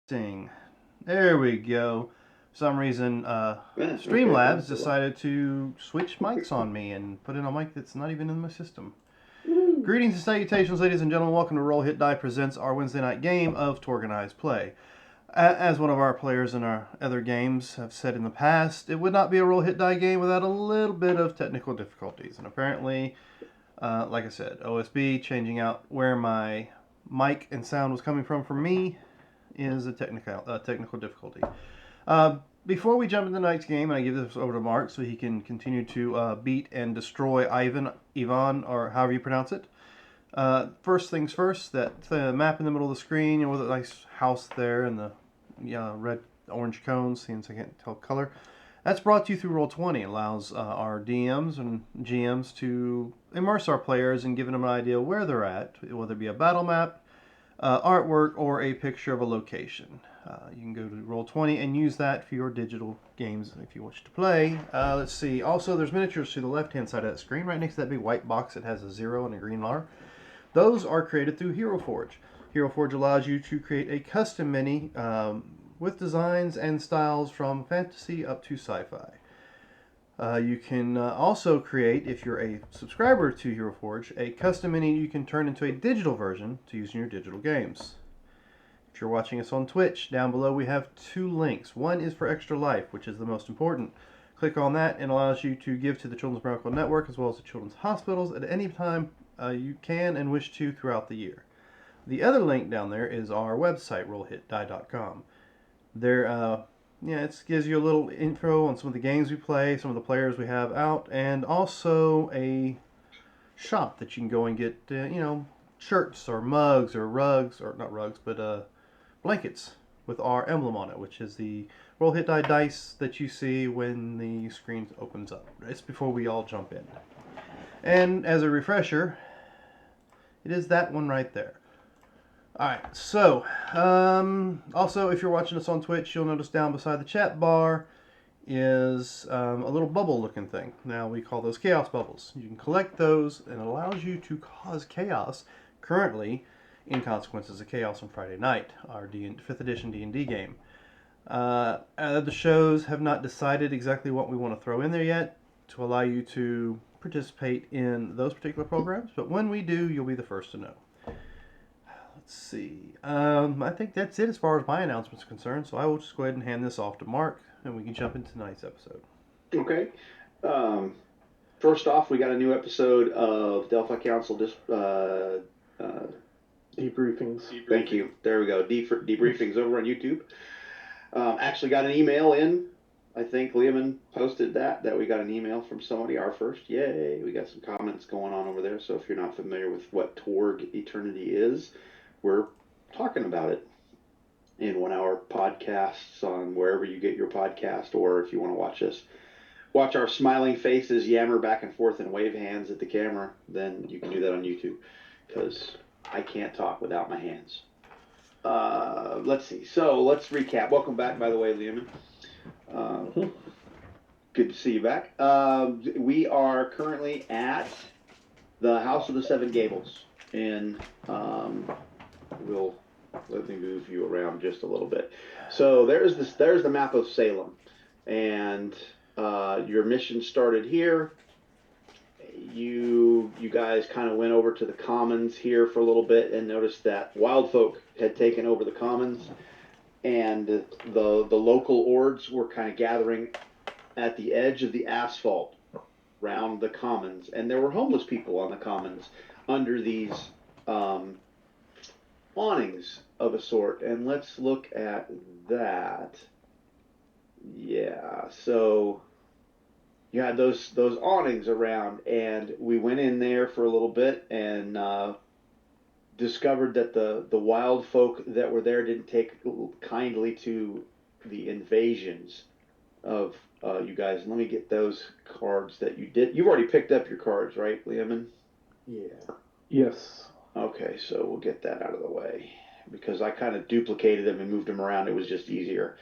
Ding. There we go. For some reason, Streamlabs decided to switch mics on me and put in a mic that's not even in my system. Greetings and salutations, ladies and gentlemen. Welcome to Roll Hit Die presents our Wednesday night game of TORGanized play. As one of our players in our other games have said in the past, it would not be a Roll Hit Die game without a little bit of technical difficulties. And apparently, like I said, OSB changing out where my mic and sound was coming from for me is a technical difficulty. Before we jump into tonight's game, and I give this over to Mark so he can continue to beat and destroy Ivan, or however you pronounce it. First things first, that map in the middle of the screen, with a nice house there and the red, orange cones, since I can't tell color. That's brought to you through Roll20. It allows our DMs and GMs to immerse our players and give them an idea where they're at, whether it be a battle map, artwork, or a picture of a location. You can go to Roll20 and use that for your digital games if you wish to play. Let's see. Also, there's miniatures to the left-hand side of that screen, right next to that big white box that has a 0 and a green bar. Those are created through Hero Forge. Hero Forge allows you to create a custom mini with designs and styles from fantasy up to sci-fi. You can also create, if you're a subscriber to Hero Forge, a custom mini you can turn into a digital version to use in your digital games. If you're watching us on Twitch, down below we have 2 links. One is for Extra Life, which is the most important. Click on that and it allows you to give to the Children's Miracle Network as well as the children's hospitals at any time you can and wish to throughout the year. The other link down there is our website, rollhitdie.com. There, it gives you a little intro on some of the games we play, some of the players we have out, and also a shop that you can go and get, shirts or mugs or rugs, or not rugs, but blankets with our emblem on it, which is the Roll Hit Die dice that you see when the screen opens up. It's before we all jump in. And as a refresher, it is that one right there. Alright, so, also if you're watching us on Twitch, you'll notice down beside the chat bar is a little bubble looking thing. Now we call those chaos bubbles. You can collect those and it allows you to cause chaos currently in Consequences of Chaos on Friday night, our 5th edition D&D game. The shows have not decided exactly what we want to throw in there yet to allow you to participate in those particular programs, but when we do, you'll be the first to know. Let's see. I think that's it as far as my announcements are concerned, so I will just go ahead and hand this off to Mark, and we can jump into tonight's episode. Okay. First off, we got a new episode of Delphi Council Debriefings. Thank you. There we go. Debriefings over on YouTube. Actually got an email in. I think Liam posted that we got an email from somebody, our first. Yay! We got some comments going on over there. So if you're not familiar with what Torg Eternity is, we're talking about it in 1 hour podcasts on wherever you get your podcast, or if you want to watch our smiling faces yammer back and forth and wave hands at the camera, then you can do that on YouTube, because I can't talk without my hands. Let's see. So let's recap. Welcome back, by the way, Liam. Good to see you back. We are currently at the House of the Seven Gables, and let me move you around just a little bit. So there's the map of Salem, and your mission started here. You guys kind of went over to the Commons here for a little bit and noticed that wild folk had taken over the Commons, and the local ords were kind of gathering at the edge of the asphalt around the Commons, and there were homeless people on the Commons under these awnings of a sort. And let's look at that. Yeah, so you had those awnings around, and we went in there for a little bit and discovered that the wild folk that were there didn't take kindly to the invasions of you guys. Let me get those cards that you did. You've already picked up your cards, right, Liam? Yeah. Yes. Okay, so we'll get that out of the way, because I kind of duplicated them and moved them around. It was just easier.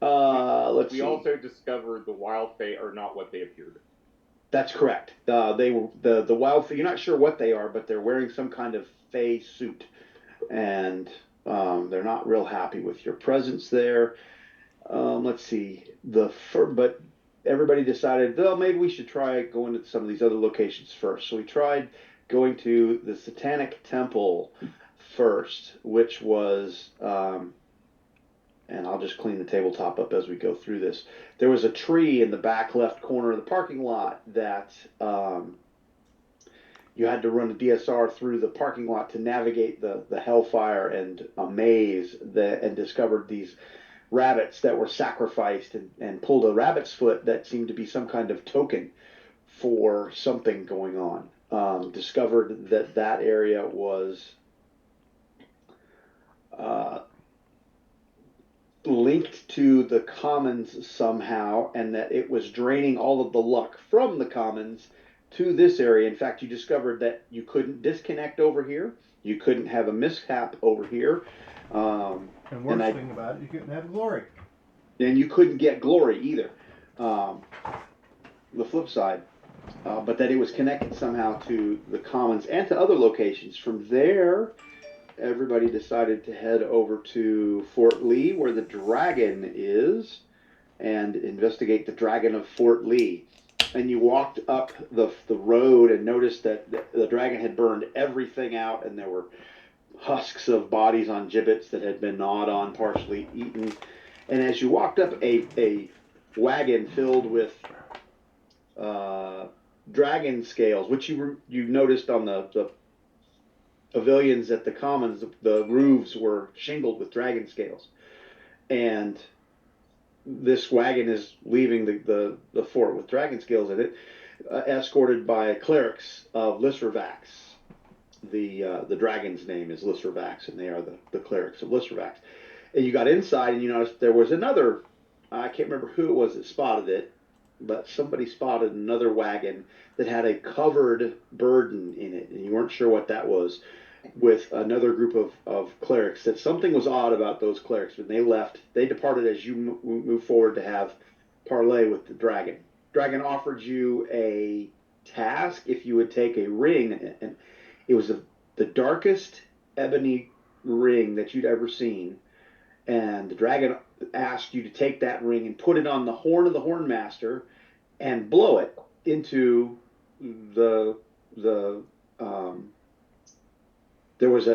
Let's see. We also discovered the wild fae are not what they appeared. That's correct. They were the wild fae. You're not sure what they are, but they're wearing some kind of fae suit, and They're not real happy with your presence there. Let's see. But everybody decided, well, maybe we should try going to some of these other locations first. So we tried going to the Satanic Temple first, which was, and I'll just clean the tabletop up as we go through this. There was a tree in the back left corner of the parking lot that you had to run a DSR through the parking lot to navigate the hellfire and a maze and discovered these rabbits that were sacrificed and pulled a rabbit's foot that seemed to be some kind of token for something going on. Discovered that area was linked to the commons somehow, and that it was draining all of the luck from the commons to this area. In fact, you discovered that you couldn't disconnect over here, you couldn't have a mishap over here, and worst thing about it, you couldn't have glory, and you couldn't get glory either. The flip side, but that it was connected somehow to the commons and to other locations. From there, everybody decided to head over to Fort Lee, where the dragon is, and investigate the dragon of Fort Lee. And you walked up the road and noticed that the dragon had burned everything out, and there were husks of bodies on gibbets that had been gnawed on, partially eaten. And as you walked up, a wagon filled with dragon scales, which you noticed on the pavilions at the commons, the roofs were shingled with dragon scales. And this wagon is leaving the fort with dragon scales in it, escorted by clerics of Lisservax. The dragon's name is Lisservax, and they are the clerics of Lisservax. And you got inside, and you noticed there was another, I can't remember who it was that spotted it, but somebody spotted another wagon that had a covered burden in it, and you weren't sure what that was, with another group of clerics. That something was odd about those clerics. When they left, they departed as you move forward to have parley with the dragon. Dragon offered you a task if you would take a ring, and it was the darkest ebony ring that you'd ever seen. And the dragon asked you to take that ring and put it on the horn of the Hornmaster and blow it into the there was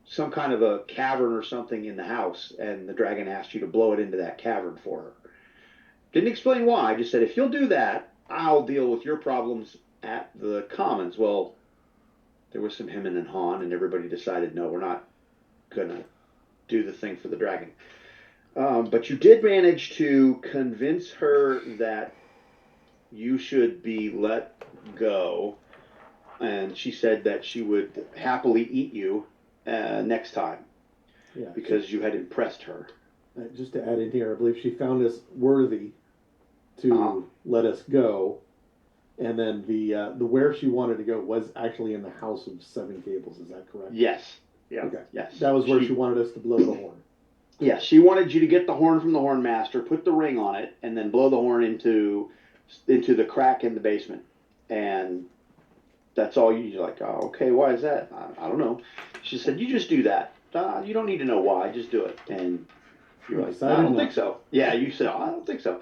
some kind of a cavern or something in the house, and the dragon asked you to blow it into that cavern for her. Didn't explain why, just said, if you'll do that, I'll deal with your problems at the commons. Well, there was some hemming and hawing, and everybody decided, no, we're not going to do the thing for the dragon. But you did manage to convince her that you should be let go, and she said that she would happily eat you next time, because you had impressed her. Just to add in here, I believe she found us worthy to let us go, and then the where she wanted to go was actually in the House of Seven Gables. Is that correct? Yes. Yeah. Okay. Yes. That was where she wanted us to blow the horn. Yeah, she wanted you to get the horn from the Hornmaster, put the ring on it, and then blow the horn into the crack in the basement. And that's all you're like, oh, okay, why is that? I don't know. She said, you just do that. You don't need to know why, just do it. And you're like, I don't think so. Yeah, you said, I don't think so.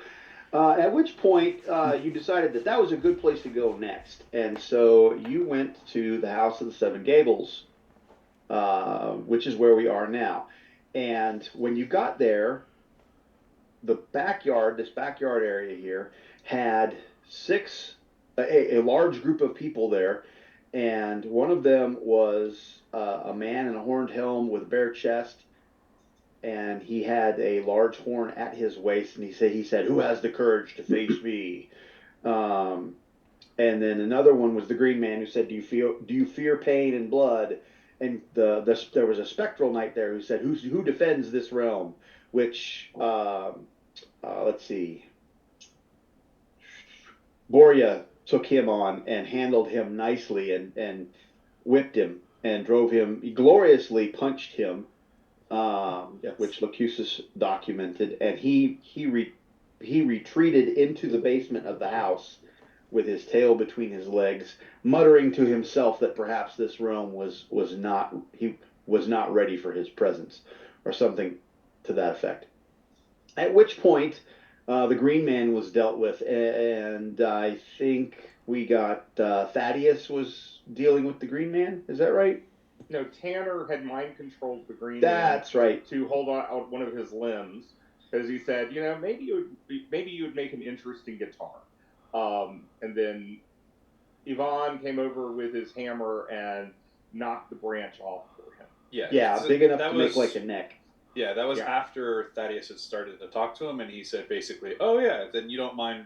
At which point, you decided that was a good place to go next. And so you went to the House of the Seven Gables, which is where we are now. And when you got there, this backyard area here, had a large group of people there, and one of them was a man in a horned helm with a bare chest, and he had a large horn at his waist, and he said, who has the courage to face me? And then another one was the green man, who said, do you fear pain and blood? And there was a spectral knight there who said, who defends this realm? Which, let's see, Borya took him on and handled him nicely and whipped him and drove him, he gloriously punched him, which Locusus documented, and he retreated into the basement of the house with his tail between his legs, muttering to himself that perhaps this realm was not, he was not ready for his presence, or something to that effect. At which point, the Green Man was dealt with, and I think we got Thaddeus was dealing with the Green Man. Is that right? No, Tanner had mind controlled the Green That's Man right. to hold out one of his limbs, because he said, maybe you would make an interesting guitar. And then Yvonne came over with his hammer and knocked the branch off for him. Yeah, big enough to make like a neck. Yeah, that was after Thaddeus had started to talk to him, and he said basically, "Oh yeah, then you don't mind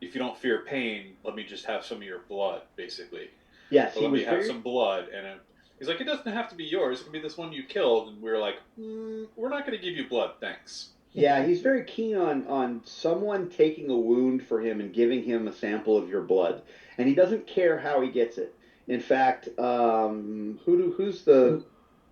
if you don't fear pain. Let me just have some of your blood, basically. Yes, let me have some blood." And he's like, "It doesn't have to be yours. It can be this one you killed." And we were like, "We're not going to give you blood, thanks." Yeah, he's very keen on someone taking a wound for him and giving him a sample of your blood, and he doesn't care how he gets it. In fact, who's the?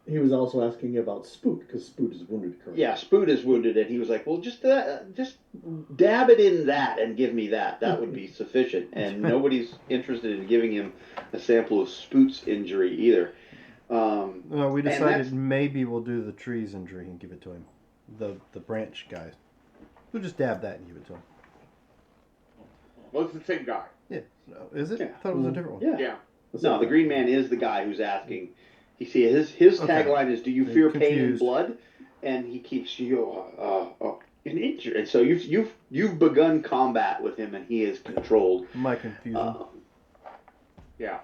He was also asking about Spoot, because Spoot is wounded currently. Yeah, Spoot is wounded, and he was like, "Well, just dab it in that and give me that. That would be sufficient." And nobody's interested in giving him a sample of Spoot's injury either. Well, we decided maybe we'll do the tree's injury and give it to him. The branch guys. We'll just dab that and give it to him. Well, it's the same guy. Yeah. No, is it? Yeah. I thought it was a different one. Yeah. No, the Green Man is the guy who's asking. You see, his tagline is, "Do you fear pain and blood?" And he keeps you an injury. And so you've begun combat with him, and he is controlled. My confusion. Yeah.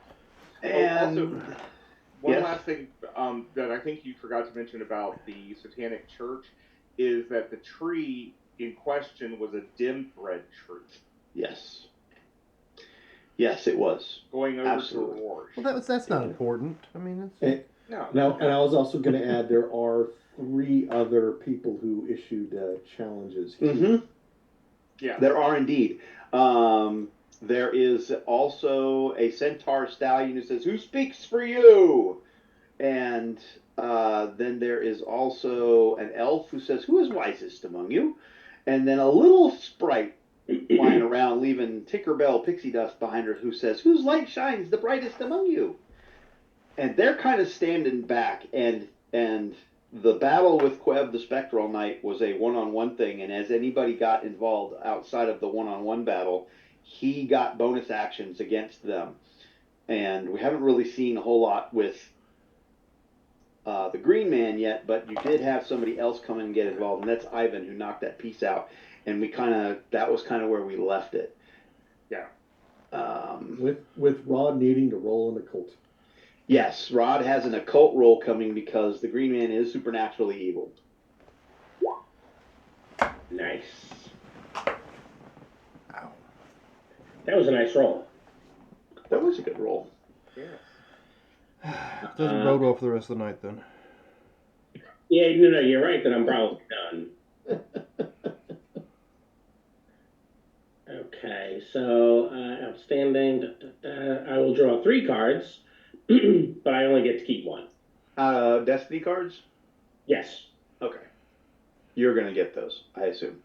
And also, one last thing that I think you forgot to mention about the Satanic Church is that the tree in question was a dim thread tree. Yes. Yes, it was. Going over Absolutely. to Aurora. Well, that's not important. I mean, it's... No, and I was also going to add there are 3 other people who issued challenges. Mm-hmm. Yeah. There are indeed. There is also a centaur stallion who says, "Who speaks for you?" And then there is also an elf who says, "Who is wisest among you?" And then a little sprite flying around, leaving Tinkerbell pixie dust behind her, who says, "Whose light shines the brightest among you?" And they're kind of standing back, and the battle with Queb the Spectral Knight was a one-on-one thing, and as anybody got involved outside of the one-on-one battle, he got bonus actions against them. And we haven't really seen a whole lot with the Green Man yet, but you did have somebody else come in and get involved, and that's Ivan, who knocked that piece out. And that was kind of where we left it. Yeah. With Rod needing to roll an occult. Yes, Rod has an occult roll coming because the Green Man is supernaturally evil. Nice. Ow. That was a nice roll. That was a good roll. Yeah. Doesn't bode well for the rest of the night, then. Yeah, no, you're right that I'm probably done. Okay, so outstanding. I will draw 3 cards, but I only get to keep 1. Destiny cards? Yes. Okay. You're going to get those, I assume.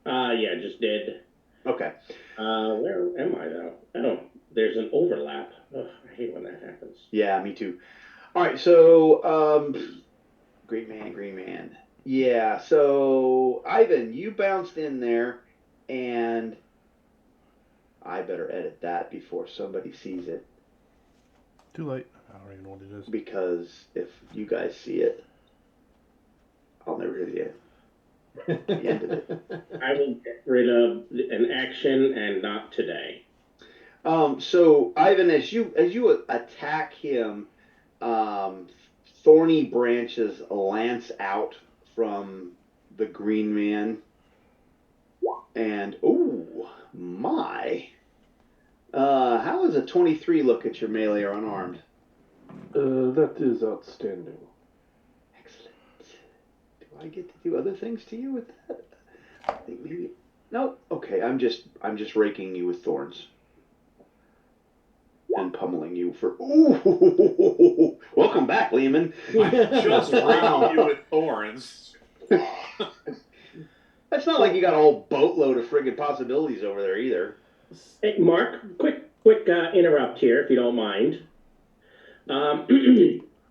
Yeah, just did. Okay. Where am I, though? Oh, there's an overlap. Ugh, I hate when that happens. Yeah, me too. All right, so Green Man. Yeah, so Ivan, you bounced in there, and I better edit that before somebody sees it. Too late. I don't even know what it is. Because if you guys see it, I'll never hear the end of it. I will get rid of an action and not today. So Ivan, as you attack him, thorny branches lance out from the Green Man, and oh my! How does a 23 look at your melee or unarmed? That is outstanding. Excellent. Do I get to do other things to you with that? I think maybe. No. Okay. I'm just raking you with thorns and pummeling you for. Ooh! Welcome back, Lehman. Just raking you with thorns. That's not like you got a whole boatload of friggin' possibilities over there either. Hey, Mark, quick interrupt here, if you don't mind.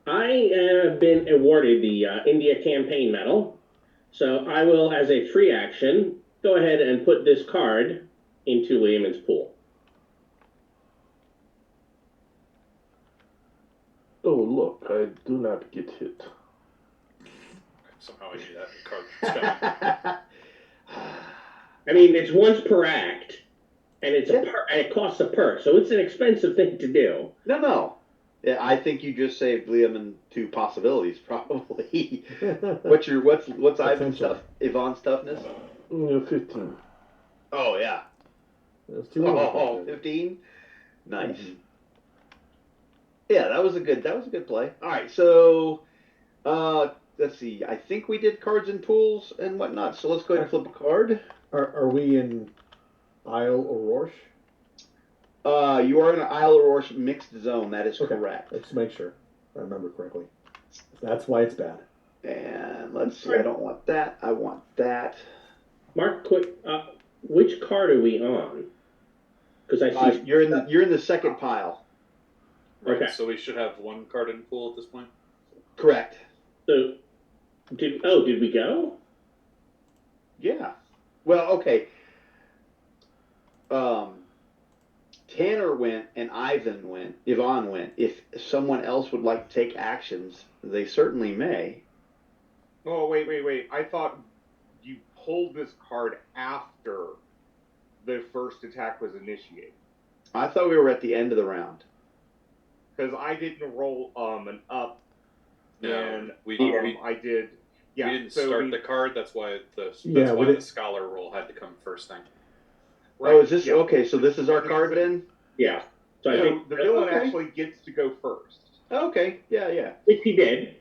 I have been awarded the India Campaign Medal, so I will, as a free action, go ahead and put this card into Lehman's pool. Oh, look, I do not get hit. Somehow I knew that card was coming. I mean, it's once per act, and it's and it costs a perk, so it's an expensive thing to do. No. Yeah, I think you just saved Liam 2 possibilities, probably. what's Ivan's stuff? Yvonne's toughness? 15. Oh yeah. That's too 15? Nice. Mm-hmm. Yeah, that was a good play. All right, so let's see. I think we did cards and pools and whatnot. So let's go ahead and flip a card. Are we in Isle Aurorche? You are in an Isle Aurorche mixed zone. That is correct. Let's make sure I remember correctly. That's why it's bad. And let's see. I don't want that. I want that. Mark, quick. Which card are we on? Because I see you're in the second pile. Right, okay. So we should have one card in pool at this point. Correct. So, did we go? Yeah. Well, okay. Tanner went and Yvonne went. If someone else would like to take actions, they certainly may. Oh, wait. I thought you pulled this card after the first attack was initiated. I thought we were at the end of the round. Because I didn't roll an up. No, and I did. Yeah, we didn't start the card. That's why the scholar roll had to come first thing. Right. Oh, is this okay? So this is our card then? Yeah. So I think the villain actually gets to go first. Okay. Yeah. Which he did.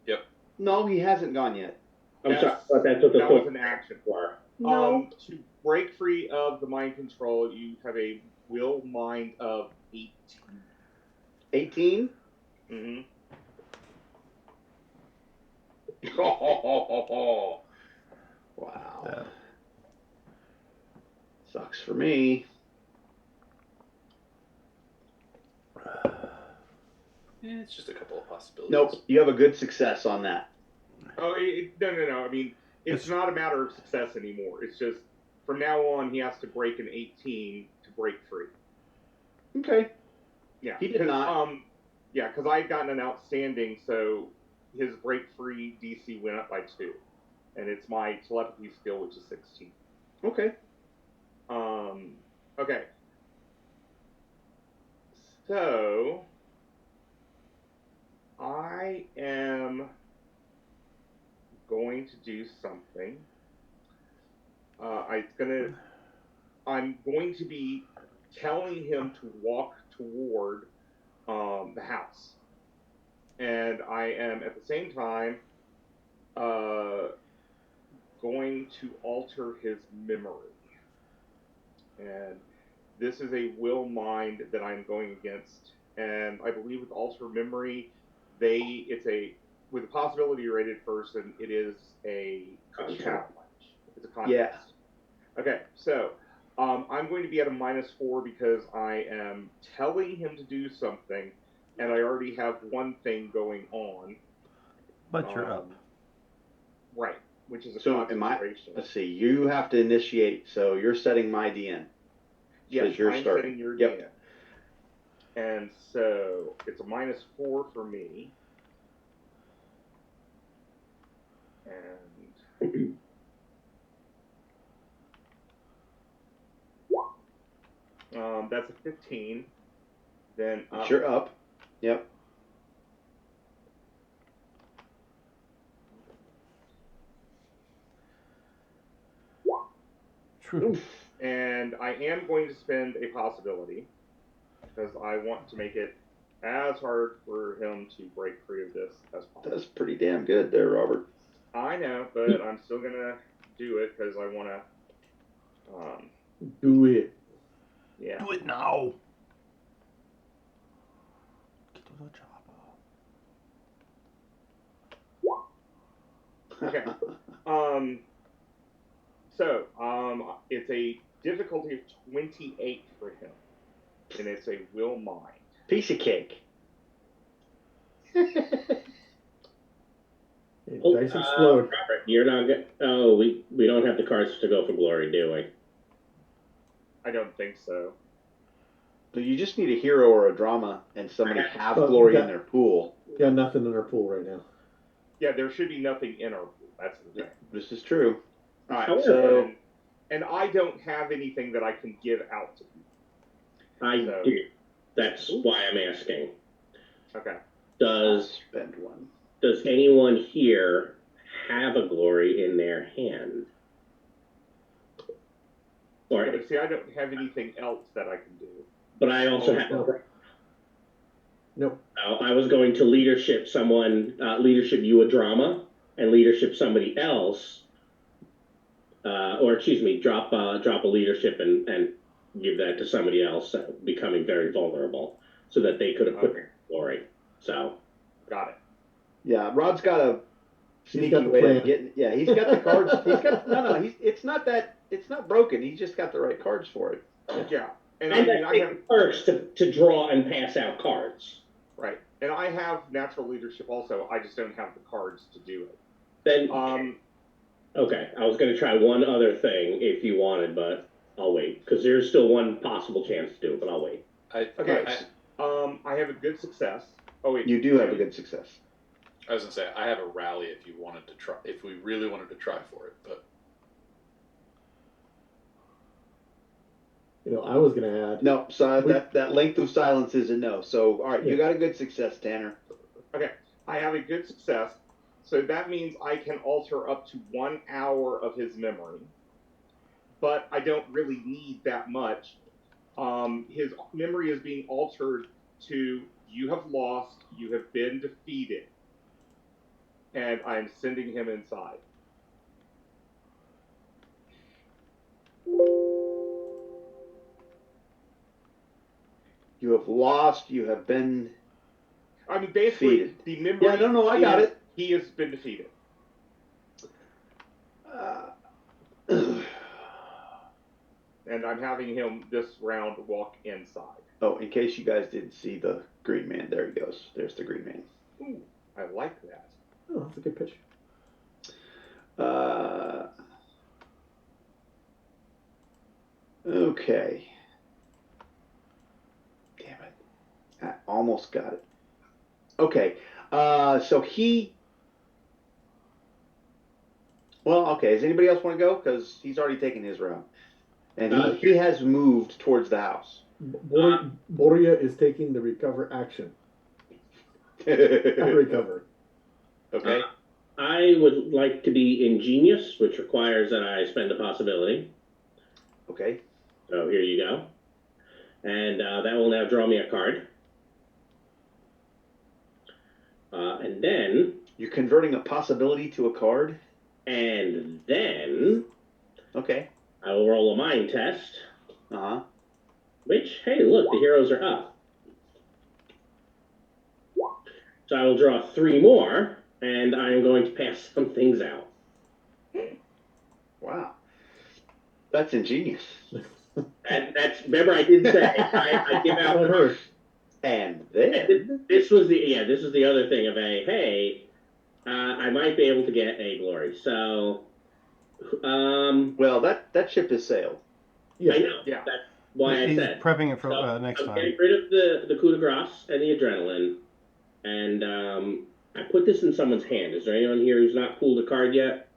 Yep. No, he hasn't gone yet. I'm sorry, but that's what that was an action for. No. To break free of the mind control, you have a will mind of 18. 18? Mm-hmm. Wow. Yeah. Sucks for me. It's just a couple of possibilities. Nope, you have a good success on that. Oh, no. I mean, it's not a matter of success anymore. It's just, from now on, he has to break an 18 to break free. Okay. Yeah. He did not. Yeah, because I had gotten an outstanding, so his break free DC went up by 2. And it's my telepathy skill, which is 16. Okay. Okay. So, I am going to do something. I'm going to be telling him to walk toward the house. And I am, at the same time, going to alter his memory. And this is a will mind that I'm going against. And I believe with alter memory, with a possibility rated person, it is a challenge. It's a contest. Yeah. Okay, so I'm going to be at a -4 because I am telling him to do something, and I already have one thing going on. But you're up. Right, which is a so concentration. Let's see, you have to initiate, so you're setting my DN. Yes, you're I'm starting. setting your Yep. DN. And so it's a -4 for me. And that's a 15. Then up. You're up. Yep. True. And I am going to spend a possibility because I want to make it as hard for him to break free of this as possible. That's pretty damn good there, Robert. I know, but I'm still going to do it because I want to... do it. Yeah. Do it now. Get to the job. Okay. So, it's a difficulty of 28 for him. And it's a will mind. Piece of cake. Dice explode. Robert, you're not good. Oh, we don't have the cards to go for glory, do we? I don't think so. So you just need a hero or a drama and somebody have Oh, glory got- in their pool. Got nothing in our pool right now. Yeah, there should be nothing in our pool. That's the thing. This is true. All right, However, So and I don't have anything that I can give out to people. I So- do. That's why I'm asking. Okay. I'll Does spend one. anyone here have a glory in their hand? Or, Yeah, but see, I don't have anything else that I can do. but I also Oh, have. no. Nope. I was going to leadership you a drama, and leadership somebody else, or excuse me, drop a leadership and give that to somebody else, becoming very vulnerable, so that they could equip Okay. glory. So Got it. Yeah, Rod's got a He's sneaky got the way plan. of getting. Yeah, he's got the cards. It's not that. It's not broken. He's just got the right cards for it. Yeah. And and I mean, I have take perks to draw and pass out cards. right, and I have natural leadership also. I just don't have the cards to do it. Then Okay. I was going to try one other thing if you wanted, but I'll wait because there's still one possible chance to do it, but I'll wait. Okay. I have a good success. Oh wait. You do have a good success. I was gonna say I have a rally if you wanted to try, if we really wanted to try for it, but I was gonna add. No, so that length of silence is a no. So all right, you got a good success, Tanner. Okay. I have a good success. So that means I can alter up to 1 hour of his memory. But I don't really need that much. His memory is being altered to you have lost, you have been defeated. And I'm sending him inside. You have lost. You have been. I mean, basically, Defeated. the memory. Yeah, no, I got it. He has been defeated. And I'm having him this round walk inside. Oh, in case you guys didn't see the green man, there he goes. There's the green man. Ooh, I like that. Oh, that's a good pitch. Okay. Damn it. I almost got it. Okay. So he. Well, okay. Does anybody else want to go? Because he's already taken his round. And he has moved towards the house. Boria is taking the recover action. Recover. Okay. I would like to be ingenious, which requires that I spend a possibility. Okay. So here you go. And that will now draw me a card. And then... You're converting a possibility to a card? And then... Okay. I will roll a mind test. Uh-huh. Which, hey, look, the heroes are up. So I will draw 3 more, and I am going to pass some things out. Wow. That's ingenious. And that's, remember I did say, I give out I heard. And then... This was the other thing of I might be able to get a glory. So, Well, that ship has sailed. Yeah. I know. Yeah. That's why I He's said. prepping it for So, next I'm time. getting rid of the coup de grace and the adrenaline. And I put this in someone's hand. Is there anyone here who's not pulled a card yet?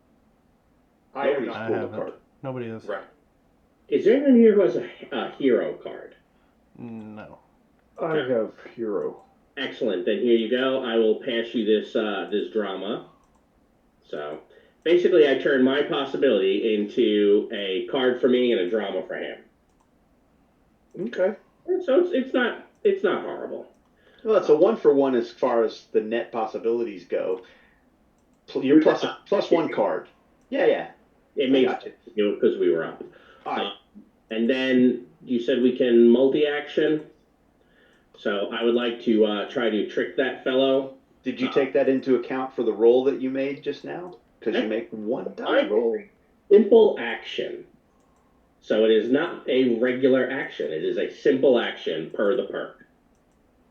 I have Nobody's not. I pulled a haven't. card. Nobody is. right. Is there anyone here who has a hero card? No. I have hero. Excellent. Then here you go. I will pass you this this drama. So basically, I turn my possibility into a card for me and a drama for him. Okay. So it's not horrible. Well, it's a 1-for-1 as far as the net possibilities go. You're plus 1 card. Yeah. It I makes got you. because we were up. All right. And then you said we can multi-action. So I would like to try to trick that fellow. Did you take that into account for the roll that you made just now? Because you make 1 die roll. Simple action. So it is not a regular action. It is a simple action per the perk.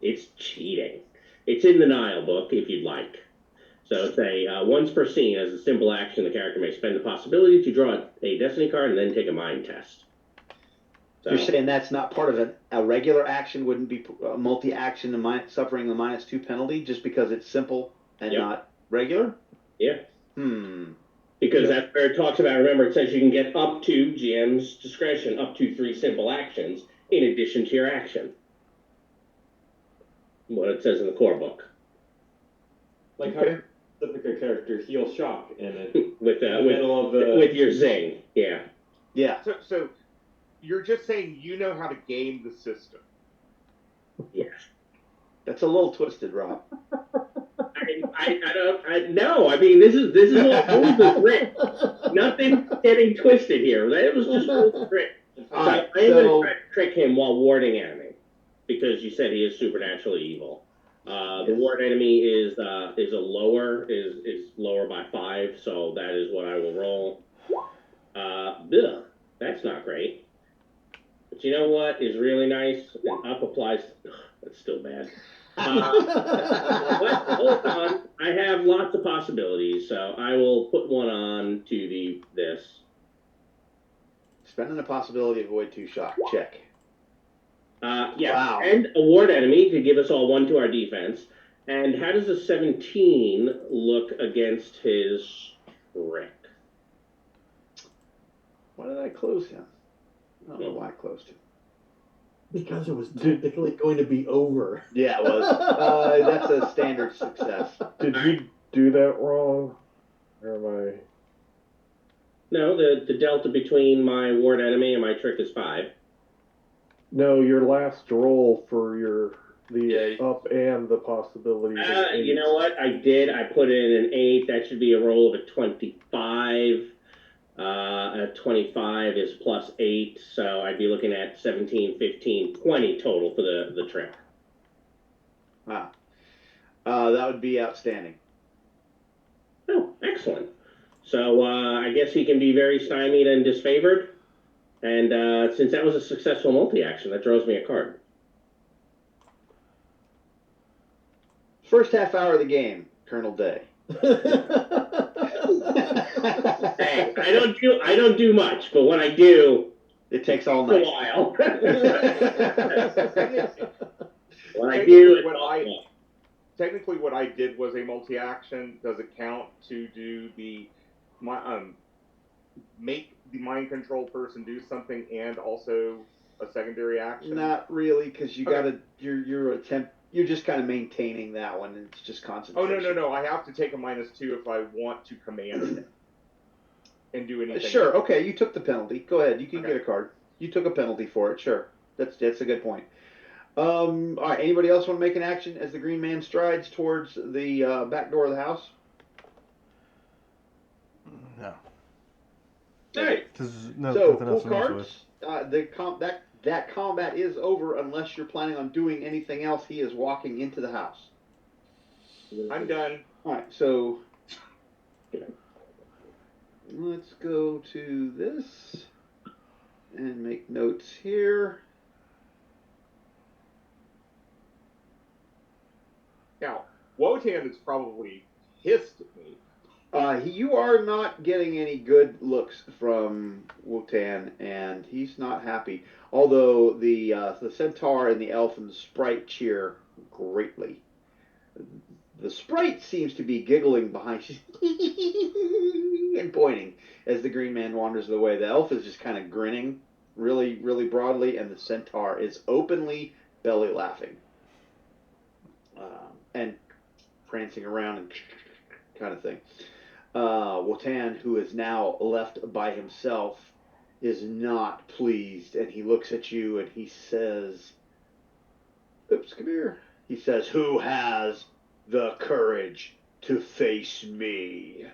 It's cheating. It's in the Nile book if you'd like. So it's once per scene, as a simple action, the character may spend the possibility to draw a destiny card and then take a mind test. So, You're saying that's not part of a regular action, wouldn't be a multi-action suffering the -2 penalty just because it's simple and not regular? Yeah. Because Yeah. that's where it talks about, remember, it says you can get up to GM's discretion, up to 3 simple actions in addition to your action. What it says in the core book. Like how specific a character heal shock in it. with in the middle of the with your zing, yeah. Yeah. So you're just saying you know how to game the system. Yes. That's a little twisted, Rob. No. I mean, this is all rules of grit. Nothing getting twisted here. It was just rules of grit. So I'm going to try to trick him while warding enemy, because you said he is supernaturally evil. The ward enemy is lower by 5, so that is what I will roll. That's not great. But you know what is really nice? And up applies. That's still bad. Hold on. I have lots of possibilities, so I will put one on to this. Spending the possibility of avoid 2 shock. Check. Yeah. Wow. And a ward enemy to give us all 1 to our defense. And how does a 17 look against his trick? Why did I close him? I don't know why I closed him. Because it was technically going to be over. Yeah, it was. That's a standard success. Did you do that wrong? Or am I... No, the delta between my ward enemy and my trick is 5. No, your last roll for the Yeah. up and the possibility. You know what? I did. I put in an 8. That should be a roll of a 25. A 25 is plus 8, so I'd be looking at 17, 15, 20 total for the trick. Wow. That would be outstanding. Oh, excellent. So I guess he can be very stymied and disfavored. And since that was a successful multi-action, that draws me a card. First half hour of the game, Colonel Day. Hey, I don't do much, but when I do, it takes all it's night. a while. When I Technically, do, technically what I did was a multi-action. Does it count to do make the mind control person do something and also a secondary action? Not really, because you gotta you're just kind of maintaining that one. It's just concentration. Oh no! I have to take a -2 if I want to command it and do anything. Sure. Okay, you took the penalty. Go ahead. You can get a card. You took a penalty for it. Sure. That's a good point. All right. Anybody else want to make an action as the Green Man strides towards the back door of the house? No. Hey. So full cards. That combat is over unless you're planning on doing anything else. He is walking into the house. I'm done. All right. So let's go to this and make notes here. Now, Wotan is probably pissed at me. You are not getting any good looks from Wotan, and he's not happy. Although the centaur and the elf and the sprite cheer greatly. The sprite seems to be giggling behind and pointing as the Green Man wanders away. The elf is just kind of grinning really, really broadly, and the centaur is openly belly laughing and prancing around and kind of thing. Wotan, who is now left by himself, is not pleased, and he looks at you and he says, "Oops, come here." He says, "Who has the courage to face me?"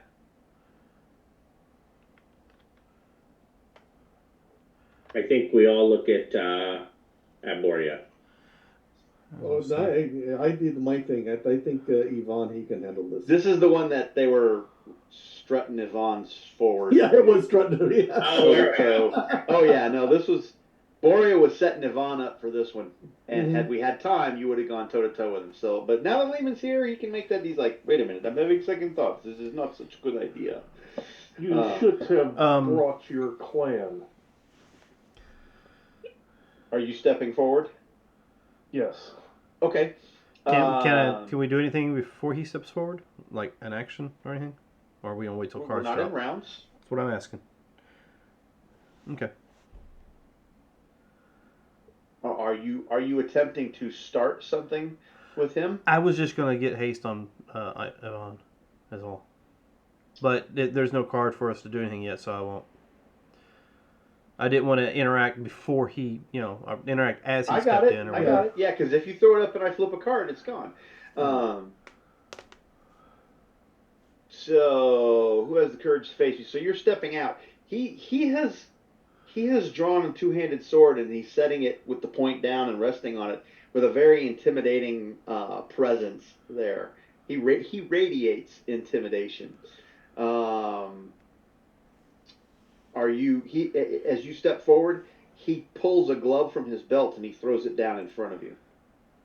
I think we all look at Boria. Well, I did my thing. I think Yvonne, he can handle this. This is the one that they were strutting Yvonne's forward. Yeah, it was strutting. Yeah. Oh, Oh yeah, no, this was Boria was setting Yvonne up for this one, and Mhm. had we had time, you would have gone toe to toe with him. So, but now that Lehman's here, he can make that. He's like, wait a minute, I'm having second thoughts. This is not such a good idea. You should have Um, brought your clan. Are you stepping forward? Yes. Okay. Can we do anything before he steps forward, like an action or anything, or are we gonna wait till We're cards not drop? in rounds. That's what I'm asking. Okay. Are you attempting to start something with him? I was just gonna get haste on Ivan, as all, but there's no card for us to do anything yet, so I won't. I didn't want to interact before he, interact as he stepped in or I whatever. got it. Yeah, because if you throw it up and I flip a card, it's gone. So who has the courage to face you? So you're stepping out. He has drawn a two-handed sword and he's setting it with the point down and resting on it with a very intimidating presence there. He radiates intimidation. As you step forward, he pulls a glove from his belt and he throws it down in front of you,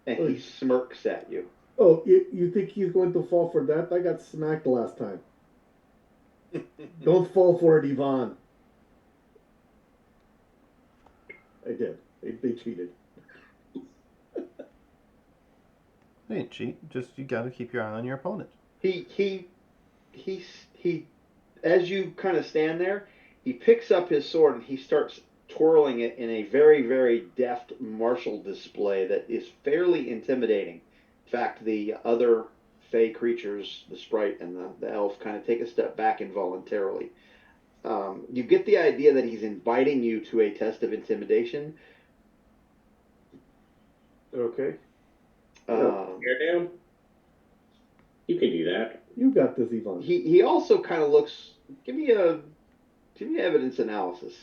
and he smirks at you. Oh, you think he's going to fall for that? I got smacked last time. Don't fall for it, Yvonne. I did. They cheated. They didn't cheat. Just you got to keep your eye on your opponent. He as you kind of stand there, he picks up his sword and he starts twirling it in a very, very deft martial display that is fairly intimidating. In fact, the other fey creatures, the sprite and the elf, kind of take a step back involuntarily. You get the idea that he's inviting you to a test of intimidation. Okay. Tear down. You can do that. You got this, Yvonne. He also kind of looks. Give me evidence analysis,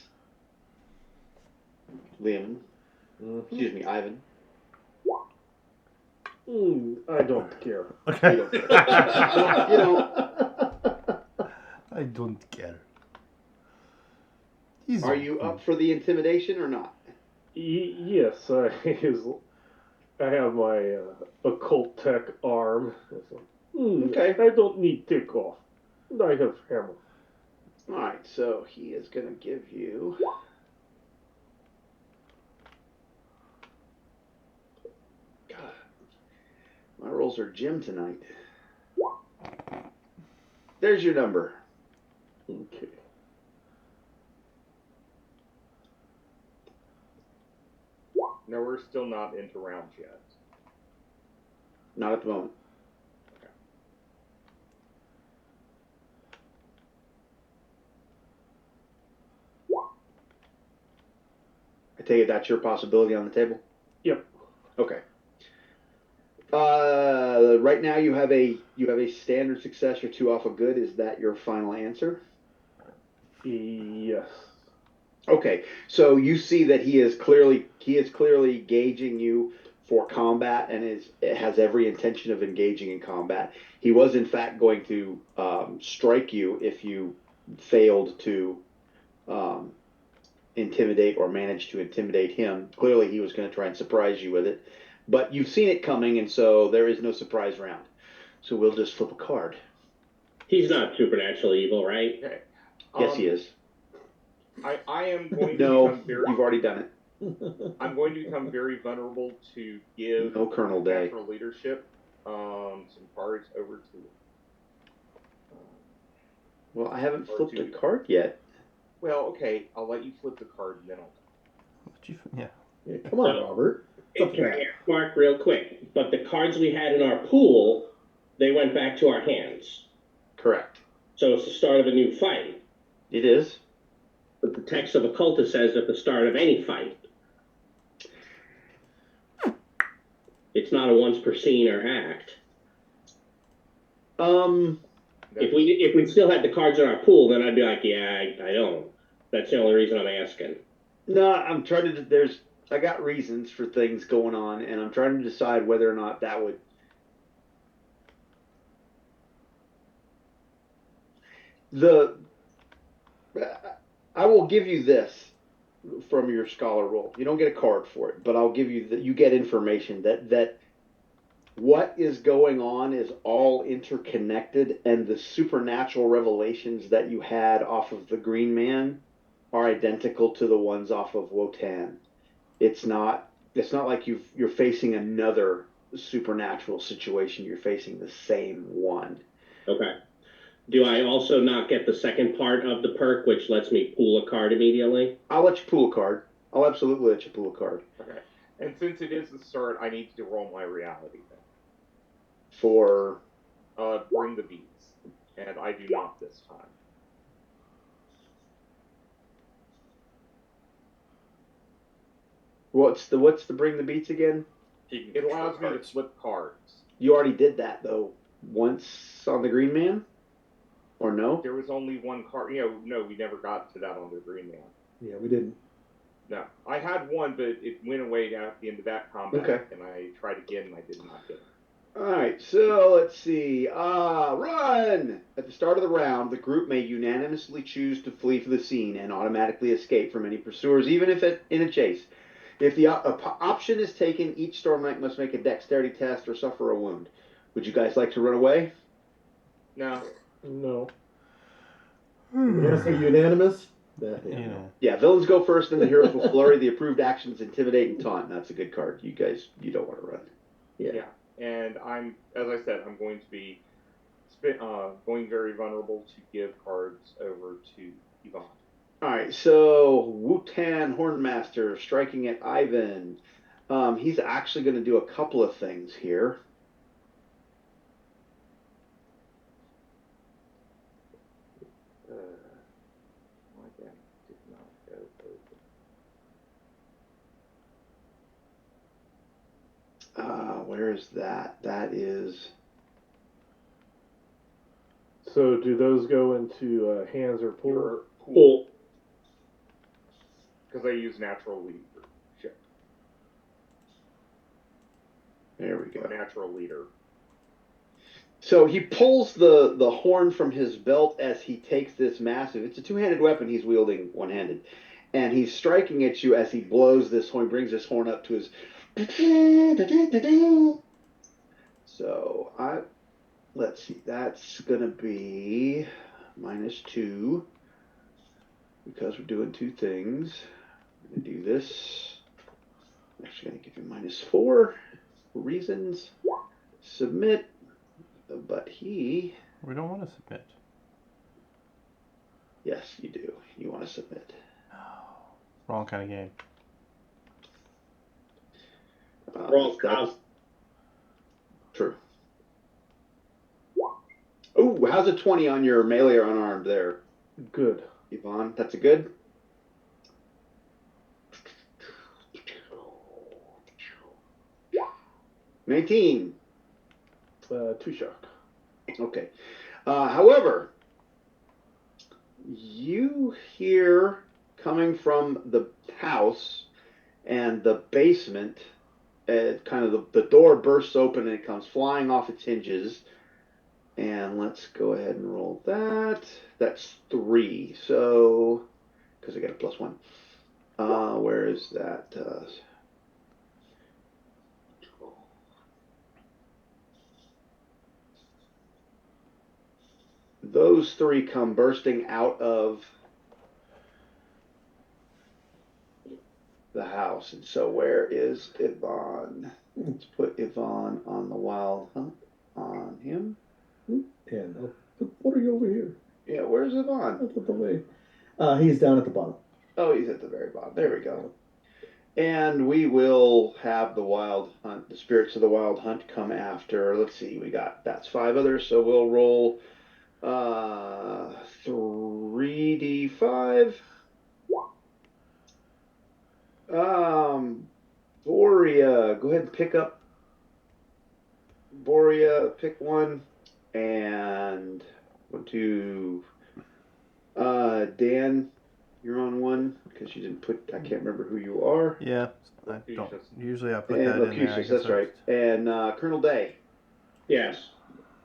Liam. Excuse me, Ivan. I don't care. Okay. You don't. I don't care. Are you up for the intimidation or not? Yes, I have my occult tech arm. Okay. I don't need takeoff. I have hammer. All right, so he is going to give you. God, my rolls are Jim tonight. There's your number. Okay. No, we're still not into rounds yet. Not at the moment. I take it that's your possibility on the table? Yep. Okay. Right now you have a standard success or 2 off a good. Is that your final answer? Yes. Okay. So you see that he is clearly gauging you for combat and has every intention of engaging in combat. He was in fact going to strike you if you failed to intimidate or manage to intimidate him. Clearly he was going to try and surprise you with it. But you've seen it coming, and so there is no surprise round. So we'll just flip a card. He's not supernaturally evil, right? Okay. Yes, he is. I am going to No, become very. you've already done it. I'm going to become very vulnerable to give No Colonel Day. natural leadership some cards over to. Well, I haven't flipped a card yet. Well, okay, I'll let you flip the card and then I'll. Yeah. Come on, Robert. It's Mark, real quick. But the cards we had in our pool, they went back to our hands. Correct. So it's the start of a new fight. It is. But the text of occultist says at the start of any fight. It's not a once per scene or act. If we still had the cards in our pool, then I'd be like, yeah, I don't. That's the only reason I'm asking. No, I'm trying to. I got reasons for things going on, and I'm trying to decide whether or not that would. I will give you this. from your scholar roll. You don't get a card for it, but I'll give you that. You get information that what is going on is all interconnected, and the supernatural revelations that you had off of the Green Man are identical to the ones off of Wotan. It's not like you're facing another supernatural situation. You're facing the same one. Okay. Do I also not get the second part of the perk, which lets me pull a card immediately? I'll let you pull a card. I'll absolutely let you pull a card. Okay. And since it is the start, I need to roll my reality then. For Bring the beats. And I do not this time. what's the bring the beats again? It allows me to flip cards. You already did that though once on the Green Man, or no? There was only one card. No, we never got to that on the Green Man. Yeah, we didn't. No, I had one, but it went away at the end of that combat, Okay. and I tried again, and I did not get it. All right, so let's see. Run! At the start of the round, the group may unanimously choose to flee for the scene and automatically escape from any pursuers, even if in a chase. If the option is taken, each Storm Knight must make a dexterity test or suffer a wound. Would you guys like to run away? No. No. Yes, are unanimous? Yeah, villains go first, then the heroes will flurry. The approved actions intimidate and taunt. That's a good card. You guys, you don't want to run. Yeah. And as I said, I'm going to be going very vulnerable to give cards over to Yvonne. All right, so Wutan Hornmaster striking at Ivan. He's actually going to do a couple of things here. Where is that? That is... So do those go into hands or pull? Pull. Because I use natural leadership. There we go. Natural leader. So he pulls the horn from his belt as he takes this massive... It's a two-handed weapon he's wielding one-handed. And he's striking at you as he blows this horn, brings this horn up to his... So, let's see, that's going to be -2 because we're doing two things. I'm going to do this. I'm actually going to give him -4 for reasons. Submit, but he... We don't want to submit. Yes, you do. You want to submit. Wrong kind of game. Wrong house. True. Oh, how's a 20 on your melee or unarmed there, Good. Yvonne? That's a good? $19. 2 shock. Okay. However, you hear coming from the house and the basement, kind of the door bursts open and it comes flying off its hinges. And let's go ahead and roll that. That's 3. So, because I got a +1. Where is that? Those 3 come bursting out of the house. And so where is Yvonne? Let's put Yvonne on the wild hunt on him. And what are you over here? Yeah, where's Yvonne? Out of the way. He's down at the bottom. Oh, he's at the very bottom. There we go. And we will have the wild hunt, the spirits of the wild hunt come after. Let's see, that's 5 others, so we'll roll 3d5. Borea, go ahead and pick up. Borea, pick one. And 1, 2. Dan, you're on 1 because you didn't put. I can't remember who you are. Yeah, I don't. Usually I put And that in there. Locutus, that's right. And Colonel Day. Yes.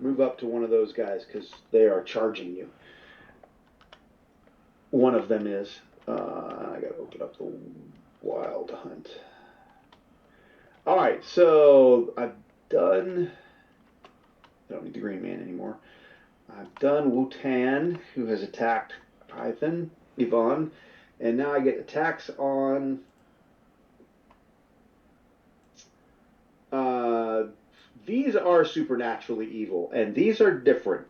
Move up to one of those guys because they are charging you. One of them is. I gotta open up the Wild Hunt. All right, so I've done. I don't need the Green Man anymore. I've done Wutan, who has attacked Python, Yvonne, and now I get attacks on. These are supernaturally evil, and these are different.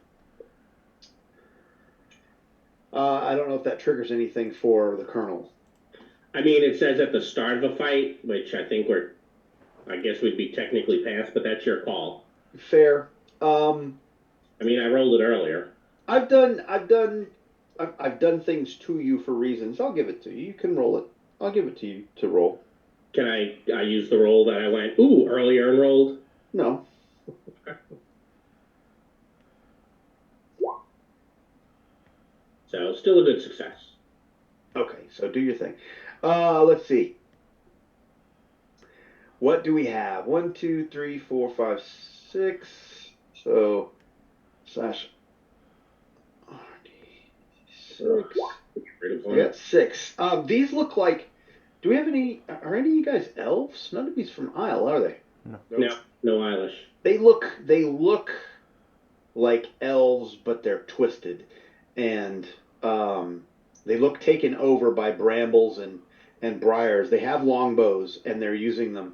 I don't know if that triggers anything for the Colonel. I mean, it says at the start of a fight, which I think I guess we'd be technically past, but that's your call. Fair. I mean, I rolled it earlier. I've done things to you for reasons. I'll give it to you. You can roll it. I'll give it to you to roll. Can I use the roll that I went, ooh, earlier and rolled? No. So, still a good success. Okay, so do your thing. Let's see. What do we have? 1, 2, 3, 4, 5, 6. So, slash RD6. I got 6. These look like. Do we have any? Are any of you guys elves? None of these from Isle, are they? No Eilish. They look like elves, but they're twisted, and they look taken over by brambles and briars. They have longbows, and they're using them,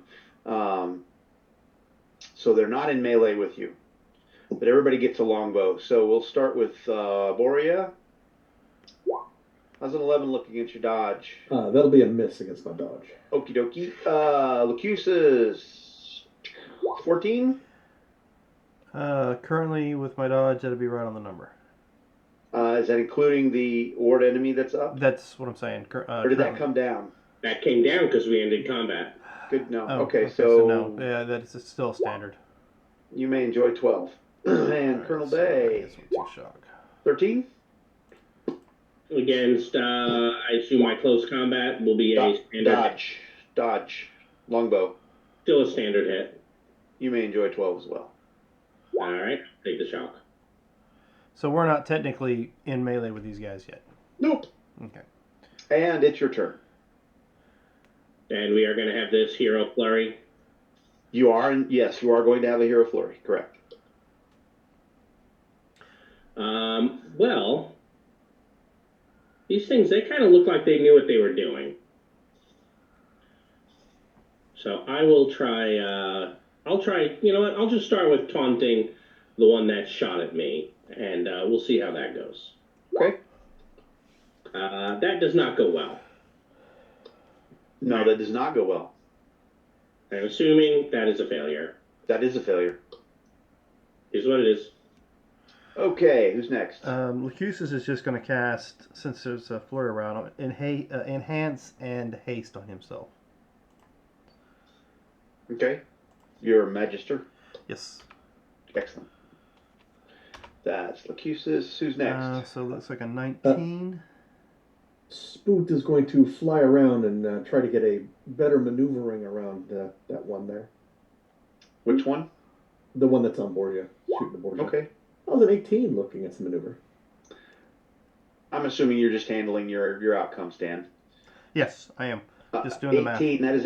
so they're not in melee with you. But everybody gets a longbow. So we'll start with Borea. How's an 11 look against your dodge? That'll be a miss against my dodge. Okie dokie. Lucusus, 14. Currently with my dodge, that'd be right on the number. Is that including the ward enemy that's up? That's what I'm saying. Or did that come down? That came down because we ended combat. Good, no. Oh, okay, so no. Yeah, that's still standard. You may enjoy 12. And right, Colonel Bay. 13? Against, I assume my close combat will be a standard Dodge. Longbow. Still a standard hit. You may enjoy 12 as well. Alright, take the shock. So we're not technically in melee with these guys yet? Nope. Okay. And it's your turn. And we are going to have this hero flurry. You are, yes, you are going to have a hero flurry, correct. Well, these things, they kind of look like they knew what they were doing. So I will try, you know what, I'll just start with taunting the one that shot at me, and we'll see how that goes. Okay. That does not go well. No, that does not go well. I'm assuming that is a failure. That is a failure. Here's what it is. Okay, who's next? Lucusus is just going to cast, since there's a flurry around, enhance and haste on himself. Okay. You're a Magister? Yes. Excellent. That's Lucusus. Who's next? So it looks like a 19. Spoot is going to fly around and try to get a better maneuvering around that one there. Which one? The one that's on Borgia. Shooting the Borgia. Okay. That was an 18 looking at some maneuver. I'm assuming you're just handling your outcome, Stan. Yes, I am. Just doing the math. 18, that is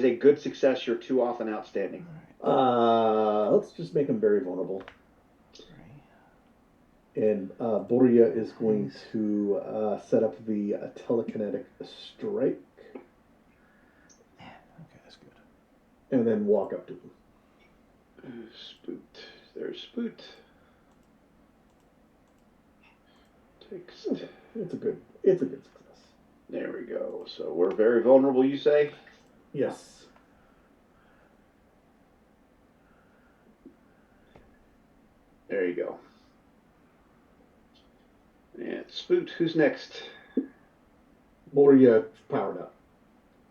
a good success. You're too often outstanding. Let's just make him very vulnerable. And Borgia is going to set up the telekinetic strike. Okay, that's good. And then walk up to him. Spoot. There's Spoot. Takes. Okay. It's a good success. There we go. So we're very vulnerable, you say? Yes. There you go. And Spoot, who's next? Borgia powered up.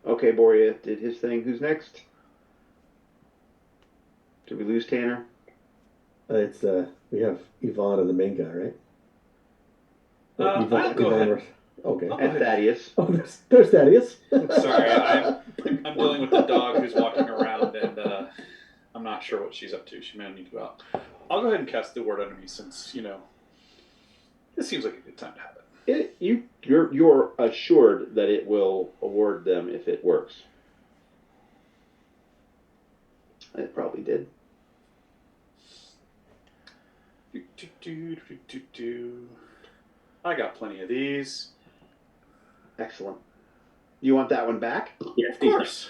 Okay, Borea did his thing. Who's next? Did we lose Tanner? It's we have Yvonne and the main guy, right? I'll go ahead. Okay. And Thaddeus. Oh, there's Thaddeus. Sorry, I'm dealing with the dog who's walking around, and I'm not sure what she's up to. She may need to go out. I'll go ahead and cast the word enemy since, it seems like a good time to have it. you're assured that it will award them if it works. It probably did. I got plenty of these. Excellent. You want that one back? Yeah, Of course.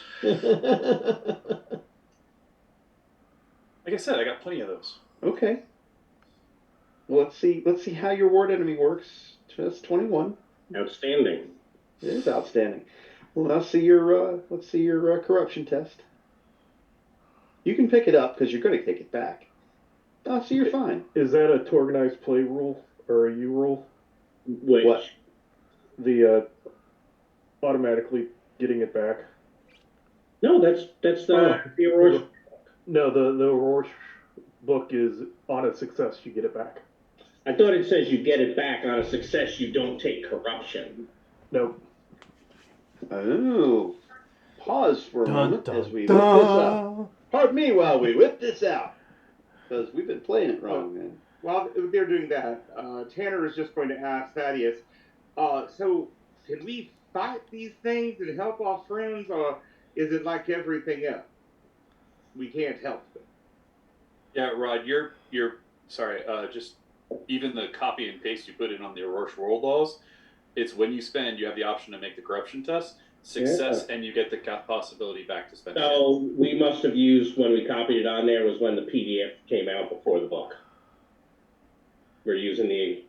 Like I said, I got plenty of those. Okay. Well, let's see how your ward enemy works. Just 21. Outstanding. It is outstanding. Well, let's see your corruption test. You can pick it up because you're going to take it back. Oh, so you're fine. Is that a TORGanized play rule or a U rule? Which, What? The automatically getting it back. No, that's the Aurora. No, the Aurora book is on a success you get it back. I thought it says you get it back on a success. You don't take corruption. Nope. Oh. Pause for a Dun, moment dun, as we dun. whip this up. Pardon me while we whip this out. Because we've been playing it wrong, man. While they're doing that, Tanner is just going to ask Thaddeus, so can we fight these things and help our friends, or is it like everything else? We can't help them. Yeah, Rod, you're sorry. Just even the copy and paste you put in on the Aurora World laws, it's when you spend, you have the option to make the corruption test, success, and you get the possibility back to spend. So we must have used, when we copied it on there, was when the PDF came out before the book. We're using the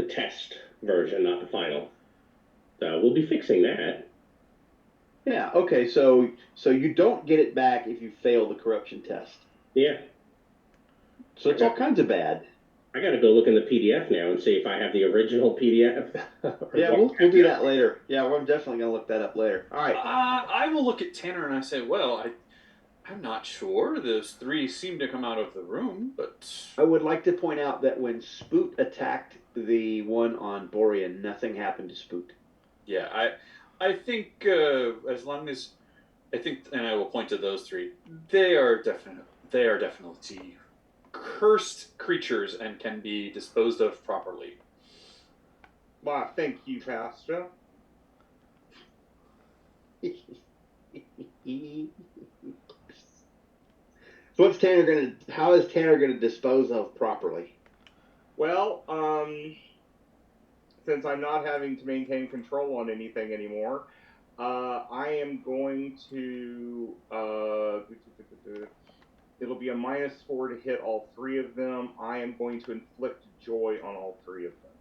test version, not the final. So we'll be fixing that. Yeah, okay, so you don't get it back if you fail the corruption test. Yeah. So it's all kinds of bad. I got to go look in the PDF now and see if I have the original PDF. Yeah, we'll do that later. Yeah, we're definitely going to look that up later. All right. I will look at Tanner and I say, well, I'm not sure. Those three seem to come out of the room, but I would like to point out that when Spoot attacked the one on Borean, nothing happened to Spoot. yeah, I think as long as and I will point to those three, they are definitely cursed creatures and can be disposed of properly. Well, thank you, Pastor. So how is Tanner gonna dispose of properly? Well, since I'm not having to maintain control on anything anymore, I am going to it'll be a -4 to hit all three of them. I am going to inflict joy on all three of them.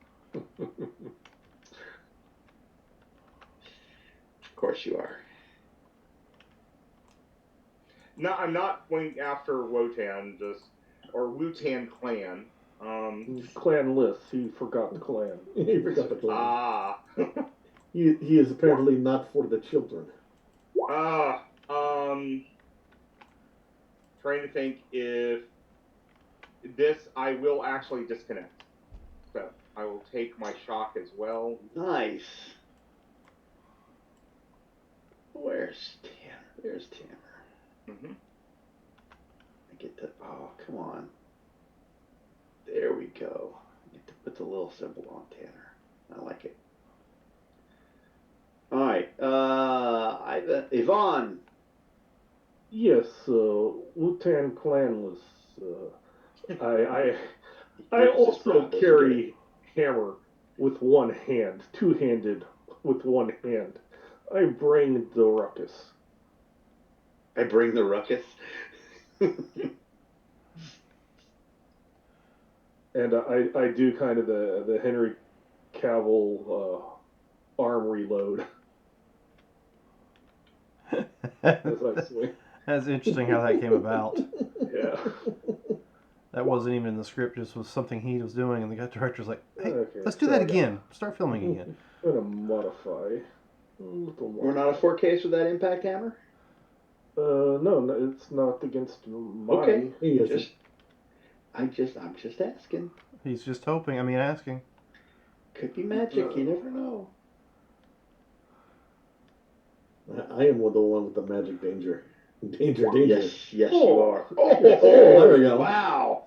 Of course you are. No, I'm not going after Wotan, or Wutan clan. Clan list. He forgot the clan. He forgot the plan. Ah. He is apparently not for the children. Trying to think if this, I will actually disconnect. So I will take my shock as well. Nice. Where's Tanner? There's Tanner. Mm-hmm. I get to. Oh, come on. There we go. I get to put the little symbol on Tanner. I like it. All right. Yvonne. Yes, Wutan clanless. I Rips his also crop, carry hammer with one hand, two-handed with one hand. I bring the ruckus. I bring the ruckus. And I do kind of the Henry Cavill arm reload as I swing. That's interesting how that came about. Yeah. That wasn't even in the script, just was something he was doing, and the director's like, hey, Okay, let's do that again. Start filming again. I'm gonna modify. A little more. We're not a 4K with that impact hammer? No, it's not against mine. Okay. He isn't. I'm just asking. He's just hoping, asking. Could be magic, you never know. I am the one with the magic danger. Danger. Yes, you are. Oh, there we go. Wow.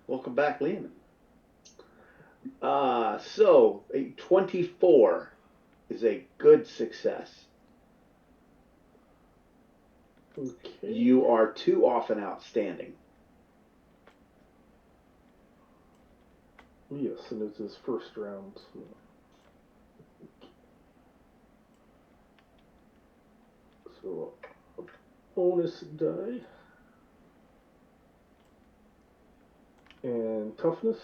Welcome back, Liam. So a 24 is a good success. Okay. You are too often outstanding. Yes, and it's his first round. So, a bonus die. And toughness.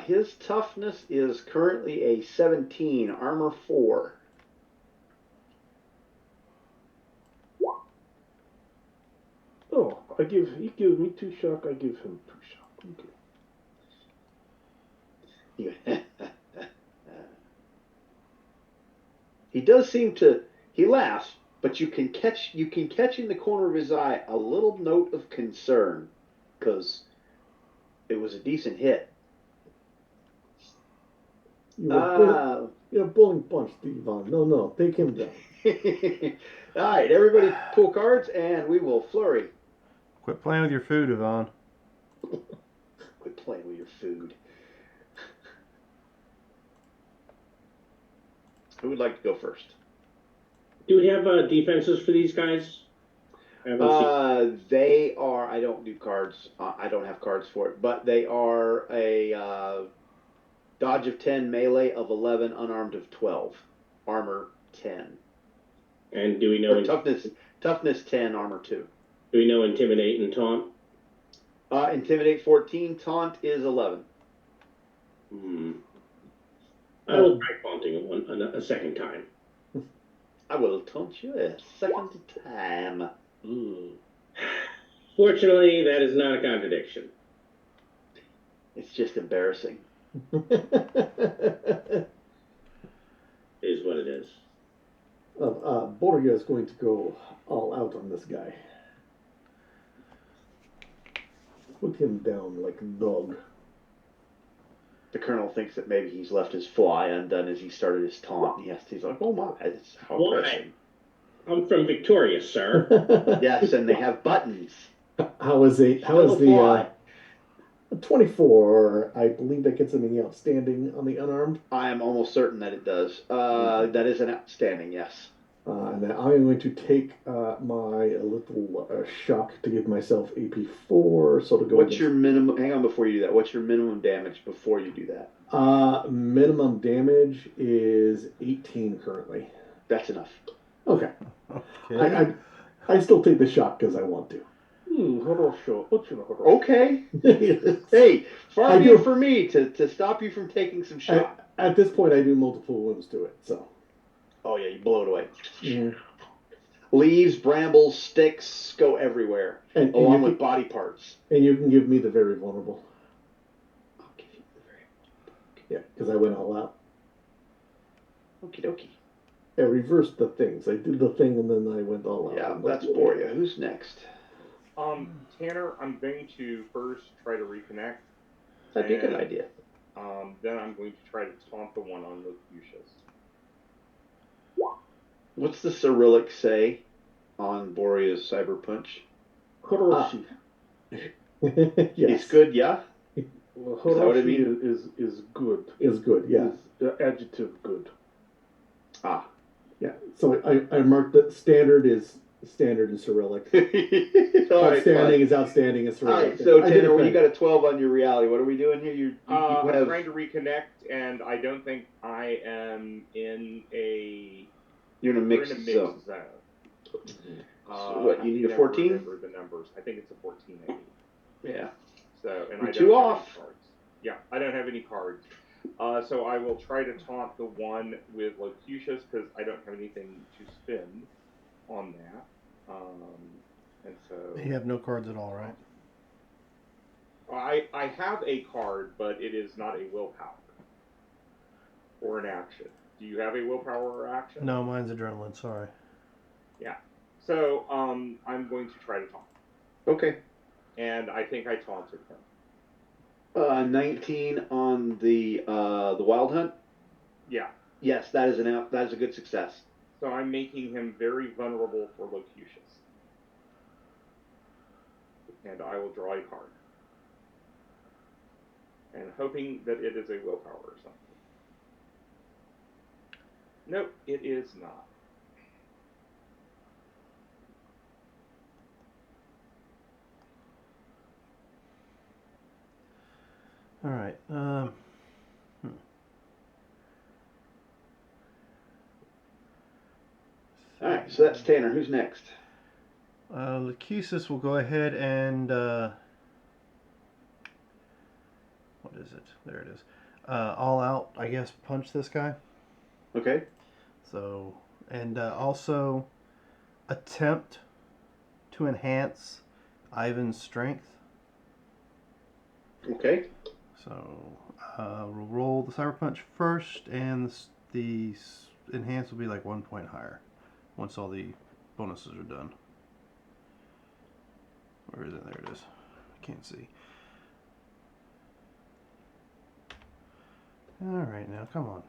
His toughness is currently a 17, armor 4. Oh, he gives me 2 shock, I give him 2 shock. Okay. He does seem to. He laughs, but you can catch in the corner of his eye a little note of concern, because it was a decent hit. You're a bowling bunch, Devon. No, take him down. All right, everybody pull cards, and we will flurry. Quit playing with your food, Yvonne. Quit playing with your food. Who would like to go first? Do we have defenses for these guys? They are. I don't do cards. I don't have cards for it, but they are a dodge of 10, melee of 11, unarmed of 12, armor 10. And do we know toughness 10, armor 2. Do we know intimidate and taunt? Intimidate 14, taunt is 11. I will try taunting a second time. I will taunt you a second time. Fortunately, that is not a contradiction. It's just embarrassing. Is what it is. Borgia is going to go all out on this guy. Put him down like a dog. The colonel thinks that maybe he's left his fly undone as he started his taunt. He's like, oh my, that's how Why? I'm from Victoria, sir. Yes, and they have buttons. How is the 24? I believe that gets him in the outstanding on the unarmed. I am almost certain that it does. That is an outstanding, yes. And then I'm going to take my little shock to give myself AP 4. So to go. What's your minimum? Hang on before you do that. What's your minimum damage before you do that? Minimum damage is 18 currently. That's enough. Okay. I still take the shock because I want to. Okay. Hey, far be it for me to stop you from taking some shock. At this point, I do multiple wounds to it, so. Oh yeah, you blow it away. Yeah. Leaves, brambles, sticks go everywhere, along with body parts. And you can give me the very vulnerable. I'll give you the very vulnerable. Yeah, because I went all out. Okie dokie. I reversed the things. I did the thing and then I went all out. Yeah, that's Boria. Who's next? Tanner, I'm going to first try to reconnect. That'd be a good idea. Then I'm going to try to taunt the one on Locutus. What's the Cyrillic say on Boria's cyber punch? Horoshi. Yes. It's good, yeah? Well, Is that what it Horoshi is good. Is good, yeah. Is adjective good. Ah. Yeah. So I marked that standard is standard in Cyrillic. Outstanding is outstanding in Cyrillic. All right, so Tanner, when you got a 12 on your reality, what are we doing here? You I'm have... trying to reconnect, and I don't think I am in a... You're in a mixed zone. So what, you need a 14? I remember the numbers. I think it's a 14 maybe. Yeah. So, and You're I don't two have off. any cards. Yeah, I don't have any cards. So I will try to taunt the one with Locutus because I don't have anything to spend on that. And so You have no cards at all, right? I have a card, but it is not a willpower or an action. Do you have a willpower or action? No, mine's adrenaline. Sorry. Yeah. So I'm going to try to taunt. Okay. And I think I taunted him. 19 on the Wild Hunt. Yeah. Yes, that is a good success. So I'm making him very vulnerable for Locutus. And I will draw a card. and hoping that it is a willpower or something. Nope, it is not. All right. All right, so that's Tanner. Who's next? Lachesis will go ahead and what is it? There it is. All out, I guess, punch this guy. Okay. So, and also attempt to enhance Ivan's strength. Okay. So, we'll roll the cyber punch first, and the enhance will be like 1 point higher once all the bonuses are done. Where is it? There it is. I can't see. Alright, now come on.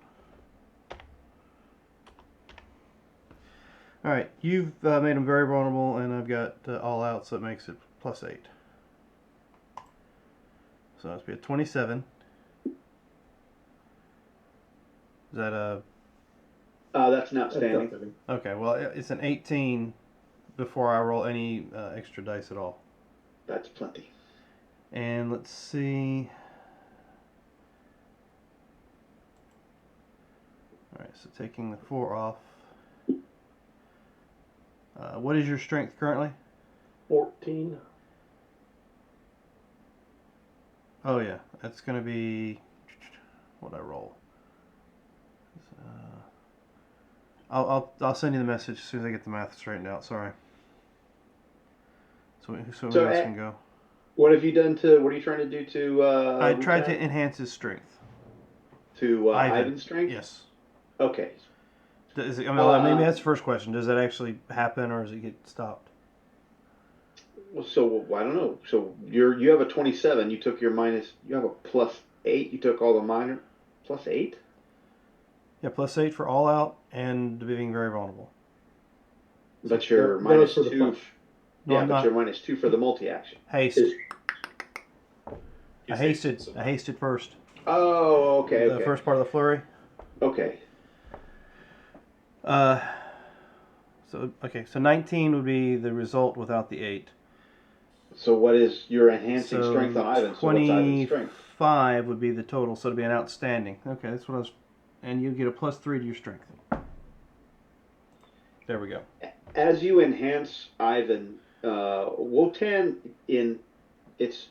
Alright, you've made him very vulnerable, and I've got all out, so it makes it +8. So that's be a 27. Is that a... That's an outstanding. That's outstanding. Okay, well, it's an 18 before I roll any extra dice at all. That's plenty. And let's see... Alright, so taking the 4 off. What is your strength currently? 14. Oh yeah, that's gonna be what I roll. I'll send you the message as soon as I get the math straightened out. Sorry. So who else can go? What have you done to? What are you trying to do to? I tried to Lieutenant? enhance his strength. To Ivan. Ivan's strength. Yes. Okay. Is it, I mean, maybe that's the first question. Does that actually happen, or does it get stopped? Well, so I don't know. So you have a 27. You took your minus. You have a +8. You took all the minor +8. Yeah, +8 for all out and being very vulnerable. But you're That was for the -2. punch. No, Yeah, I'm but not. you're -2 for the multi-action. Haste. I hasted. So I hasted first. Oh, okay, The okay. first part of the flurry. Okay. So 19 would be the result without the 8. So what is your enhancing So strength on Ivan? So what's Ivan's strength? 25 would be the total, so it'd be an outstanding. Okay, that's what I was. And you get a +3 to your strength. There we go. As you enhance Ivan, Wotan in its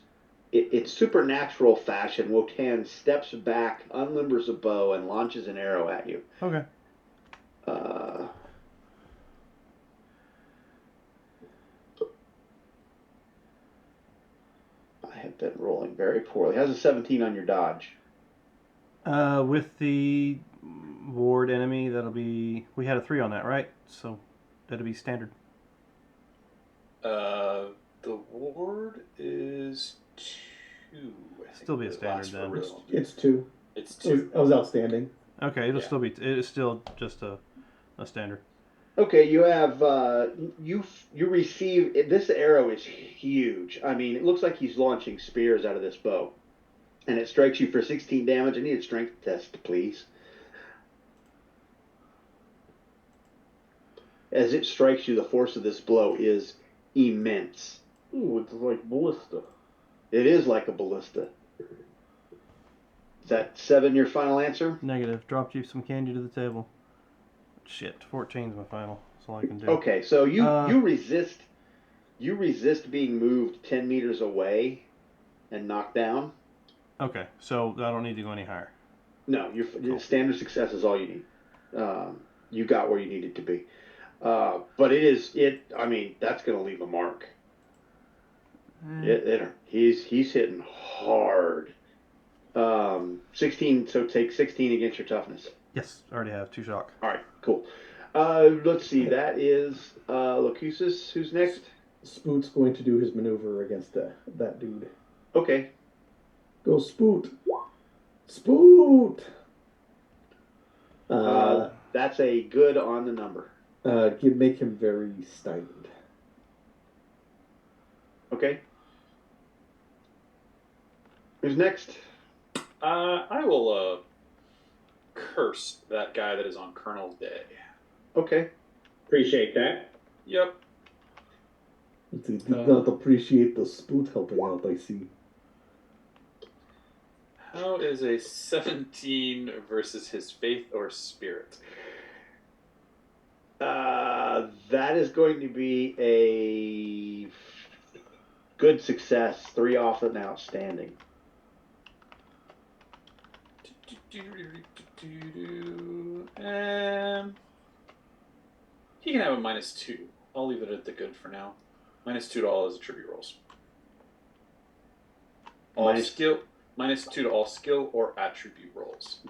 supernatural fashion, Wotan steps back, unlimbers a bow, and launches an arrow at you. Okay. I have been rolling very poorly. How's a 17 on your dodge? With the ward enemy, that'll be. We had a 3 on that, right? So that'll be standard. The ward is 2. I think Still be a it standard lasts for then. really long. It's 2. It's It was, 2. that was outstanding. Okay, it'll Yeah. still be. It's still just a standard. Okay, you have you receive this arrow is huge. I mean, it looks like he's launching spears out of this bow, and it strikes you for 16 damage. I need a strength test, please. As it strikes you, the force of this blow is immense. Ooh, it's like ballista. It is like a ballista. Is that 7 your final answer? Negative. Dropped you some candy to the table. Shit. 14's my final. That's all I can do. Okay, so you resist being moved 10 meters away and knocked down. Okay, so I don't need to go any higher. No, your standard success is all you need. You got where you needed to be. But I mean, that's going to leave a mark. He's hitting hard. 16, so take 16 against your toughness. Yes, I already have 2 shock. All right, cool. Let's see, that is Locusus. Who's next? Spoot's going to do his maneuver against that dude. Okay. Go Spoot! Spoot! That's a good on the number. Make him very stunned. Okay. Who's next? I will curse that guy that is on Colonel's Day. Okay. Appreciate that. Yep. He did not appreciate the spoot helping out, I see. How is a 17 versus his faith or spirit? That is going to be a good success. 3 off and outstanding. He can have a -2. I'll leave it at the good for now. -2 to all his attribute rolls. -2 to all skill or attribute rolls.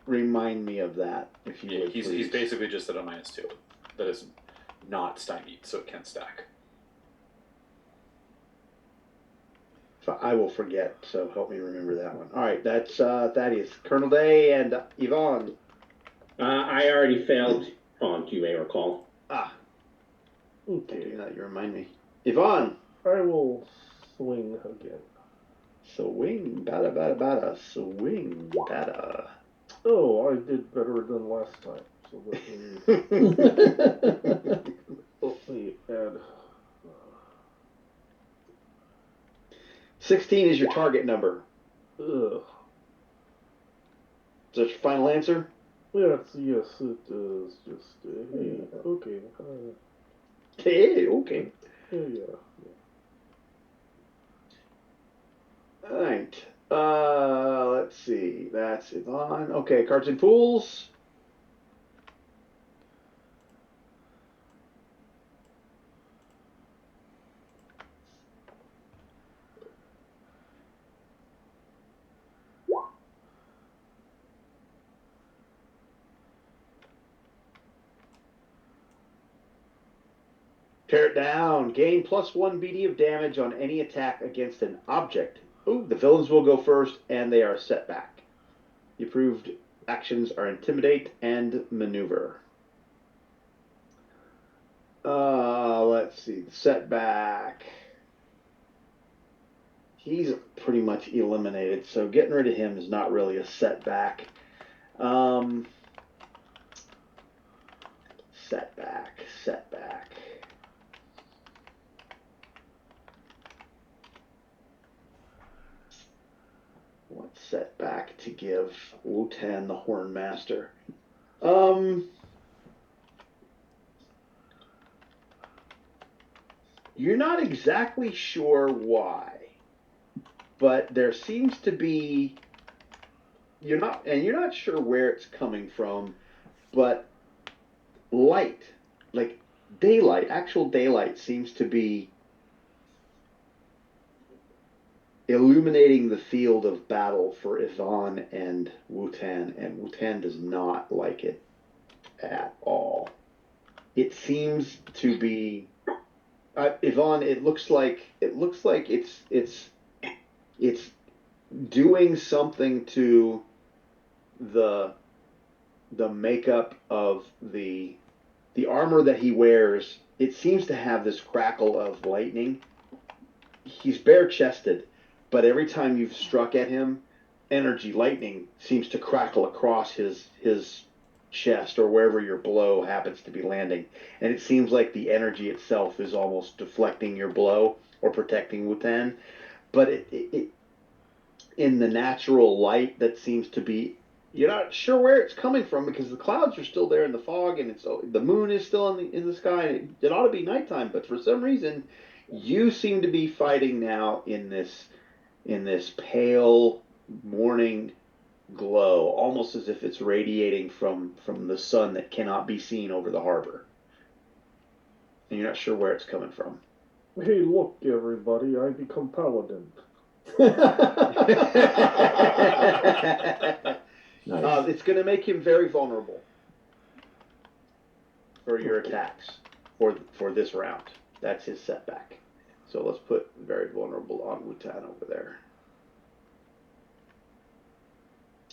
Remind me of that, if you would, he's please. basically just at a -2. That is not stymied, so it can stack. So I will forget, so help me remember that one. All right, that's Thaddeus. Colonel Day and Yvonne. I already failed taunt, you may recall. Don't Okay. do that, you remind me. Yvonne. I will swing again. Swing, bada, bada, bada. Swing, bada. Oh, I did better than last time. So let me add. 16 is your target number. Ugh. Is that your final answer? Yes, it is. Just hey, okay. Hey, okay. Yeah. All right. Let's see. That's Yvonne. Okay, cards and pools. Tear it down. Gain +1 BD of damage on any attack against an object. Ooh, the villains will go first, and they are set back. The approved actions are Intimidate and Maneuver. Let's see. The setback. He's pretty much eliminated, so getting rid of him is not really a setback. Setback. What setback to give Wu-Tan the Horn Master? You're not exactly sure why, but there seems to be. You're not sure where it's coming from, but light, like daylight, actual daylight, seems to be illuminating the field of battle for Yvonne and Wu-Tan, and Wu-Tan does not like it at all. It seems to be Yvonne. It looks like it's doing something to the makeup of the armor that he wears. It seems to have this crackle of lightning. He's bare-chested, but every time you've struck at him, energy lightning seems to crackle across his chest or wherever your blow happens to be landing. And it seems like the energy itself is almost deflecting your blow or protecting Wu-Tan. But it in the natural light that seems to be, you're not sure where it's coming from because the clouds are still there in the fog and the moon is still in the sky. It ought to be nighttime, but for some reason you seem to be fighting now in this pale morning glow, almost as if it's radiating from the sun that cannot be seen over the harbor. And you're not sure where it's coming from. Hey, look, everybody! I become paladin. Nice. It's going to make him very vulnerable for your attacks for this round. That's his setback. So let's put very vulnerable on Wu-Tan over there.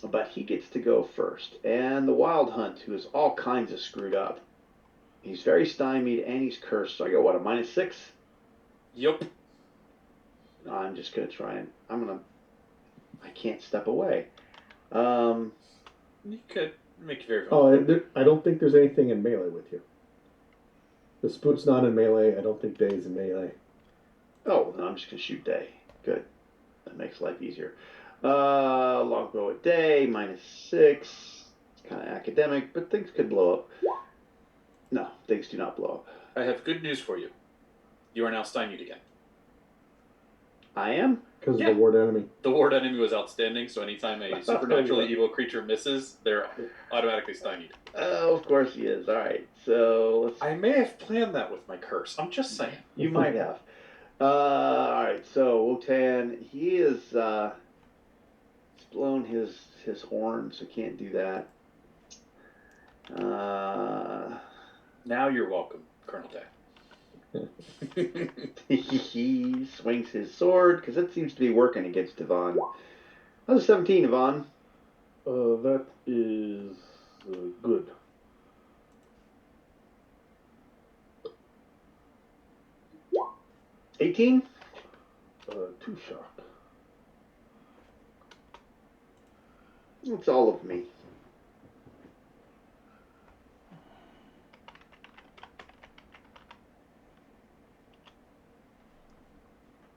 But he gets to go first. And the Wild Hunt, who is all kinds of screwed up. He's very stymied and he's cursed. So I go, what, a -6? Yup. I'm just going to try and... I'm going to I can't step away. You could make it very Oh, vulnerable. and I don't think there's anything in melee with you. The spook's not in melee. I don't think Day's in melee. Oh, no, I'm just gonna shoot Day. Good. That makes life easier. Longbow at Day, -6. It's kind of academic, but things could blow up. No, things do not blow up. I have good news for you. You are now stymied again. I am? Because Yeah. of the ward enemy. The ward enemy was outstanding, so anytime a supernaturally evil creature misses, they're automatically stymied. Oh, of course he is. All right, so let's. I may have planned that with my curse. I'm just saying. You might have. All right, so Wotan, he is he's blown his horn, so can't do that. Now you're welcome, Colonel Day. He swings his sword because it seems to be working against Yvonne. How's a 17, Yvonne? That is good. $18? 2 shock. It's all of me.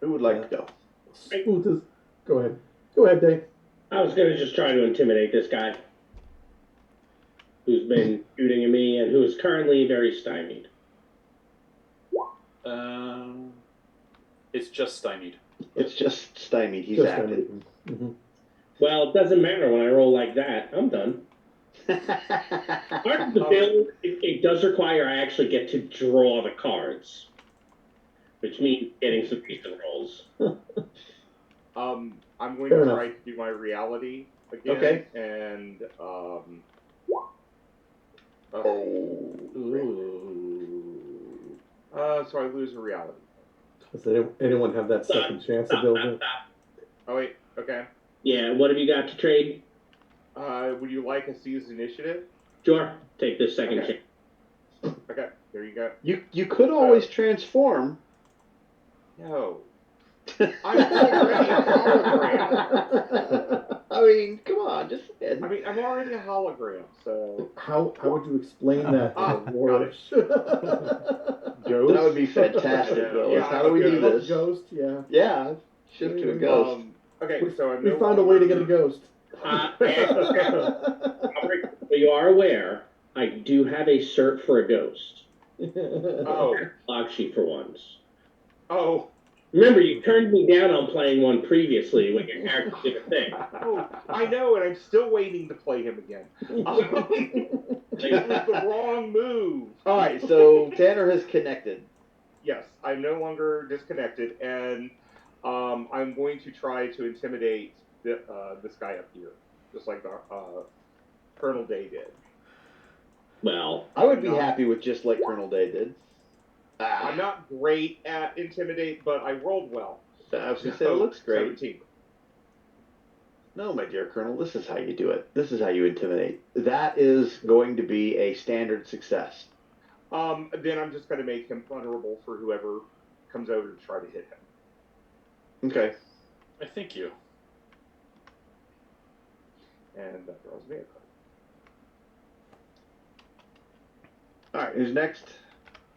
Who would like to go? Smooth as. Go ahead. Go ahead, Day. I was gonna just try to intimidate this guy who's been shooting at me and who is currently very stymied. It's just stymied. It's just stymied. He's Just acted. Mm-hmm. Well, it doesn't matter when I roll like that. I'm done. Part of the build, it does require I actually get to draw the cards, which means getting some decent rolls. I'm going Fair to enough. try to do my reality again. Okay. And so I lose a reality. Does anyone have that second chance ability? Oh wait, okay. Yeah, what have you got to trade? Would you like a seized initiative? Sure, take this second Okay. chance. Okay, there you go. You could always transform. No. I'm already a hologram. I mean, come on, just I mean, I'm already a hologram, so. How would you explain that to the Got ward? Ghost? that would be fantastic, Willis. Yeah, How do we do this? Ghost, yeah. Yeah, shift to a ghost. Okay, so I'm We found a way to get a ghost. You are aware, I do have a cert for a ghost. Oh. Log sheet for once. Oh. Remember, you turned me down on playing one previously when your character did a thing. Oh, I know, and I'm still waiting to play him again. It was the wrong move. All right, so Tanner has connected. Yes, I'm no longer disconnected, and I'm going to try to intimidate this guy up here, just like Colonel Day did. Well, I would be happy with just like Colonel Day did. I'm not great at intimidate, but I rolled well. I was going to say, it looks great. 17. No, my dear Colonel, this is how you do it. This is how you intimidate. That is going to be a standard success. Then I'm just going to make him vulnerable for whoever comes over to try to hit him. Okay. I think you. And that draws me a card. All right, who's next?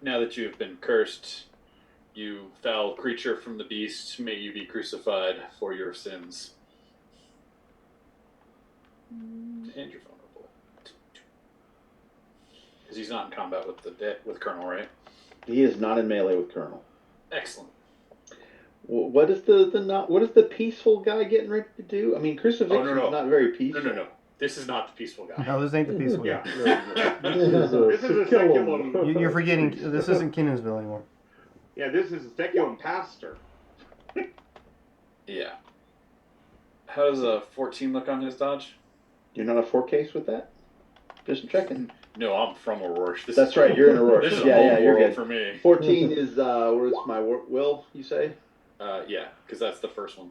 Now that you have been cursed, you foul creature from the beast, may you be crucified for your sins. And you're vulnerable. Because he's not in combat with Colonel, right? He is not in melee with Colonel. Excellent. What is the peaceful guy getting ready to do? I mean, crucifixion is not very peaceful. No. This is not the peaceful guy. No, this ain't the peaceful Yeah. guy. This is a seculum. You're forgetting. This isn't Kinnensville anymore. Yeah, this is a seculum pastor. Yeah. How does a 14 look on his dodge? You're not a 4-case with that? Just checking. No, I'm from Aurora. That's right, you're in Aurora. This is Yeah, home you're world good. for me. 14 is, where's my will, you say? Yeah, because that's the first one.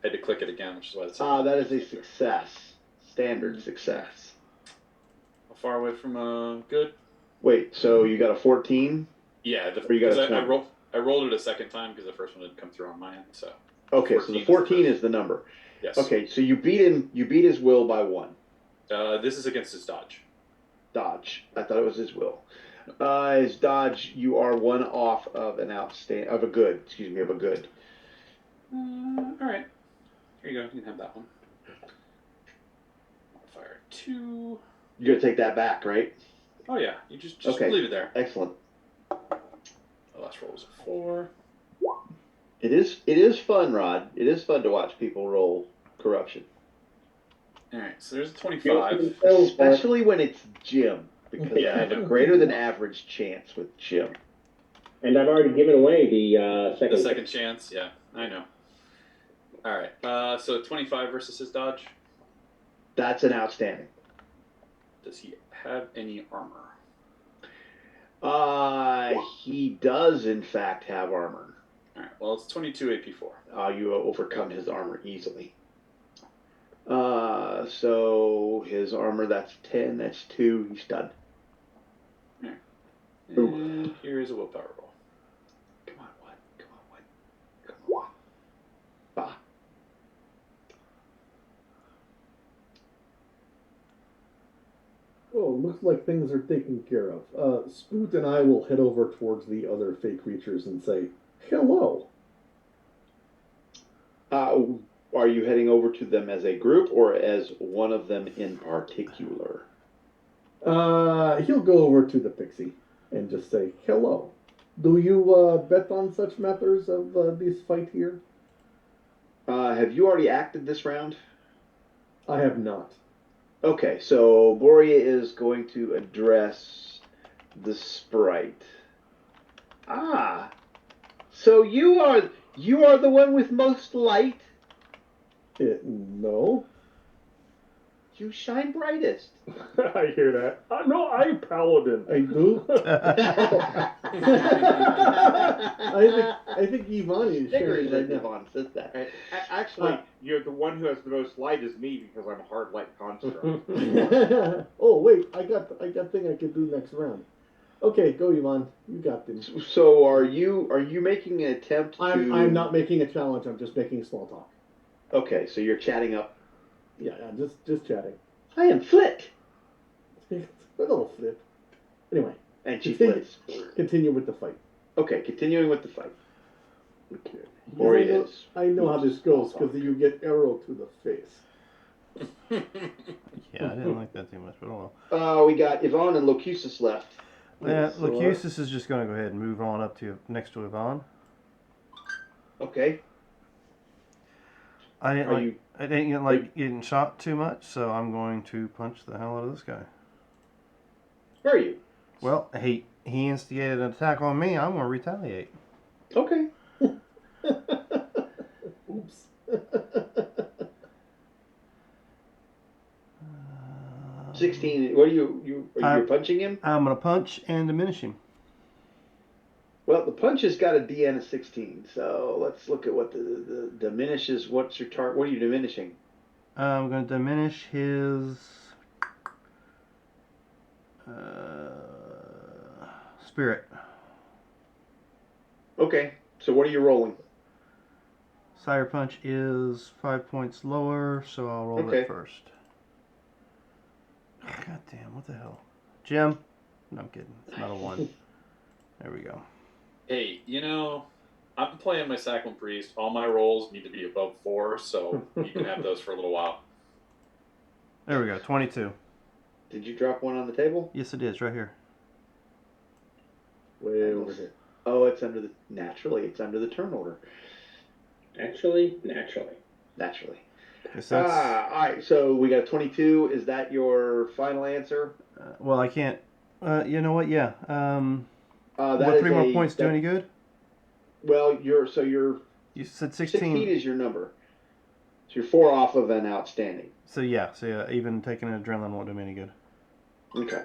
I had to click it again, which is why it's. That is a success. Standard success. How far away from good? Wait, so you got a 14? Yeah, Or you got a 20? I rolled it a second time because the first one didn't come through on my end. So. Okay, so the 14 is the number. Yes. Okay, so you beat him. You beat his will by 1. This is against his dodge. Dodge. I thought it was his will. His dodge. You are 1 off of an of a good. Excuse me, of a good. All right. Here you go. You can have that one. Modifier 2. You're gonna take that back, right? Oh yeah. You just Okay. leave it there. Excellent. The last roll was a 4. It is fun, Rod. It is fun to watch people roll corruption, All right. So there's a 25. especially when it's Jim, because Yeah, I I have a know. greater than average chance with Jim. And I've already given away the second. The second chance. Yeah, I know. All right. So 25 versus his dodge. That's an outstanding. Does he have any armor? He does in fact have armor. All right. Well, it's 22 AP4. You overcome his armor easily. So his armor, that's 10, that's 2, he's stunned. And here is a willpower roll. Come on, what? Come on, what? Come on. Bah. Oh, looks like things are taken care of. Spoot and I will head over towards the other fake creatures and say, hello. Are you heading over to them as a group or as one of them in particular? He'll go over to the pixie and just say, hello. Do you bet on such matters of this fight here? Have you already acted this round? I have not. Okay, so Boria is going to address the sprite. Ah, so you are the one with most light? No. You shine brightest. I hear that. No, I'm paladin. I do. I think Yvonne is sharing right now. Yvonne says that. Right. Actually, you're the one who has the most light is me because I'm a hard light construct. Oh wait, I got thing I could do next round. Okay, go Yvonne. You got this. So are you making an attempt to? I'm not making a challenge. I'm just making small talk. Okay, so you're chatting up. Yeah, just chatting. I am Flit. A little flip. Anyway, And she Continue. flits. continue with the fight. Okay, continuing with the fight. Okay. Or I he know, is. I know how this goes because you get arrow to the face. Yeah, I didn't like that too much, but oh well. We got Yvonne and Locutus left. Yeah, So, Locutus is just going to go ahead and move on up to next to Yvonne. Okay. I Are you? didn't like getting shot too much, so I'm going to punch the hell out of this guy. Where are you? Well, he instigated an attack on me. I'm going to retaliate. Okay. Oops. 16. What are you punching him? I'm going to punch and diminish him. Well, the punch has got a DN of 16, so let's look at what the diminishes. What's your target? What are you diminishing? I'm going to diminish his spirit. Okay, so what are you rolling? Sire punch is 5 points lower, so I'll roll Okay. it first. God damn, what the hell? Jim? No, I'm kidding. It's not a 1. There we go. Hey, I'm playing my Saccharin Priest. All my rolls need to be above 4, so you can have those for a little while. There we go, 22. Did you drop one on the table? Yes, it is, right here. Way over here. Oh, it's under the turn order. Naturally. Naturally. Yes, that's, All right, so we got a 22. Is that your final answer? well, I can't. You know what? Yeah. That Would is 3 more points do any good? Well, you're You said 16 is your number. So you're 4 off of an outstanding. So yeah, even taking an adrenaline won't do me any good. Okay.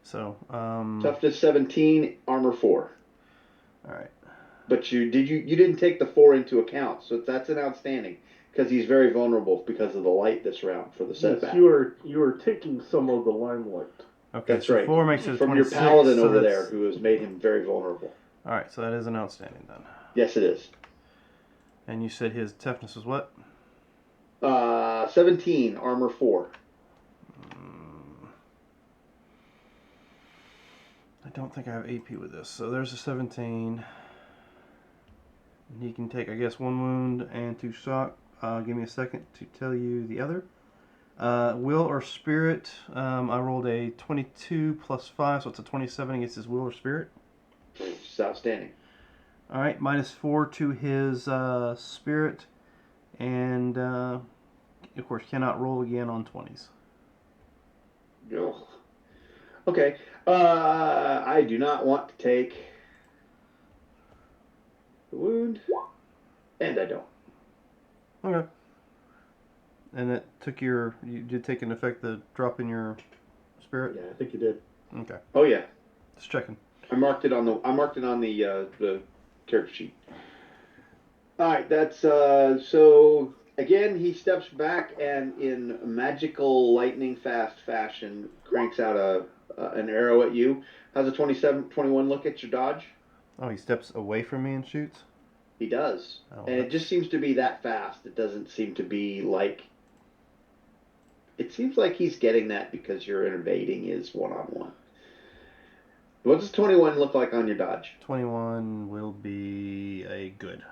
So, Toughness 17, armor 4. all right. But you didn't take the 4 into account, so that's an outstanding because he's very vulnerable because of the light this round for the setback. Yes, you are taking some of the limelight. Okay, That's so right. 4 makes it a From 26. your paladin so over that's- there who has made him very vulnerable. All right, so that is an outstanding then. Yes, it is. And you said his toughness was what? 17, armor 4. I don't think I have AP with this, so there's a 17. He can take, I guess, 1 wound and 2 shock. Give me a second to tell you the other. Will or spirit. I rolled a 22 plus 5, so it's a 27 against his will or spirit. It's outstanding. All right, -4 to his spirit, and of course cannot roll again on 20s. Ugh. Okay. I do not want to take the wound, and I don't. Okay. And it took you did take an effect the drop in your spirit? Yeah, I think you did. Okay. Oh yeah. Just checking. I marked it on the character sheet. All right, that's so again he steps back and in magical lightning fast fashion cranks out an arrow at you. How's a 21 look at your dodge? Oh, he steps away from me and shoots? He does. Oh, And it just seems to be that fast. It doesn't seem to be like it seems like he's getting that because you're invading his one-on-one. What does 21 look like on your dodge? 21 will be a good.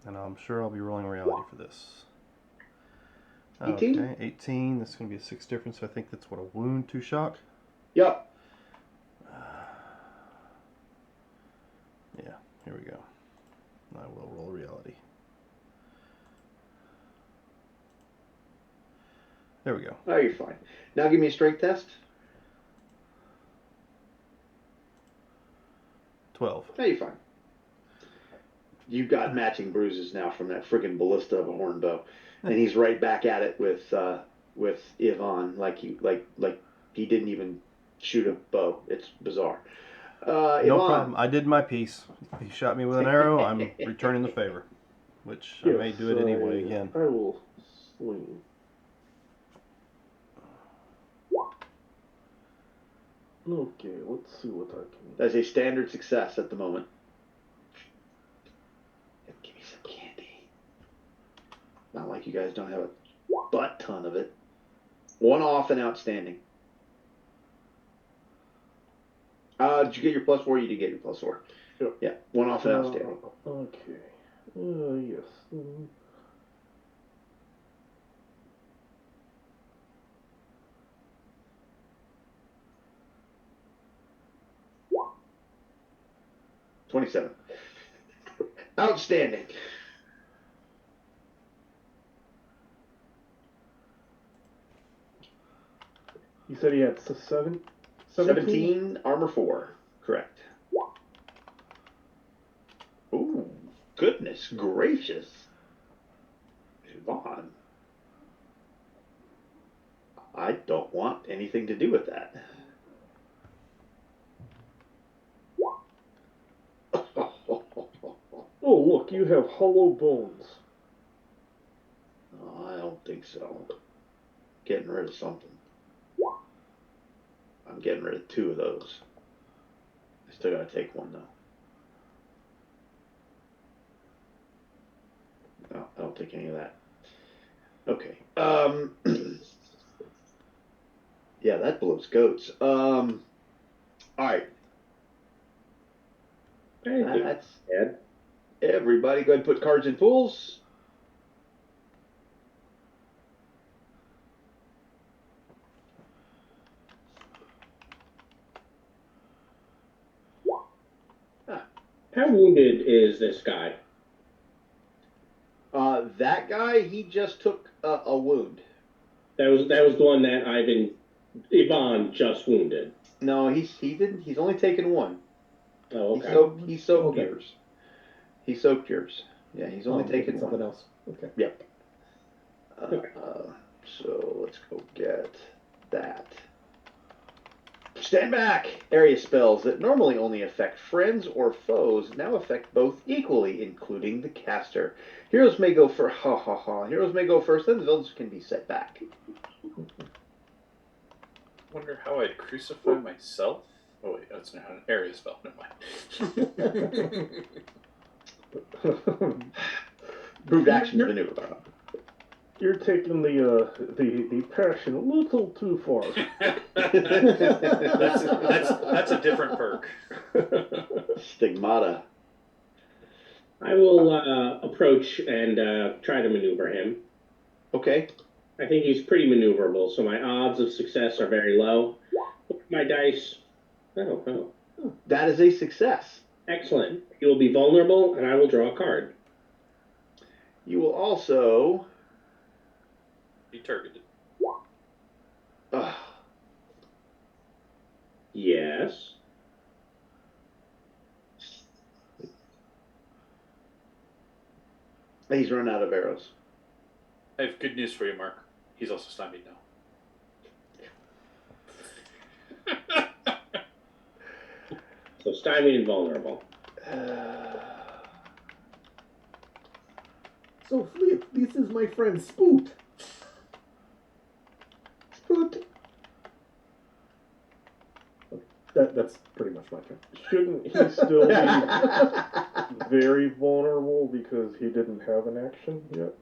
And I'm sure I'll be rolling reality for this. 18? Okay, 18. That's going to be a 6 difference. So I think that's what, a wound, 2 shock? Yep. Yeah, here we go. I will roll reality. There we go. Oh, you're fine. Now give me a strength test. 12. Oh, you're fine. You've got matching bruises now from that friggin' ballista of a horn bow, and he's right back at it with Yvonne like he didn't even shoot a bow. It's bizarre. No Yvonne. problem. I did my piece. He shot me with an arrow. I'm returning the favor, which I may do it anyway again. I will swing. Okay, let's see what I can. That's a standard success at the moment. Give me some candy. Not like you guys don't have a butt ton of it. 1 off and outstanding. Did you get your +4? You did get your +4. Yep. Yeah, 1 off and outstanding. Okay. Yes. Mm. 27. Outstanding. You said he had 17 armor 4. Correct. Ooh, goodness gracious. Yvonne. I don't want anything to do with that. Oh, look, you have hollow bones. Oh, I don't think so. Getting rid of something. I'm getting rid of 2 of those. I still gotta take 1 though. No, I don't take any of that. Okay. Yeah, that blows goats. All right. That's Ed? everybody. Go ahead and put cards in pools. How wounded is this guy? That guy, he just took a wound. That was the one that Yvonne just wounded. No, he didn't. He's only taken 1. Oh, okay. He soaked Okay. yours. He soaked yours. Yeah, he's only taken something 1. else. Okay. Yep. So let's go get that. Stand back! Area spells that normally only affect friends or foes now affect both equally, including the caster. Heroes may go for Heroes may go first, then the villains can be set back. Wonder how I'd crucify myself. Oh wait, that's not an area spell. Never mind. Improved actions maneuver. You're taking the passion a little too far. That's a different perk. Stigmata. I will approach and try to maneuver him. Okay. I think he's pretty maneuverable, so my odds of success are very low. My dice. Oh. That is a success. Excellent. He will be vulnerable, and I will draw a card. You will also. Be targeted. Yes. He's run out of arrows. I have good news for you, Mark. He's also stymied now. So stymied and vulnerable. So, Flip, this is my friend Spoot. Spoot. That's pretty much my turn. Shouldn't he still be very vulnerable because he didn't have an action yet?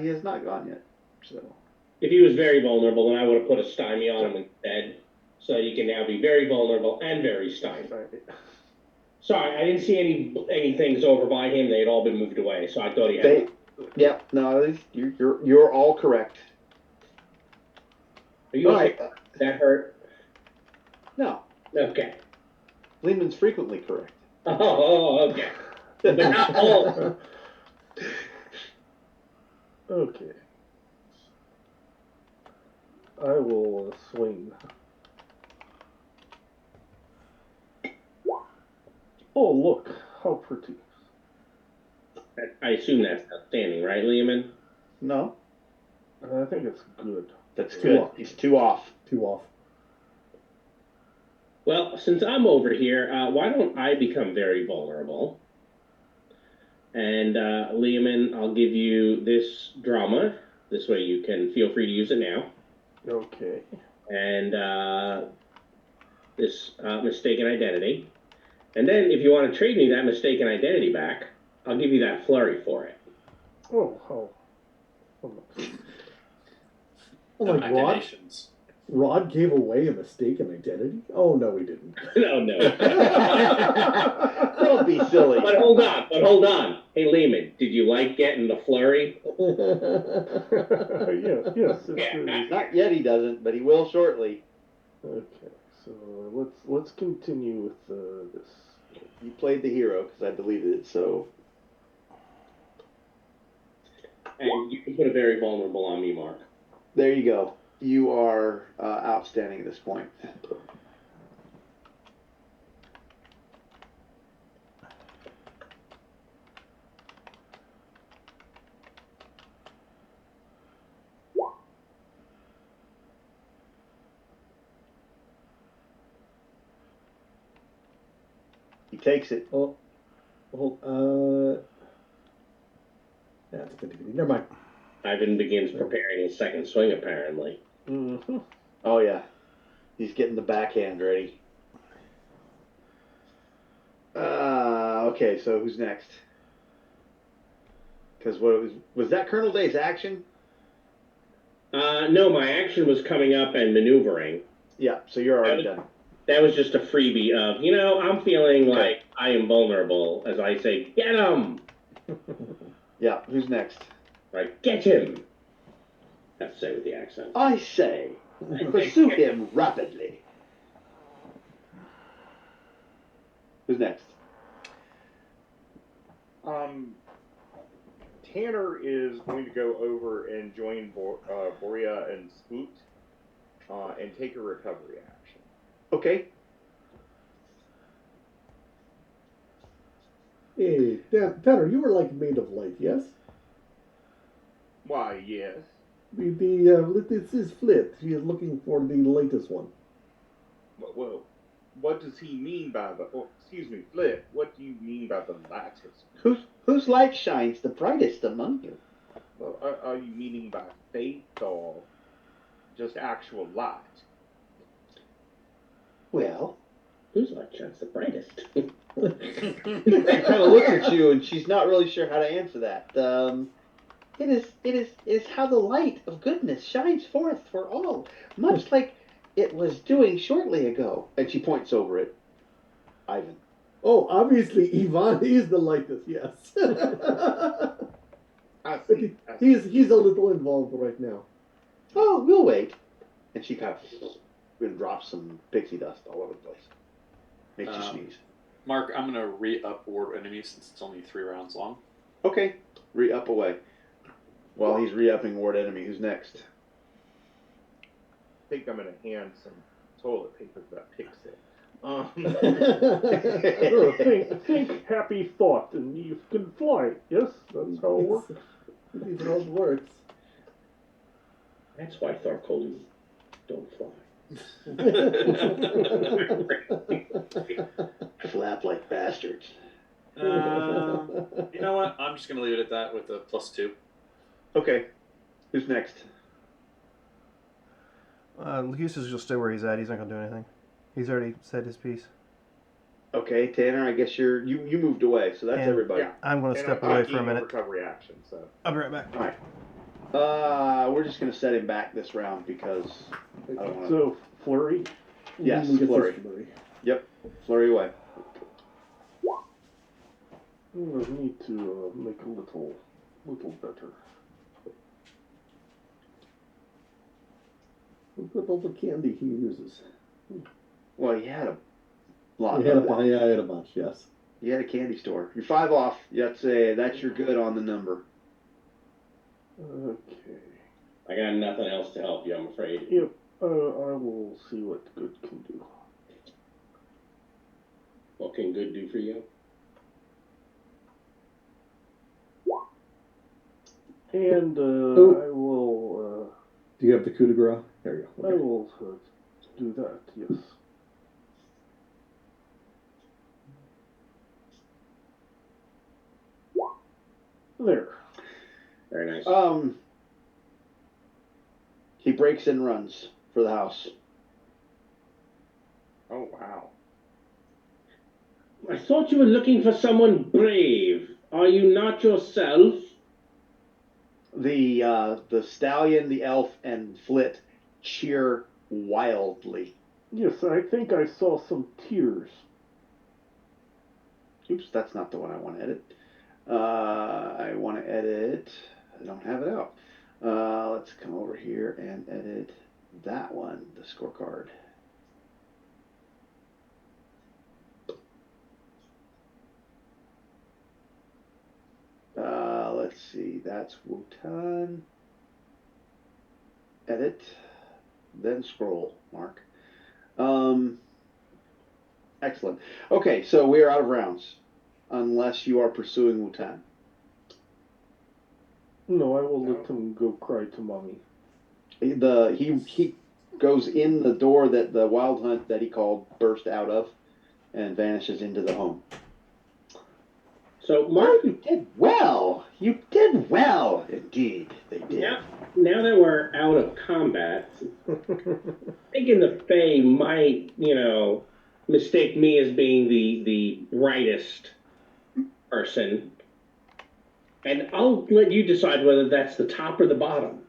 He has not gone yet. So. If he was very vulnerable, then I would have put a stymie on him instead, so you can now be very vulnerable and very stymied. Sorry, I didn't see any things over by him. They had all been moved away, so I thought he had. Yeah, no, you're all correct. Are you okay? That hurt? No. Okay. Lehman's frequently correct. Oh, okay. But not all. Okay. I will swing. Oh, look, how pretty. I assume that's outstanding, right, Lehman? No. I think it's good. That's good. He's 2 off. 2 off. Well, since I'm over here, why don't I become very vulnerable? And Lehman, I'll give you this drama. This way you can feel free to use it now. Okay. And this mistaken identity. And then if you want to trade me that mistaken identity back, I'll give you that flurry for it. Oh, how. Oh my God. Rod gave away a mistaken identity? Oh, no, he didn't. No. Don't be silly. But hold on. Hey, Lehman, did you like getting the flurry? Yes. Not yet he doesn't, but he will shortly. Okay, so let's continue with this. You played the hero because I deleted it, so. And you can put a very vulnerable on me, Mark. There you go. You are outstanding at this point. He takes it. That's good. Never mind. Ivan begins preparing his second swing, apparently. Mm-hmm. Oh, yeah. He's getting the backhand ready. Okay, so who's next? Because was that Colonel Day's action? No, my action was coming up and maneuvering. Yeah, so you're already done. That was just a freebie of, I'm feeling like I am vulnerable, as I say, get him! Yeah, who's next? Right, get him! I have to say with the accent. I say, pursue him rapidly. Who's next? Tanner is going to go over and join Borea and Spoot and take a recovery action. Okay. Hey, Tanner, you were like made of light, yes? Why, yes. This is Flit. He is looking for the latest one. Well, what does he mean by Flip, what do you mean by the latest? Whose light shines the brightest among you? Well, are you meaning by faith or just actual light? Well, whose light shines the brightest? She kind of looks at you, and she's not really sure how to answer that. It is how the light of goodness shines forth for all, much like it was doing shortly ago. And she points over at Ivan. Oh, obviously, Ivan is the lightest, yes. I But see. he's a little involved right now. Oh, we'll wait. And she kind of drops some pixie dust all over the place. Makes you sneeze. Mark, I'm gonna re-up ward enemy since it's only 3 rounds long. Okay, re-up away. While he's re-upping ward enemy, who's next? I think I'm gonna hand some toilet paper to that pixie. Sure, think happy thought, and you can fly. Yes, that's how it works. That's how it works. That's why Tharkolis don't fly. Flap like bastards. You know what? I'm just gonna leave it at that with a +2. Okay, who's next? Lucas is just stay where he's at. He's not gonna do anything. He's already said his piece. Okay, Tanner, I guess you moved away, so that's And- everybody. Yeah. I'm gonna And step I'm away not for a minute. recovery action, so. I'll be right back. All right. We're just gonna set him back this round because I don't want to. So, flurry. Yes, We get flurry. this flurry. Yep, flurry away. I need to make a little better. Look at all the candy he uses. Well, he had a lot. I had a bunch, yes. You had a candy store. You're 5 off. That's your good on the number. Okay. I got nothing else to help you, I'm afraid. Yep. I will see what good can do. What can good do for you? And I will. Do you have the coup de grace? There you go. I Okay. will do that. Yes. There. Very nice. He breaks and runs for the house. Oh, wow. I thought you were looking for someone brave. Are you not yourself? The stallion, the elf, and Flit cheer wildly. Yes, I think I saw some tears. Oops, that's not the one I want to edit. I want to edit. I don't have it out. Let's come over here and edit that one, the scorecard. Let's see. That's Wotan. Edit. Then scroll, Mark. Excellent. Okay, so we are out of rounds, unless you are pursuing Wutan. No, I will let him go cry to mommy. He goes in the door that the wild hunt that he called burst out of, and vanishes into the home. So, Mark, You did well. You did well, indeed. They did. now that we're out of combat, thinking the Fae might, mistake me as being the brightest person. And I'll let you decide whether that's the top or the bottom.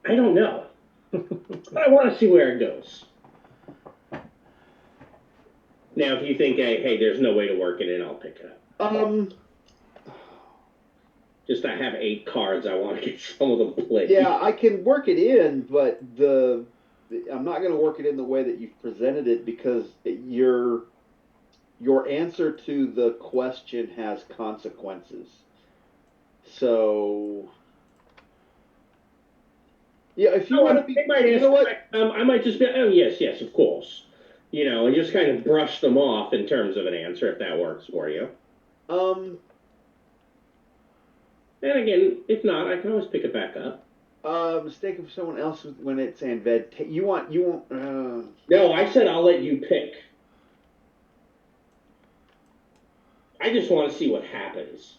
I don't know. But I want to see where it goes. Now, if you think, hey, there's no way to work it in, I'll pick it up. Just I have 8 cards. I want to get some of them played. Yeah, I can work it in, but I'm not going to work it in the way that you've presented it because your answer to the question has consequences. So, yeah, if you want to be, you know what? I might just be, oh, yes, of course. And just kind of brush them off in terms of an answer, if that works for you. And again, if not, I can always pick it back up. Mistaken for someone else when it's Anved. You won't. No, I said I'll let you pick. I just want to see what happens.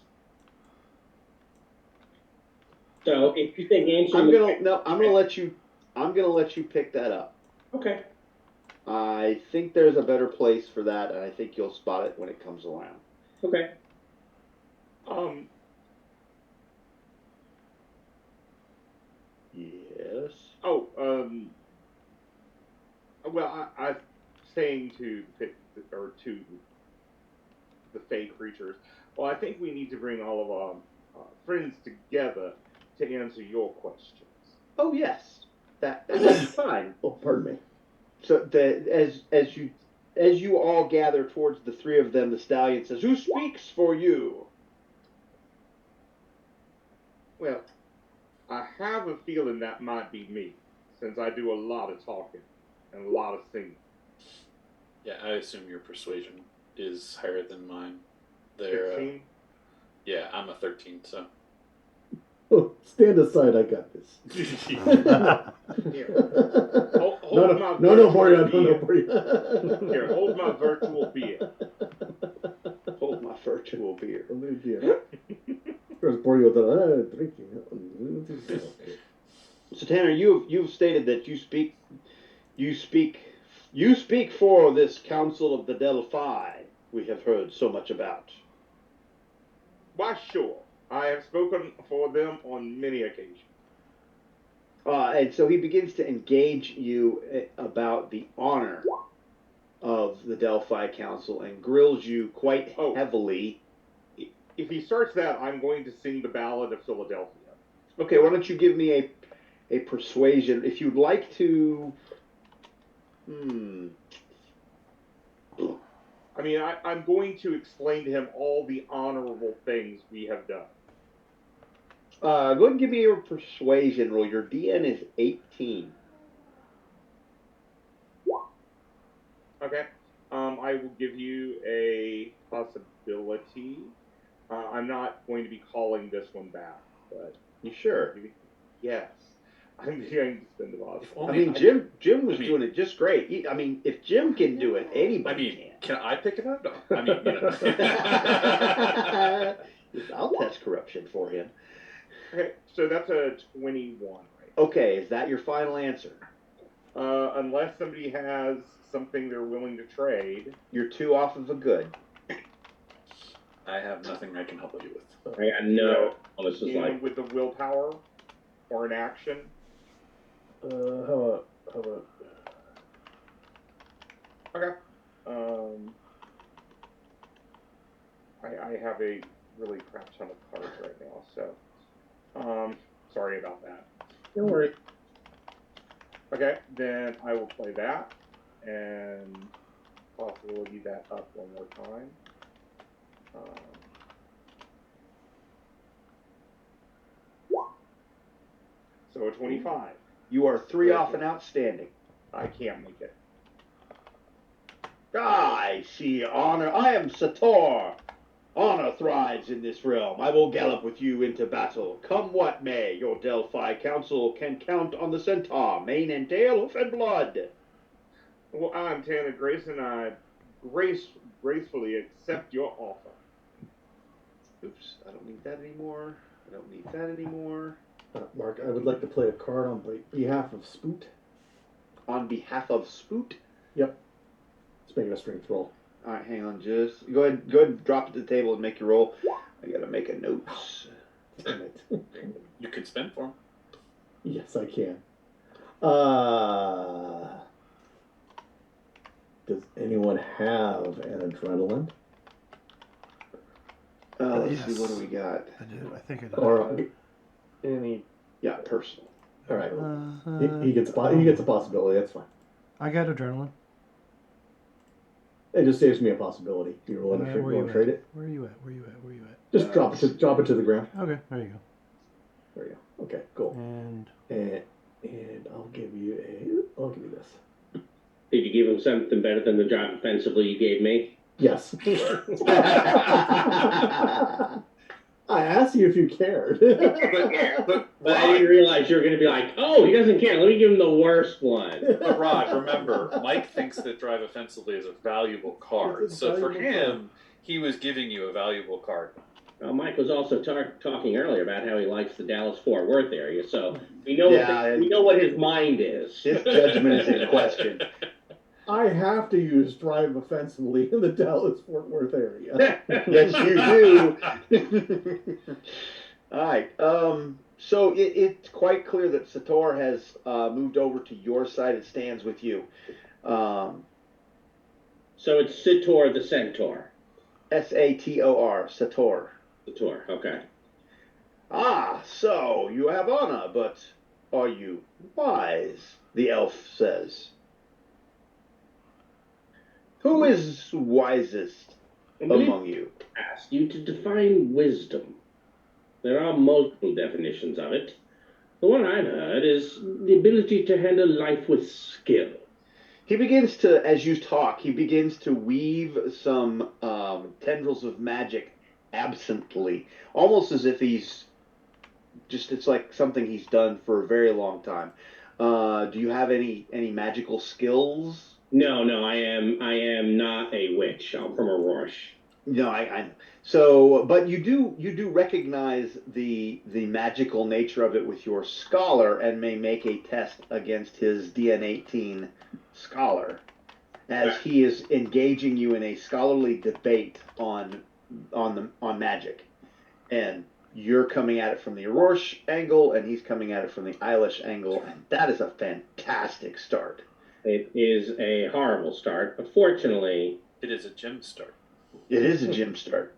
So if you think answering, I'm gonna let you pick that up. Okay. I think there's a better place for that, and I think you'll spot it when it comes around. Okay. Yes. Oh, well, I'm saying to the Fey creatures. Well, I think we need to bring all of our friends together to answer your questions. Oh yes, that's fine. Oh, pardon me. So as you all gather towards the three of them, the stallion says, "Who speaks for you?" Well, I have a feeling that might be me, since I do a lot of talking and a lot of singing. Yeah, I assume your persuasion is higher than mine. They're 16? yeah, I'm a 13, so. Oh, stand aside, I got this. Here, hold no, my no, virtual Borean, beer. Borean. Here, hold my virtual beer. Hold my virtual beer. Oh, dear. Where's Borean drinking? So Tanner, you've stated that you speak for this council of the Delphi we have heard so much about. Why, sure. I have spoken for them on many occasions. And so he begins to engage you about the honor of the Delphi Council and grills you quite heavily. If he starts that, I'm going to sing the Ballad of Philadelphia. Okay, why don't you give me a persuasion, if you'd like to. I mean, I'm going to explain to him all the honorable things we have done. Go ahead and give me your persuasion roll. Your DN is 18. Okay. I will give you a possibility. I'm not going to be calling this one back, but You sure? yes, I'm going to spend the loss. I mean, Jim was doing it just great. If Jim can do it, anybody can I pick it up? No. I mean, you know. I'll test corruption for him. Okay, so that's a 21, right? Okay, is that your final answer? Unless somebody has something they're willing to trade. You're 2 off of a good. I have nothing I can help you with. I got no. This is Anyone with the willpower or an action? How about? Okay. I have a really crap ton of cards right now, so sorry about that. Don't worry. Okay, then I will play that and possibility that up one more time. So a 25. You are 3 off and outstanding. I can't make it. I see honor. I am Sator. Honor thrives in this realm. I will gallop with you into battle. Come what may, your Delphi Council can count on the centaur, mane and tail, hoof and blood. Well, I'm Tanner Grayson. I gracefully accept your offer. Oops, I don't need that anymore. I don't need that anymore. Mark, I would like to play a card on behalf of Spoot. On behalf of Spoot? Yep. Let's make it a strength roll. All right, hang on. Just go ahead and drop it to the table and make your roll. I gotta make a note. Damn it. You can spend for him. Yes, I can. Does anyone have an adrenaline? Let's Yes. see, what do we got? I do. I think I do. Or Any? Yeah, personal. all right, he gets a possibility. That's fine. I got adrenaline. It just saves me a possibility. Do you want to trade it? Where are you at? Just drop it to the ground. Okay, there you go. There you go. Okay, cool. And I'll give you this. Did you give him something better than the job offensively you gave me? Yes. I asked you if you cared. But I didn't realize you were going to be like, oh, he doesn't care. Let me give him the worst one. But Rod, remember, Mike thinks that drive offensively is a valuable card. It's a So for valuable him, he was giving you a valuable card. Well, Mike was also talking earlier about how he likes the Dallas-Fort Worth area, so we know, we know what his mind is. His judgment is in question. I have to use drive offensively in the Dallas-Fort Worth area. Yes, you do. All right. So it's quite clear that Sator has moved over to your side. It stands with you. So it's Sitor the Centaur. Sator, Sator. Sitor, okay. Ah, so you have honor, but are you wise? The elf says. Who is wisest I believe among you? I asked you to define wisdom. There are multiple definitions of it. The one I've heard is the ability to handle life with skill. He begins to, as you talk, he begins to weave some tendrils of magic absently, almost as if he's just, it's like something he's done for a very long time. Do you have any magical skills? No, I am not a witch. I'm from Aurora. No, I so, but you do recognize the magical nature of it with your scholar, and may make a test against his DN18 scholar, as he is engaging you in a scholarly debate on magic, and you're coming at it from the Aurora angle, and he's coming at it from the Eilish angle, and that is a fantastic start. It is a horrible start, but fortunately, It is a gym start. It is a gym start.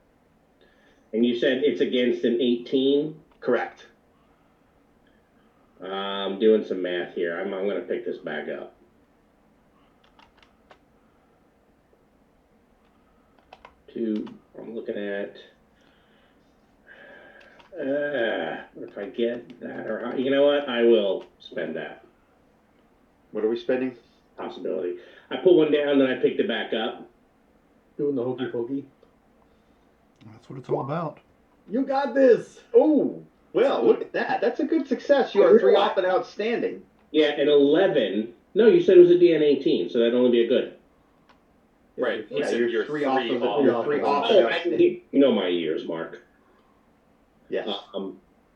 and you said it's against an 18? Correct. I'm doing some math here. I'm going to pick this back up. I'm looking at. If I get that, or you know what? I will spend that What are we spending? possibility. I put one down, then I picked it back up. Doing the hokey pokey. That's what it's all about. You got this. Oh, well, look at that. That's a good success. You are 3 off and outstanding. Yeah, an 11. No, you said it was a DN 18, so that'd only be a good. Right. He Yeah, said you're 3 off. You're 3 off Oh, and outstanding. you know my ears, Mark. Yes.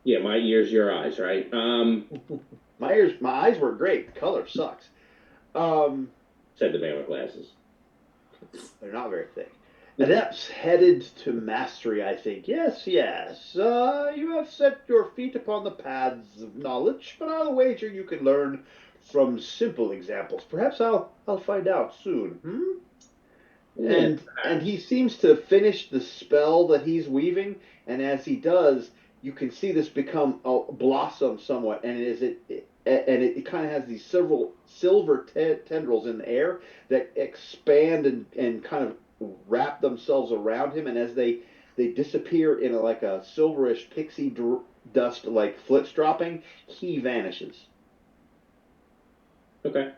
Yeah, my ears, your eyes, right? My eyes were great. The color sucks. Said the man with glasses. They're not very thick. Adepts headed to mastery, I think. Yes. You have set your feet upon the paths of knowledge, but I'll wager you can learn from simple examples. Perhaps I'll find out soon. And he seems to finish the spell that he's weaving, and as he does, you can see this become a blossom somewhat, and it kind of has these several silver tendrils in the air that expand and kind of wrap themselves around him, and as they disappear in like a silverish pixie dust, like flits dropping, he vanishes. Okay.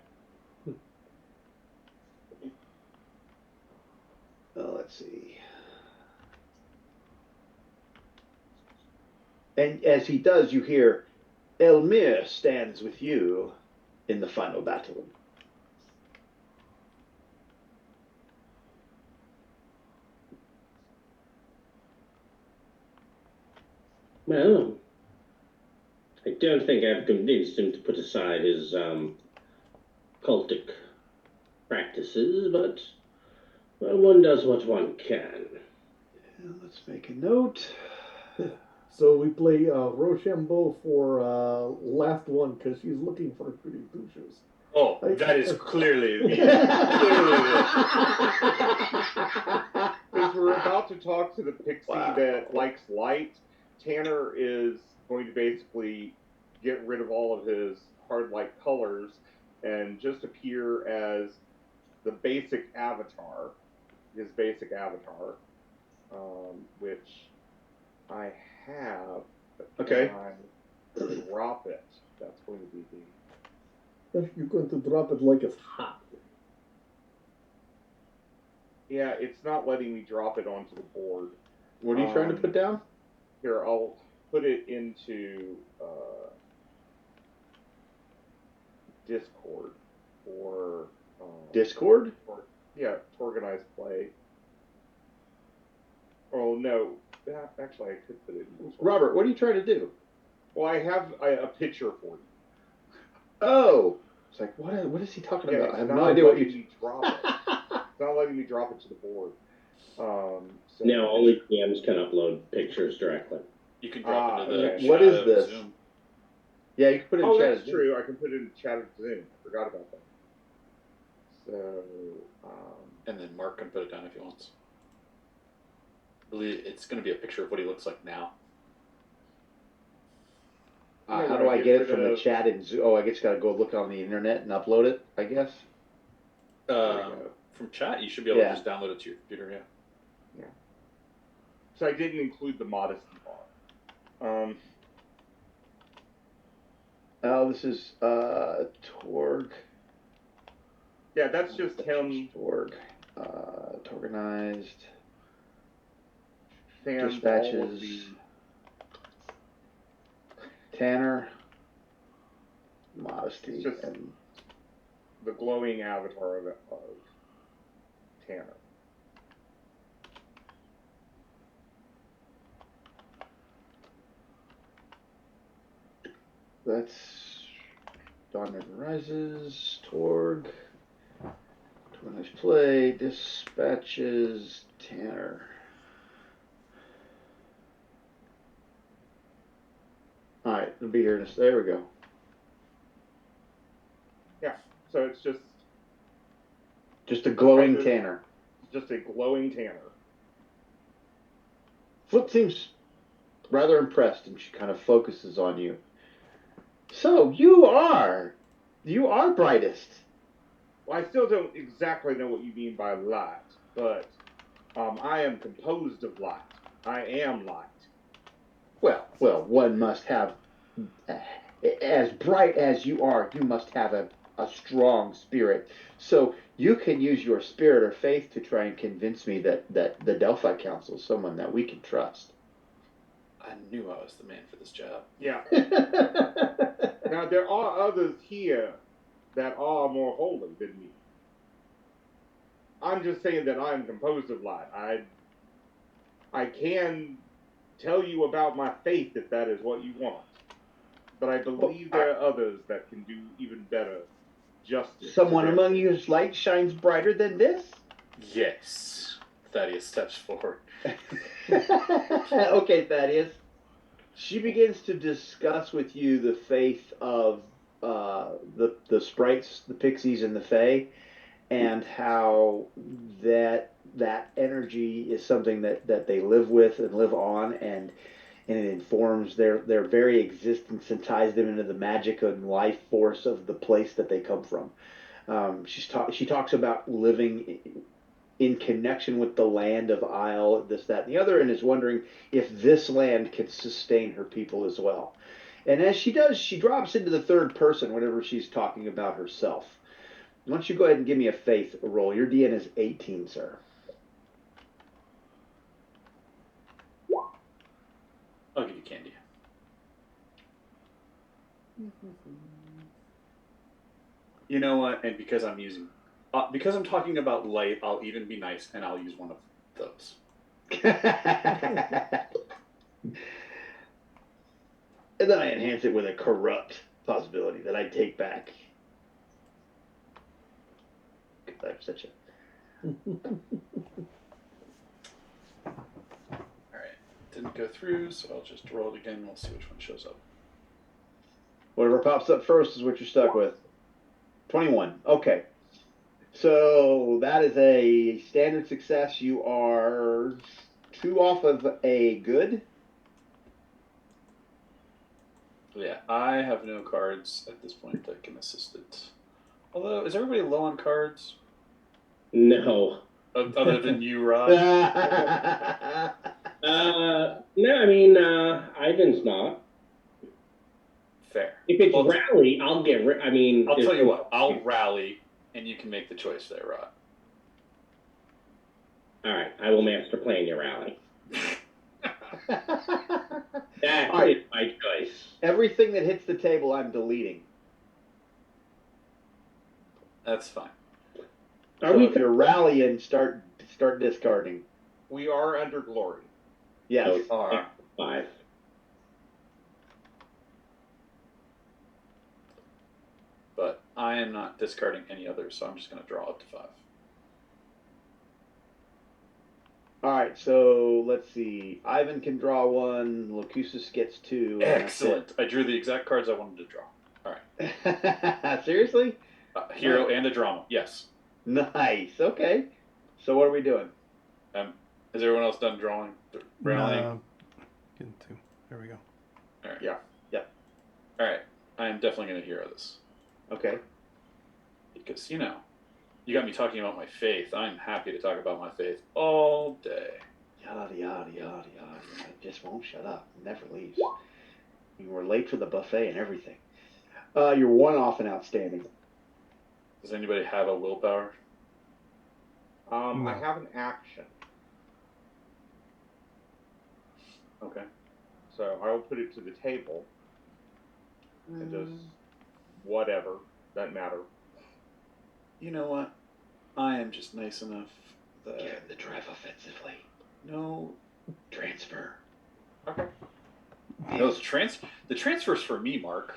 Let's see. And as he does, you hear, Elmir stands with you in the final battle. Well, I don't think I've convinced him to put aside his cultic practices, but well, one does what one can. Let's make a note. So we play Rochambeau for last one because she's looking for goody two-shoes. Oh, that is clearly me. Because we're about to talk to the pixie Wow. that likes light, Tanner is going to basically get rid of all of his hard light colors and just appear as the basic avatar, his basic avatar, which I have. Okay. Can I drop it? That's going to be the. You're going to drop it like it's hot. Yeah, it's not letting me drop it onto the board. What are you trying to put down? Here, I'll put it into Discord or Discord? yeah, organized play. Oh no, actually I could put it in Discord. Robert, what are you trying to do? Well, I have a picture for you. Oh, It's like, what is he talking Yeah, about? it's I have not no idea what letting you. me drop it. It's not letting me drop it to the board. So No, only PMs can upload pictures directly. You can drop into the okay. What chat is of this? Zoom. Yeah, you can put it in Oh, chat. that's true. I can put it in chat of Zoom. I forgot about that. So, And then Mark can put it down if he wants. I believe it's going to be a picture of what he looks like now. How do I get it from the chat in Zoom? Oh, I guess got to go look on the internet and upload it, I guess. From chat, you should be able to just download it to your computer, yeah. So I didn't include the modesty bar. Oh, this is Torg. Yeah, that's just him. Torg. TORGanized. Fans Dispatches. all of the Tanner. Modesty. It's just and the glowing avatar of Tanner. that's Dawn Never Rises. Torg. TORGanized Play. Dispatches. Tanner. All right, it'll be here in a. There we go. Yeah, so it's just a glowing Tanner. Just a glowing Tanner. Flip seems rather impressed, and she kind of focuses on you. So you are brightest. Well, I still don't exactly know what you mean by light, but I am composed of light. I am light. Well, one must have, as bright as you are, you must have a strong spirit. So you can use your spirit or faith to try and convince me that the Delphi Council is someone that we can trust. I knew I was the man for this job. Yeah. Now, there are others here that are more holy than me. I'm just saying that I'm composed of light. I can tell you about my faith if that is what you want. But I believe there are others that can do even better justice. Someone among you's light shines brighter than this? Yes. Thaddeus steps forward. Okay, Thaddeus. She begins to discuss with you the faith of the sprites, the pixies, and the fae, and how that energy is something that they live with and live on, and it informs their very existence and ties them into the magic and life force of the place that they come from. She talks about living in connection with the land of Isle, this, that, and the other, and is wondering if this land can sustain her people as well. And as she does, she drops into the third person whenever she's talking about herself. Why don't you go ahead and give me a faith roll? Your DN is 18, sir. I'll give you candy. You know what? And because I'm talking about light, I'll even be nice, and I'll use one of those. And then I enhance it with a corrupt possibility that I take back. I'm such a... Alright. Didn't go through, so I'll just roll it again, and we'll see which one shows up. Whatever pops up first is what you're stuck with. 21. Okay. So that is a standard success. You are 2 off of a good. Yeah, I have no cards at this point that can assist it. Although, is everybody low on cards? No. Other than you, Rod? No, I mean, Ivan's not. Fair. If it's rally, I'll get I mean... I'll tell you what, I'll rally, and you can make the choice there, Rod. Alright, I will master plan your rally. That right. is my choice. Everything that hits the table, I'm That's fine. So if you're rallying, start discarding. We are under glory. Yes. We are. 5. But I am not discarding any others, so I'm just going to draw up to 5. All right, so let's see. Ivan can draw 1. Locutus gets 2. And Excellent. I drew the exact cards I wanted to draw. All right. Seriously? Hero and a drama. Yes. Nice. Okay. So what are we doing? Is everyone else done drawing? Rallying? No. Getting 2. There we go. All right. Yeah. Yep. All right. I am definitely going to hero this. Okay. Because, you got me talking about my faith. I'm happy to talk about my faith all day. Yada, yada, yada, yada. It just won't shut up. It never leaves. You were late for the buffet and everything. You're 1 off and outstanding. Does anybody have a willpower? No. I have an action. Okay. So I will put it to the table. And just whatever. Doesn't matter. You know what? I am just nice enough that... Give him the drive offensively. No. Transfer. Okay. No, the transfer's for me, Mark.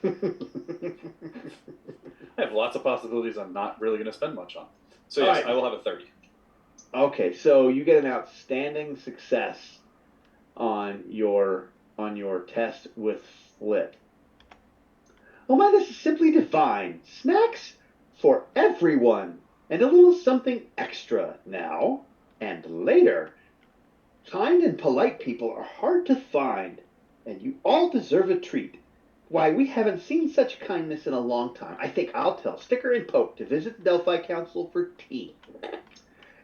I have lots of possibilities I'm not really going to spend much on. So yes, All right. I will have a 30. Okay, so you get an outstanding success on your test with Flit. Oh my, this is simply divine. Snacks for everyone. And a little something extra now and later. Kind and polite people are hard to find, and you all deserve a treat. Why, we haven't seen such kindness in a long time. I think I'll tell Sticker and Poke to visit the Delphi Council for tea.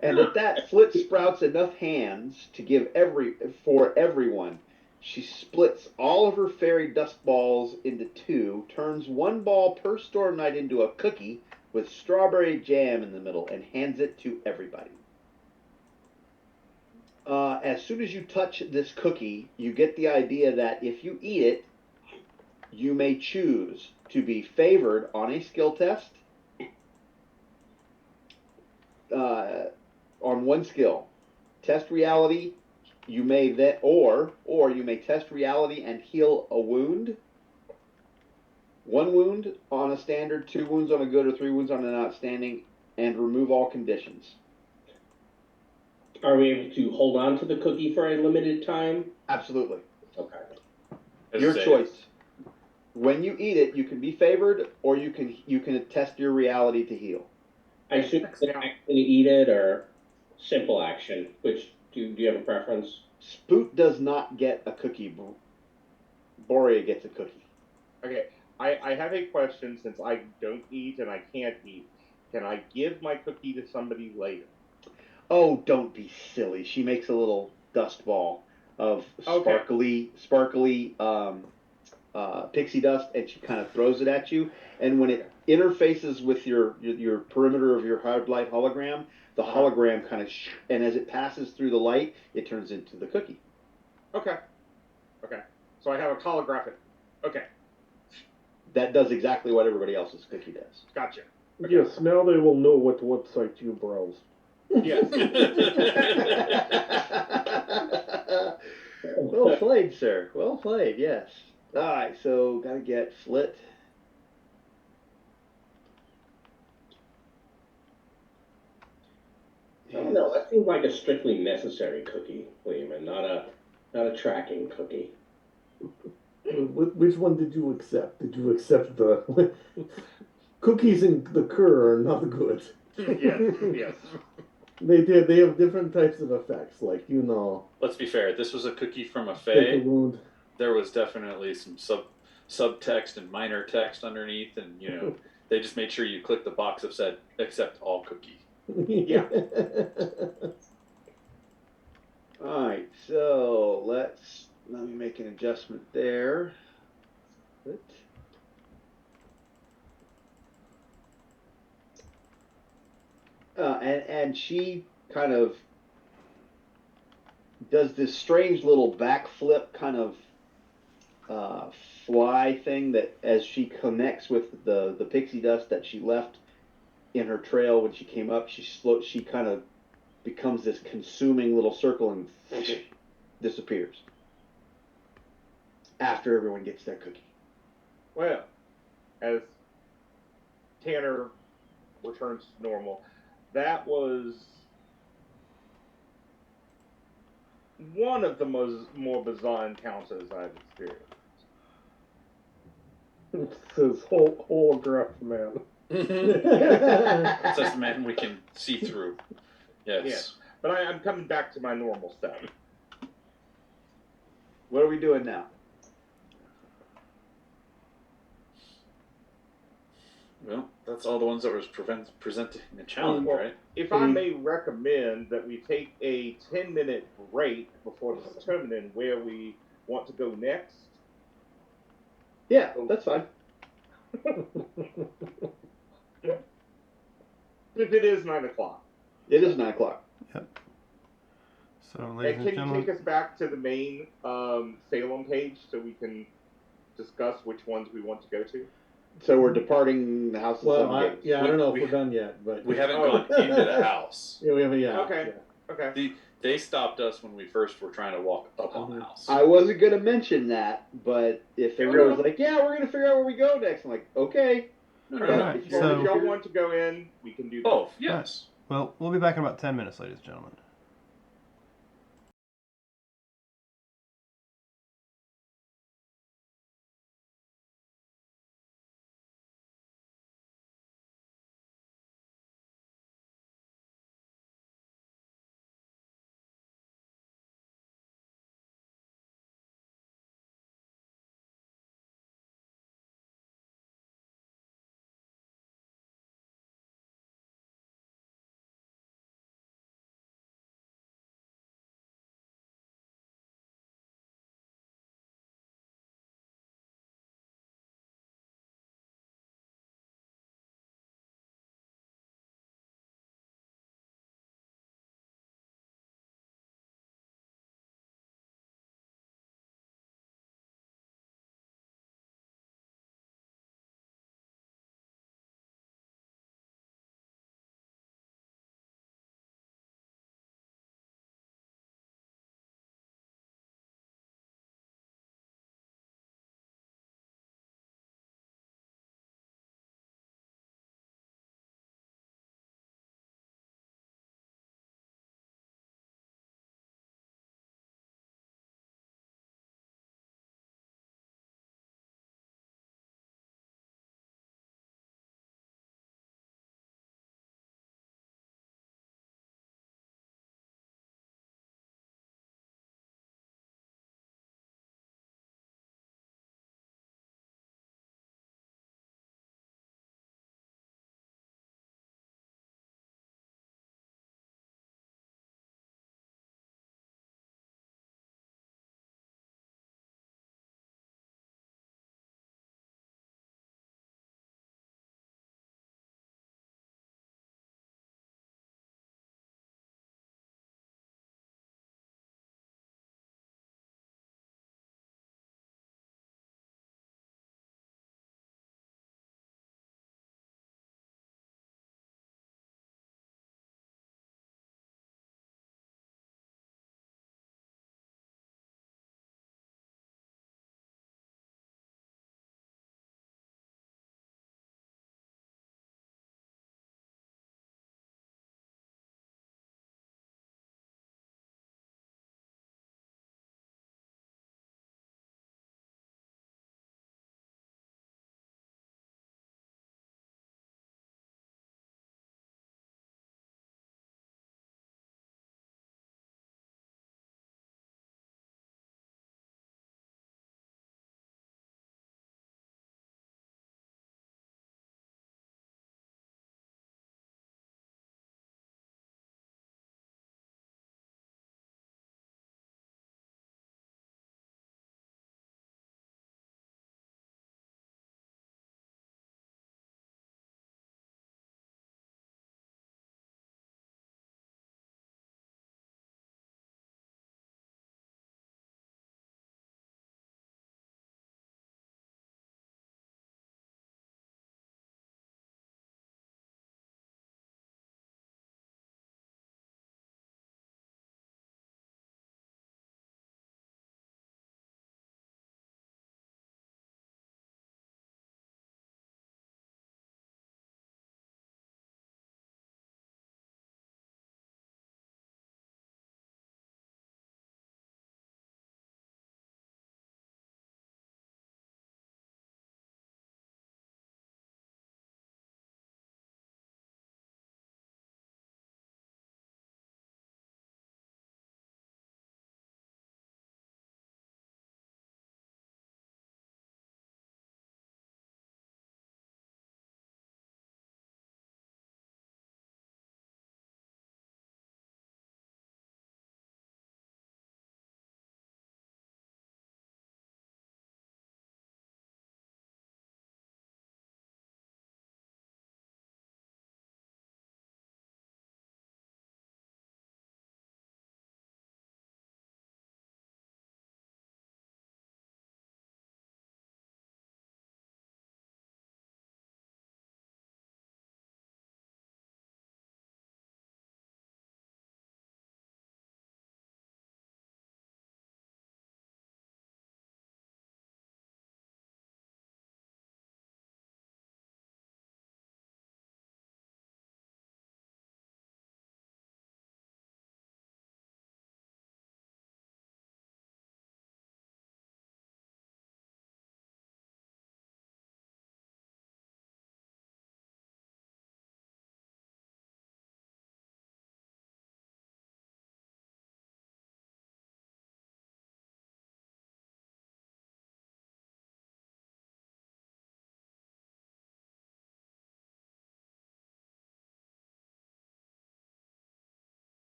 And at that, Flit sprouts enough hands to give for everyone. She splits all of her fairy dust balls into 2, turns 1 ball per storm night into a cookie with strawberry jam in the middle, and hands it to everybody. As soon as you touch this cookie, you get the idea that if you eat it, you may choose to be favored on a skill test on 1 skill. Test reality, you may or you may test reality and heal a wound. 1 wound on a standard, 2 wounds on a good, or 3 wounds on an outstanding, and remove all conditions. Are we able to hold on to the cookie for a limited time? Absolutely. Okay. Your choice. When you eat it, you can be favored, or you can test your reality to heal. I assume it's an action to eat it or simple action. Which do you have a preference? Spoot does not get a cookie. Borea gets a cookie. Okay. I have a question since I don't eat and I can't eat. Can I give my cookie to somebody later? Oh, don't be silly. She makes a little dust ball of sparkly pixie dust, and she kind of throws it at you. And when it interfaces with your perimeter of your hard light hologram, the hologram kind of and as it passes through the light, it turns into the cookie. Okay. So I have a holographic. Okay. That does exactly what everybody else's cookie does. Gotcha. Okay. Yes, now they will know what website you browse. Yes. Well played, sir. Well played, yes. Alright, so gotta get Flit. I don't know. That seems like a strictly necessary cookie, Lehman, not a tracking cookie. Which one did you accept? Did you accept the cookies and the cur are not good? Yes. They have different types of effects, like Let's be fair. This was a cookie from a take a fae. wound. There was definitely some subtext and minor text underneath, and they just made sure you click the box that said accept all cookie. Yeah. Alright, so let me make an adjustment there. And she kind of does this strange little backflip kind of fly thing that as she connects with the pixie dust that she left in her trail when she came up, she kind of becomes this consuming little circle and disappears after everyone gets their cookie. Well, as Tanner returns to normal. That was one of the more bizarre encounters I've experienced. It says holograph man. It's just a man we can see through. Yes. Yeah. But I'm coming back to my normal stuff. What are we doing now? Well, that's all the ones that was presenting the challenge, Well, right? if I may recommend that we take a 10-minute break before determining where we want to go next. Yeah, that's fine. If it is 9 o'clock. It is 9 o'clock. Yep. So, And ladies and can you gentlemen, take us back to the main Salem page so we can discuss which ones we want to go to? So we're departing the house of Well, seven gates. I don't know if We- we're done yet, but We haven't gone into the house. Yeah, we haven't. Yeah. Okay. Yeah. Okay. They stopped us when we first were trying to walk up on the house. I wasn't gonna mention that, but if everyone was like, "Yeah, we're gonna figure out where we go next," I'm like, "Okay." No, But no, Alright, if If you're- so- y'all want to go in, we can do that. Oh, yes. well, we'll be back in about 10 minutes, ladies and gentlemen.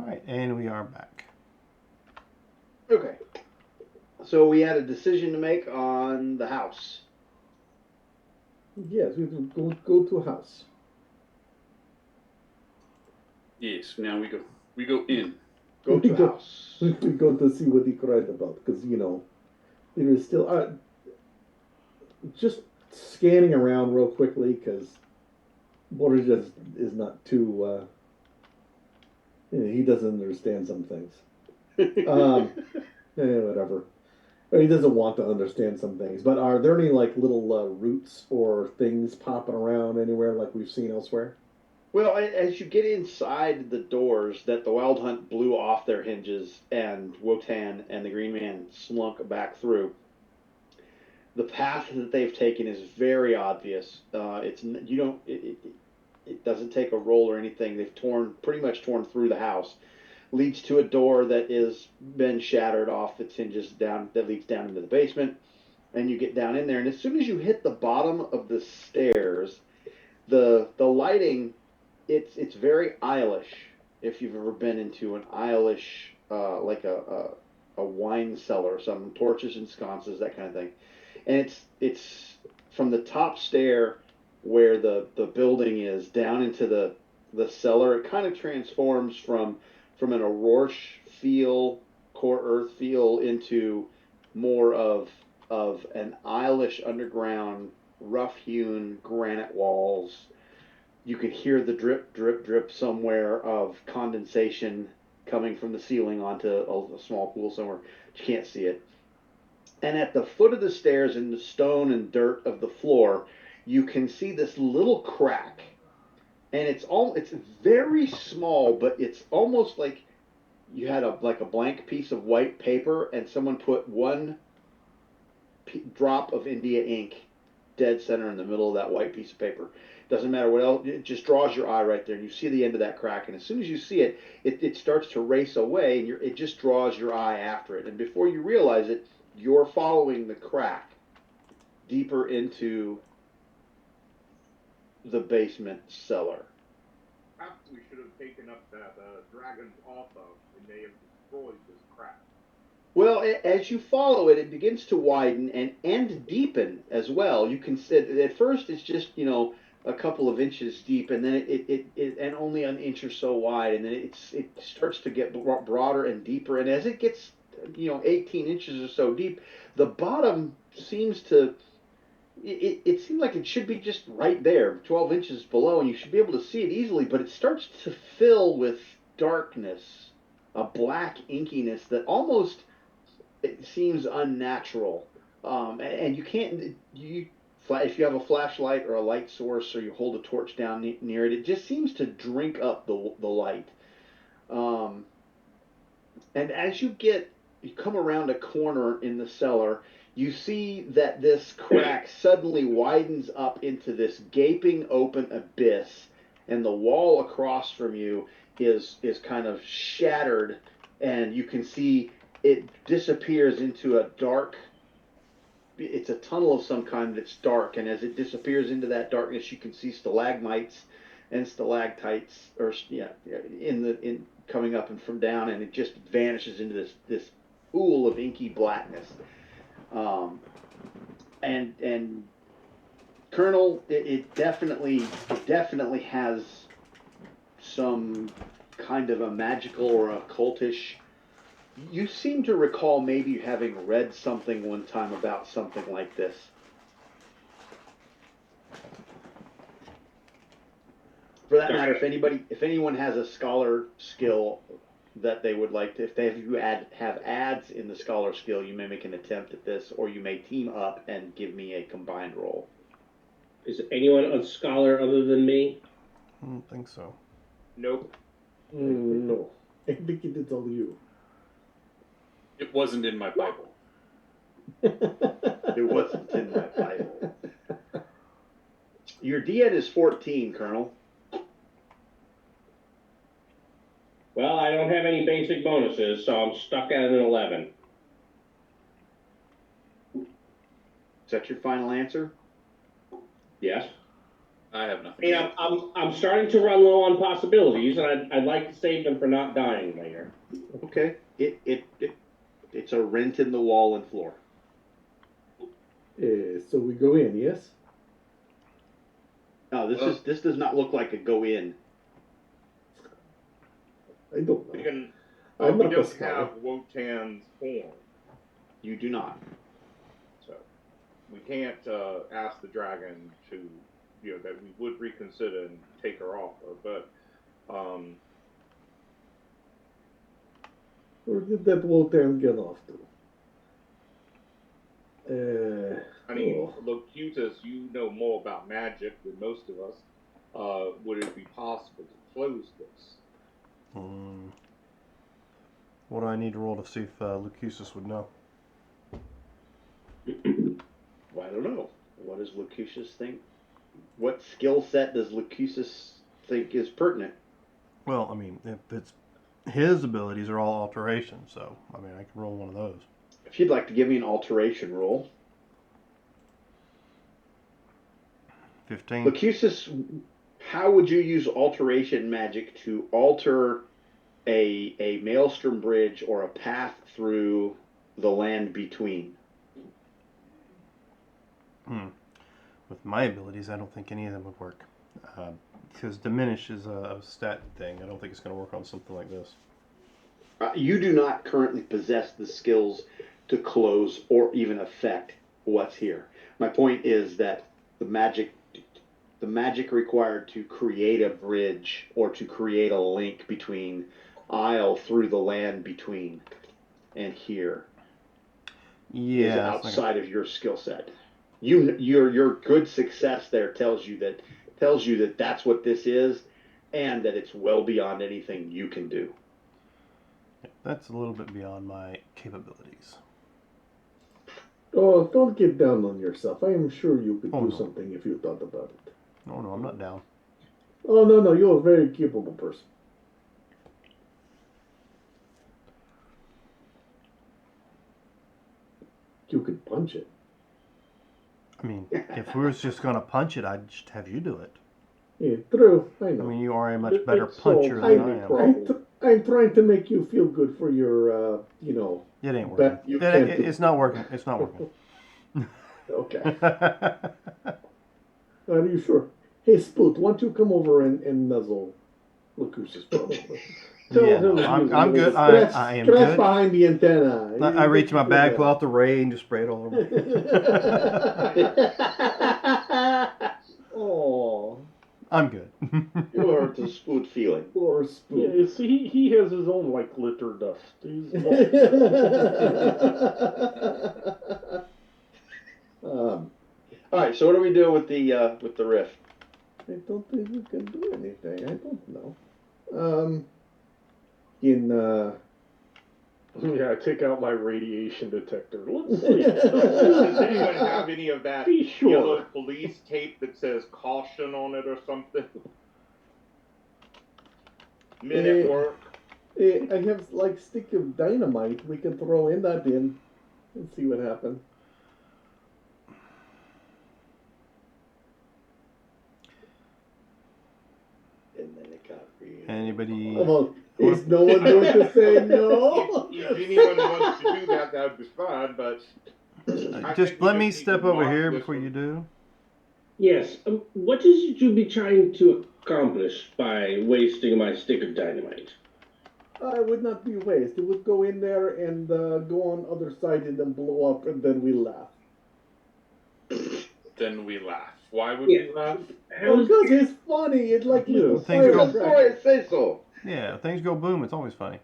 right, and we are back. Okay. So we had a decision to make on the house. Yes, we go to a house. Yes. Now we go in. Go to a house. We go to see what he cried about, because there is still just scanning around real quickly, because Boris just is not too. He doesn't understand some things. Whatever. He doesn't want to understand some things. But are there any like little roots or things popping around anywhere like we've seen elsewhere? Well, as you get inside the doors that the Wild Hunt blew off their hinges and Wotan and the Green Man slunk back through, the path that they've taken is very obvious. It doesn't take a roll or anything. They've pretty much torn through the house. Leads to a door that is been shattered off its hinges down, that leads down into the basement, and you get down in there. And as soon as you hit the bottom of the stairs, the lighting, it's very Eilish. If you've ever been into an Eilish, like a wine cellar, some torches and sconces, that kind of thing, and it's from the top stair where the building is down into the cellar. It kind of transforms from an Aurorsch feel, core earth feel, into more of an Eilish underground, rough-hewn granite walls. You can hear the drip, drip, drip somewhere of condensation coming from the ceiling onto a small pool somewhere. You can't see it. And at the foot of the stairs, in the stone and dirt of the floor, you can see this little crack. And it's very small, but it's almost like you had a blank piece of white paper and someone put one drop of India ink dead center in the middle of that white piece of paper. Doesn't matter what else, it just draws your eye right there, and you see the end of that crack. And as soon as you see it, it starts to race away, and it just draws your eye after it. And before you realize it, you're following the crack deeper into the basement cellar. Perhaps we should have taken up that dragon's also. It may have destroyed this crack. Well, as you follow it, it begins to widen and deepen as well. You can see at first it's just a couple of inches deep, and then it and only an inch or so wide, and then it starts to get broader and deeper. And as it gets 18 inches or so deep, the bottom seems to it seemed like it should be just right there, 12 inches below, and you should be able to see it easily, but it starts to fill with darkness, a black inkiness that almost it seems unnatural. And you can't, if you have a flashlight or a light source or you hold a torch down near it, it just seems to drink up the light. And as you come around a corner in the cellar, you see that this crack suddenly widens up into this gaping open abyss, and the wall across from you is kind of shattered, and you can see it disappears into a dark. It's a tunnel of some kind that's dark, and as it disappears into that darkness, you can see stalagmites and stalactites, or in coming up and from down, and it just vanishes into this pool of inky blackness. And Colonel, it definitely has some kind of a magical or a cultish. You seem to recall maybe having read something one time about something like this. For that matter, if anyone has a scholar skill that they would like to, if you have ads in the scholar skill, you may make an attempt at this, or you may team up and give me a combined roll. Is anyone a scholar other than me? I don't think so. Nope. No. I think it's all you. It wasn't in my Bible. It wasn't in my Bible. Your DN is 14, Colonel. Well, I don't have any basic bonuses, so I'm stuck at an 11. Is that your final answer? Yes? I have nothing. You know, I'm starting to run low on possibilities, and I'd like to save them for not dying later. Okay. It's a rent in the wall and floor. So we go in, yes? No, this does not look like a go in. I don't We know. can. I'm We not a don't scholar. have Wotan's form, You do not. so we can't ask the dragon to, that we would reconsider and take her off her. But Where did that Wotan get off to? I mean, oh. Locutus, you know more about magic than most of us. Would it be possible to close this? What do I need to roll to see if Lucusus would know? Well, I don't know. What does Lucusus think? What skill set does Lucusus think is pertinent? Well, I mean, if it's his abilities are all alterations, so I mean, I can roll one of those. If you'd like to give me an alteration roll. 15. Lucusus, how would you use alteration magic to alter a maelstrom bridge or a path through the land between? With my abilities, I don't think any of them would work. Because diminish is a stat thing. I don't think it's going to work on something like this. You do not currently possess the skills to close or even affect what's here. My point is that the magic required to create a bridge or to create a link between isle through the land between and here is outside of your skill set. Your good success there tells you that that's what this is, and that it's well beyond anything you can do. That's a little bit beyond my capabilities. Oh, don't get down on yourself. I am sure you could do no. something if you thought about it. No, I'm not down. Oh, no, you're a very capable person. You could punch it. I mean, if we was just going to punch it, I'd just have you do it. Yeah, true. I I know. mean, you are a much better It's puncher so than I am. I'm trying to make you feel good for your, It ain't working. you can't do- It's not working. It's not working. Okay. Are you sure? Hey, Spoot, why don't you come over and nuzzle Lucusus for a moment? Yeah, no, I'm good. I am Scratch good. behind the antenna. I reach in my bag, pull out the ray, and just spray it all over. Oh, I'm good. You hurt the Spoot feeling. poor Yeah, Spoot. you see, he has his own like glitter dust. He's All right, so what do we do with the rift? I don't think we can do anything. I don't know. yeah, I take out my radiation detector. Let's see. Does anyone have any of that Be sure. yellow police tape that says caution on it or something? Men at work. I have like stick of dynamite. We can throw that in and see what happens. And then it got real. Anybody? Well, is no one going to say no? If anyone wants to do that, that would be fine, but I Just think we let me need to step over mark here this before one. you do. Yes. What is it you'd be trying to accomplish by wasting my stick of dynamite? It would not be waste. It would go in there and go on other side and then blow up, and then we laugh. Then we laugh. Why would Yeah. we laugh? Because it's funny. It's like little Things go- firecrackers. Say so. Yeah, if things go boom, it's always funny.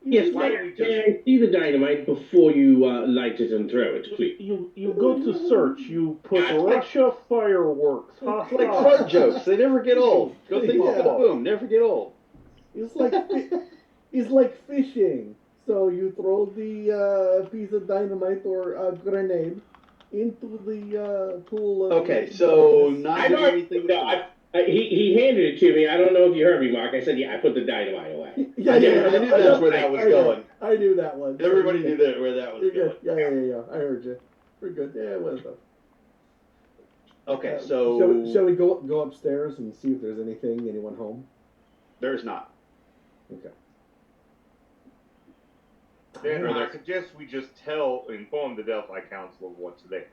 Yes, Why don't we just- may I see the dynamite before you light it and throw it, please? You go to search. You put Russia fireworks. Ha, It's like ha. fart jokes. They never get old. Go things Yeah. go boom. Never get old. It's like it's like fishing. So you throw the piece of dynamite or a grenade into the pool. Okay, so not I doing know. anything with No, he handed it to me. I don't know if you heard me, Mark. I said, yeah, I put the dynamite away. Yeah, I knew that's where that was going. I knew that one. Everybody knew where that was You're going. good. Yeah. I heard you. We're good. Yeah, it was though. Okay, shall we go upstairs and see if there's anyone home? There's not. Okay. Then I suggest we just inform the Delphi Council of what's there.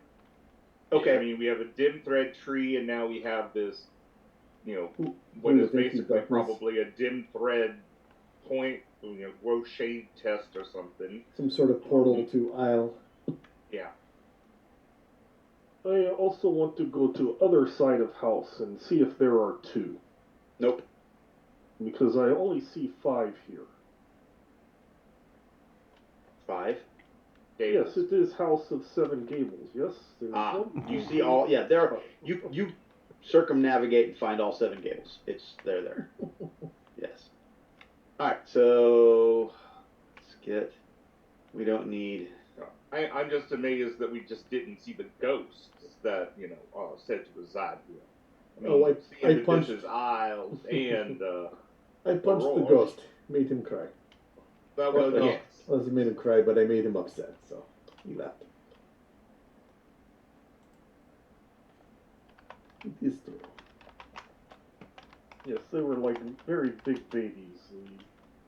Okay. I mean, we have a dim thread tree, and now we have this, what is basically probably a dim thread point, crochet test or something. Some sort of portal to Isle. Yeah. I also want to go to other side of house and see if there are 2. Nope. Because I only see 5 here. 5? Yes, it is House of 7 Gables. Yes, there's one. You see all? Yeah, there. You circumnavigate and find all 7 gables. They're there. Yes. All right. So let's get. We don't need. I'm just amazed that we just didn't see the ghosts that are said to reside here. I mean, punched. This is Isles and. I punched the ghost. Made him cry. Yes. I wasn't made him cry, but I made him upset, so he left. It is true. Yes, they were like very big babies. They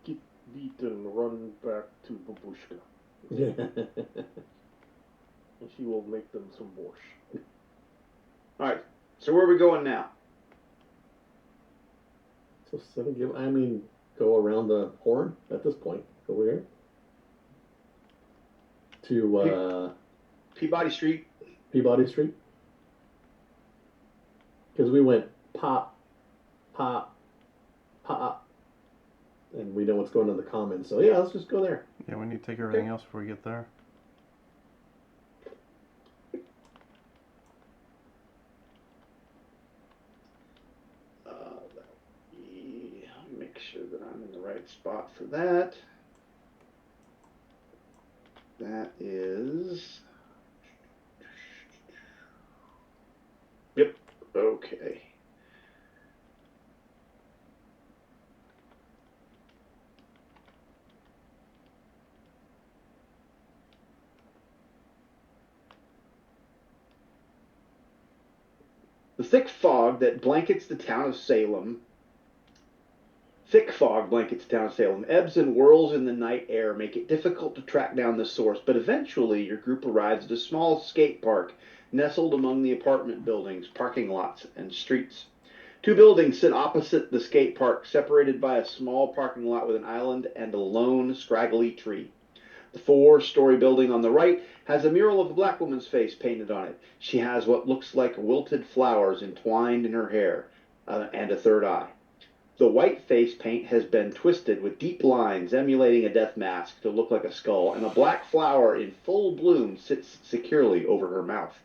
get beat and run back to Babushka. And she will make them some borscht. All right. So where are we going now? So 7 Gables. I mean, go around the horn at this point. Over here. To Peabody Street. Peabody Street. Because we went pop, pop, pop, and we know what's going on in the commons. So yeah, let's just go there. Yeah, we need to take everything else before we get there. Make sure that I'm in the right spot for that. That is. Yep. Okay. The thick fog that blankets the town of Salem. Thick fog blankets the town of Salem. Ebbs and whirls in the night air make it difficult to track down the source, but eventually your group arrives at a small skate park nestled among the apartment buildings, parking lots, and streets. 2 buildings sit opposite the skate park, separated by a small parking lot with an island and a lone, scraggly tree. The 4-story building on the right has a mural of a black woman's face painted on it. She has what looks like wilted flowers entwined in her hair, and a third eye. The white face paint has been twisted with deep lines emulating a death mask to look like a skull, and a black flower in full bloom sits securely over her mouth.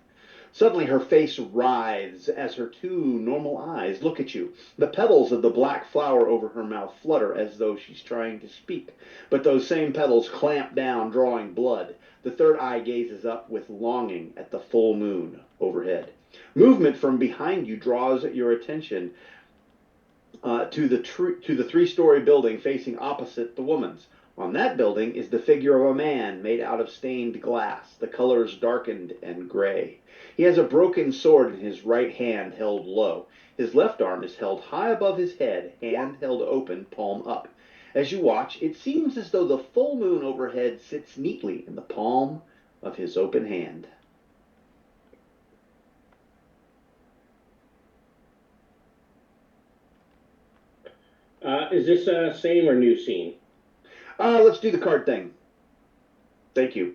Suddenly her face writhes as her 2 normal eyes look at you. The petals of the black flower over her mouth flutter as though she's trying to speak, but those same petals clamp down, drawing blood. The third eye gazes up with longing at the full moon overhead. Movement from behind you draws your attention to the 3-story building facing opposite the woman's. On that building is the figure of a man made out of stained glass, the colors darkened and gray. He has a broken sword in his right hand held low. His left arm is held high above his head, hand held open, palm up. As you watch, it seems as though the full moon overhead sits neatly in the palm of his open hand. Is this a same or new scene? Let's do the card thing. Thank you.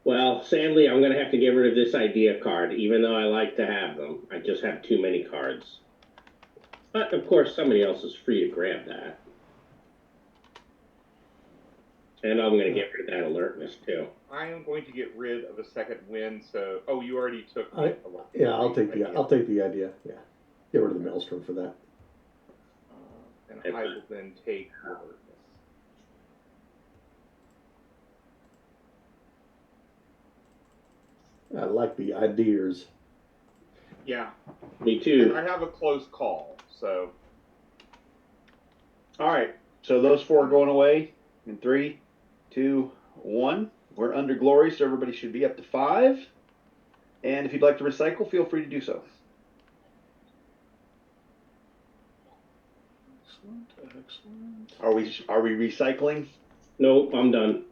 Well, sadly, I'm going to have to get rid of this idea card, even though I like to have them. I just have too many cards. But, of course, somebody else is free to grab that. And I'm going to get rid of that alertness, too. I am going to get rid of a second wind, so... Oh, you already took... Yeah, I'll take the idea. Yeah. Get rid of the maelstrom for that. And I will then take alertness. I like the ideas. Yeah. Me too. And I have a close call, so... All right. So those 4 are going away in 3, 2, 1. We're under glory, so everybody should be up to 5. And if you'd like to recycle, feel free to do so. Excellent. Are we recycling? Nope, I'm done.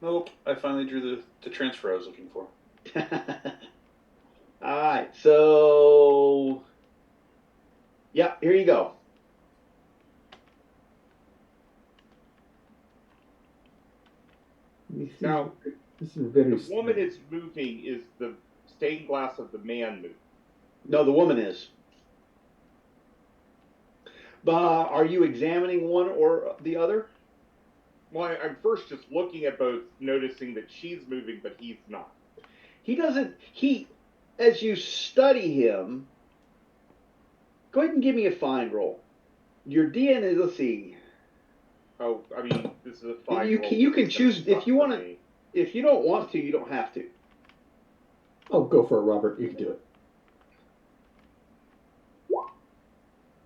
Nope. I finally drew the transfer I was looking for. All right, so yeah, here you go. Now, This is very. the woman is moving. Is the stained glass of the man moving? No, the woman is. Are you examining one or the other? Well, I'm first just looking at both, noticing that she's moving, but he's not. He doesn't. As you study him, go ahead and give me a find roll. Your DNA. Let's see. Oh, I mean, this is a fine. You can choose if you want to. If you don't want to, you don't have to. Oh, go for it, Robert. You can do it.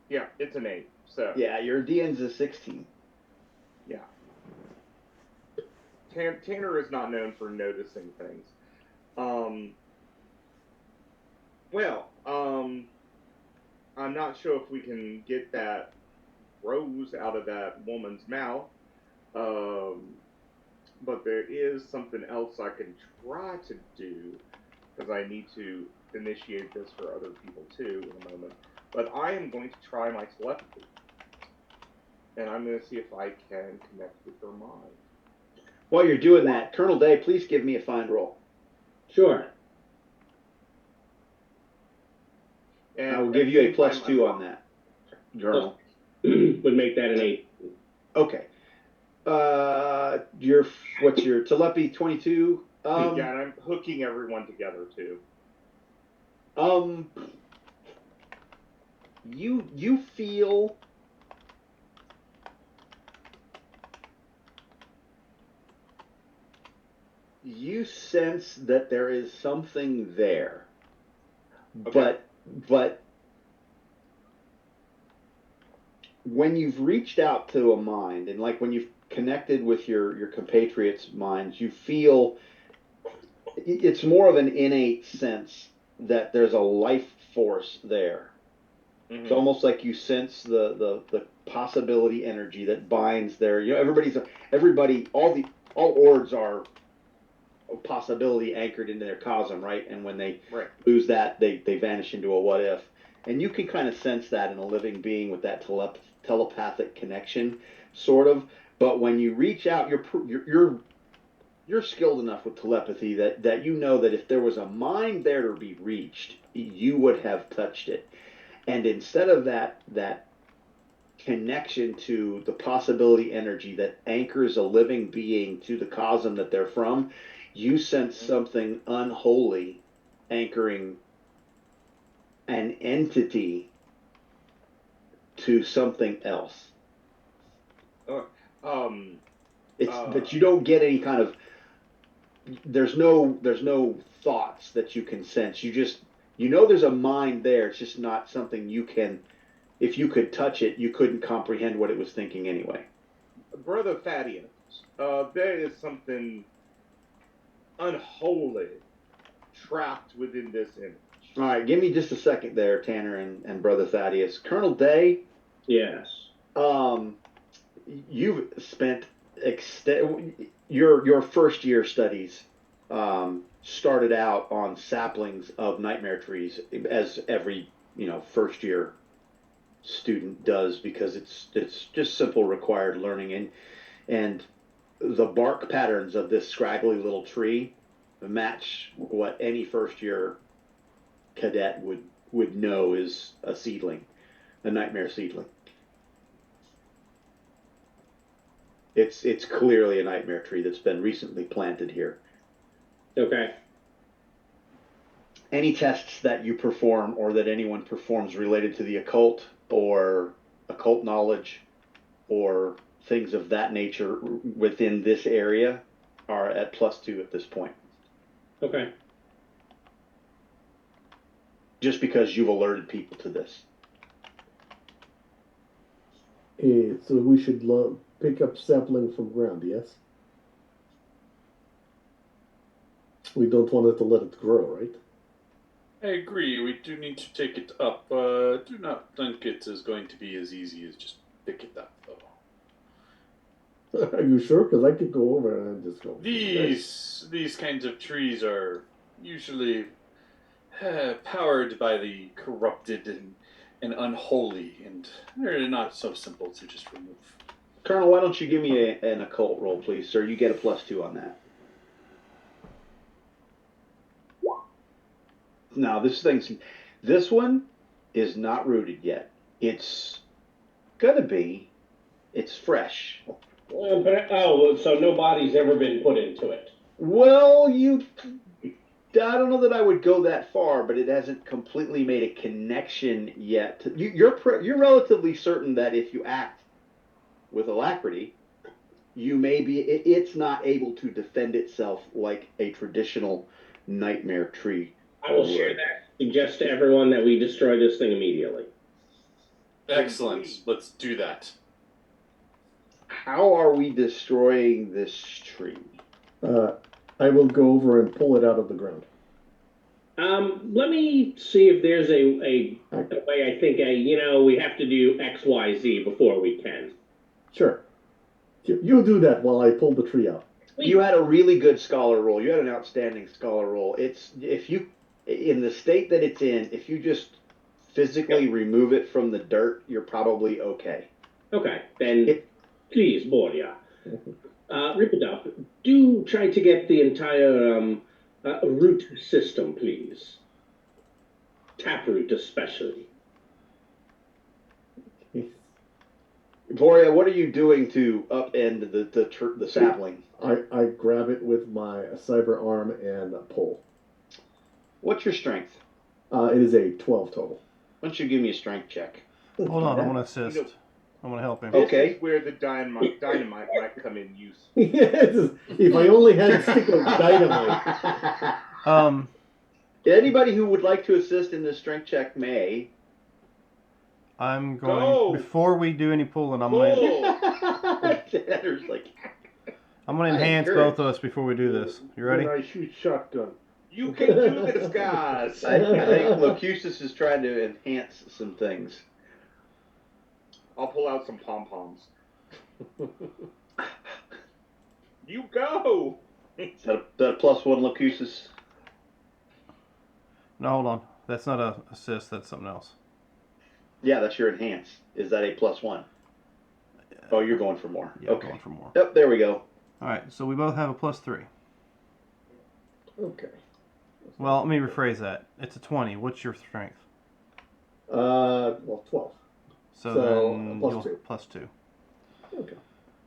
Yeah, it's an 8. So Yeah, your DN's a 16. yeah. Tanner is not known for noticing things. I'm not sure if we can get that rose out of that woman's mouth. But there is something else I can try to do, because I need to initiate this for other people too in a moment. But I am going to try my telepathy. And I'm going to see if I can connect with her mind. While you're doing that, Colonel Day, please give me a find roll. Sure. And I will give you a +2 on that, Colonel. Would make that an 8. Okay. What's your telepathy 22? Yeah, and I'm hooking everyone together too. You feel you sense that there is something there. Okay. But when you've reached out to a mind, and like when you've connected with your compatriots' minds, you feel it's more of an innate sense that there's a life force there. Mm-hmm. It's almost like you sense the possibility energy that binds there. You know, all ords are a possibility anchored into their cosm, right? And when they lose that, they vanish into a what if. And you can kind of sense that in a living being with that telepathic connection, sort of. But when you reach out, you're skilled enough with telepathy that you know that if there was a mind there to be reached, you would have touched it. And instead of that connection to the possibility energy that anchors a living being to the cosm that they're from, you sense something unholy anchoring an entity to something else. But you don't get any kind of. There's no thoughts that you can sense. You know there's a mind there. It's just not something you can. If you could touch it, you couldn't comprehend what it was thinking anyway. Brother Thaddeus, there is something unholy trapped within this image. All right, give me just a second there, Tanner and Brother Thaddeus. Colonel Day. Yes. You've spent your first year studies started out on saplings of nightmare trees, as every first year student does, because it's just simple required learning, and the bark patterns of this scraggly little tree match what any first year cadet would know is a seedling, a nightmare seedling. It's clearly a nightmare tree that's been recently planted here. Okay. Any tests that you perform or that anyone performs related to the occult or occult knowledge or things of that nature within this area are at +2 at this point. Okay. Just because you've alerted people to this. So we should pick up sapling from ground, yes? We don't want it to let it grow, right? I agree. We do need to take it up. Do not think it is going to be as easy as just pick it up, though. Are you sure? Because I could go over and just go. These kinds of trees are usually powered by the corrupted and unholy, and they're not so simple to just remove. Colonel, why don't you give me an occult roll, please, sir? You get a +2 on that. Now, this one is not rooted yet. It's gonna be. It's fresh. So no body's ever been put into it. Well, I don't know that I would go that far, but it hasn't completely made a connection yet. You're relatively certain that if you act with alacrity, you may be. It's not able to defend itself like a traditional nightmare tree. I will share that. Suggest to everyone that we destroy this thing immediately. Excellent. Let's do that. How are we destroying this tree? I will go over and pull it out of the ground. Let me see if there's a way. I think we have to do X, Y, Z before we can. Sure. You do that while I pull the tree out. You had a really good scholar roll. You had an outstanding scholar roll. In the state that it's in, if you just physically remove it from the dirt, you're probably okay. Okay, then please, Borja, rip it up. Do try to get the entire root system, please. Taproot especially. Borja, what are you doing to upend the sapling? I grab it with my cyber arm and pull. What's your strength? It is a 12 total. Why don't you give me a strength check? Hold on, I'm going to assist. I'm going to help him. Okay. This is where the dynamite might come in use. Yes, if I only had a stick of dynamite. Anybody who would like to assist in this strength check may. I'm going Go! Before we do any pulling. I'm going to enhance both of us before we do this. You ready? When I shoot shotgun. You can do this, guys. I think Locutus is trying to enhance some things. I'll pull out some pom poms. You go. Is that a +1, Locutus? No, hold on. That's not a assist. That's something else. Yeah, that's your enhance. Is that a +1? Oh, you're going for more. Yeah, okay. going for more. Yep, there we go. All right, so we both have a +3. Okay. Well, let me rephrase that. It's a 20. What's your strength? 12. So then +2. +2. Okay.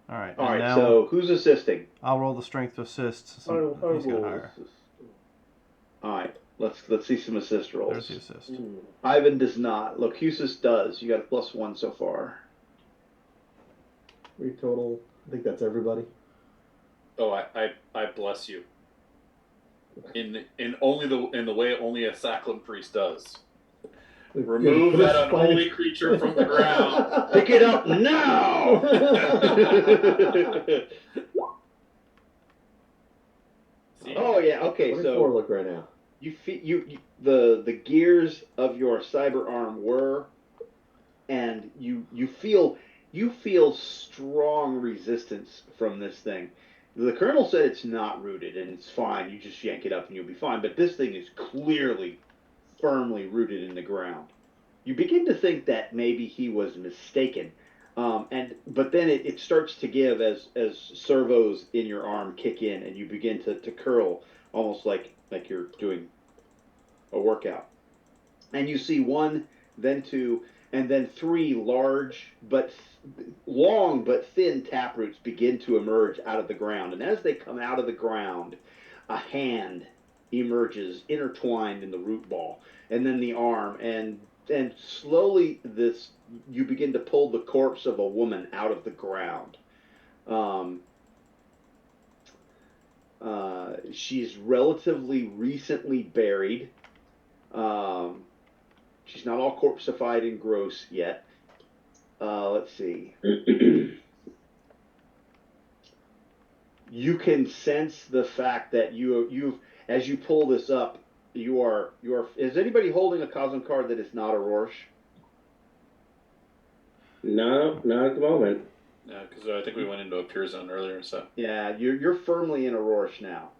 All right. All right, now so who's assisting? I'll roll the strength to assist. I He's got will higher. assist. All right, let's see some assist rolls. There's the assist. Ivan does not. Locutus does. You got a +1 so far. 3 total. I think that's everybody. Oh, I bless you. In the way only a Sacklin priest does. Remove that unholy creature from the ground. Pick it up now. Oh yeah. Okay. So look right now. the gears of your cyber arm whir, and you feel strong resistance from this thing. The colonel said it's not rooted and it's fine. You just yank it up and you'll be fine. But this thing is clearly firmly rooted in the ground. You begin to think that maybe he was mistaken, but then it starts to give as servos in your arm kick in and you begin to curl almost like you're doing a workout. And you see 1, then 2, and then 3 long but thin taproots begin to emerge out of the ground. And as they come out of the ground, a hand emerges intertwined in the root ball, and then the arm, and slowly you begin to pull the corpse of a woman out of the ground. She's relatively recently buried. She's not all corpseified and gross yet. Let's see. You can sense the fact that As you pull this up, you are is anybody holding a Cosm card that is not a Rorsch? No, not at the moment. Because I think we went into a pure zone earlier, so. Yeah, you're firmly in a Rorsch now.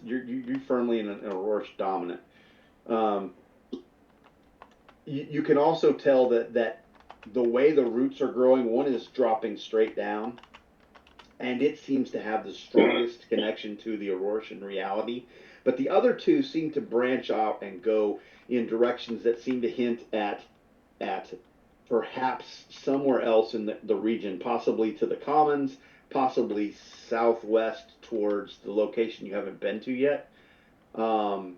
You're firmly in a Rorsch dominant. You can also tell that the way the roots are growing, one is dropping straight down, and it seems to have the strongest connection to the Aurora in reality. But the other two seem to branch out and go in directions that seem to hint at perhaps somewhere else in the region, possibly to the Commons, possibly southwest towards the location you haven't been to yet. And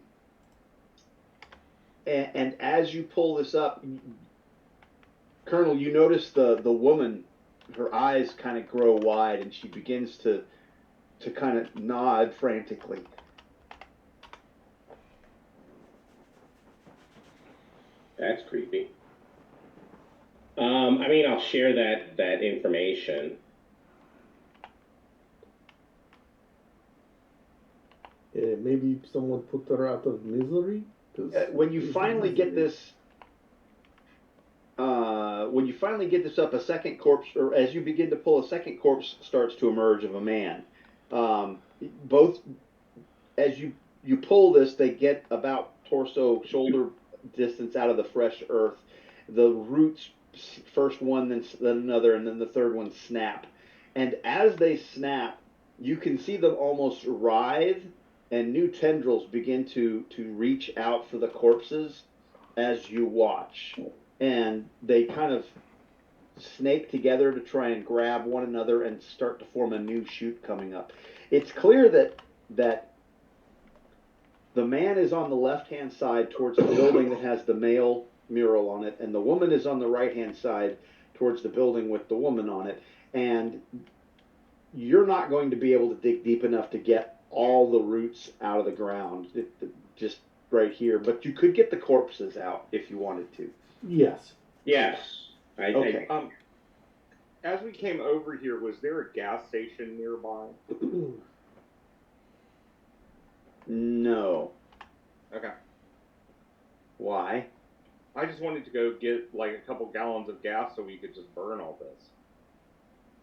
as you pull this up, Colonel, you notice the woman, her eyes kind of grow wide, and she begins to kind of nod frantically. That's creepy. I mean, I'll share that information. Maybe someone put her out of misery. When you finally get this, up, a second corpse, or as you begin to pull, a second corpse starts to emerge of a man. Both, as you pull this, they get about torso, shoulder distance out of the fresh earth. The roots, first one, then another, and then the third one snap. And as they snap, you can see them almost writhe, and new tendrils begin to reach out for the corpses as you watch. And they kind of snake together to try and grab one another and start to form a new shoot coming up. It's clear that the man is on the left-hand side towards the building that has the male mural on it, and the woman is on the right-hand side towards the building with the woman on it. And you're not going to be able to dig deep enough to get all the roots out of the ground, just right here. But you could get the corpses out if you wanted to. Yes. Yes. Okay. As we came over here, was there a gas station nearby? No. Okay. Why? I just wanted to go get like a couple gallons of gas so we could just burn all this.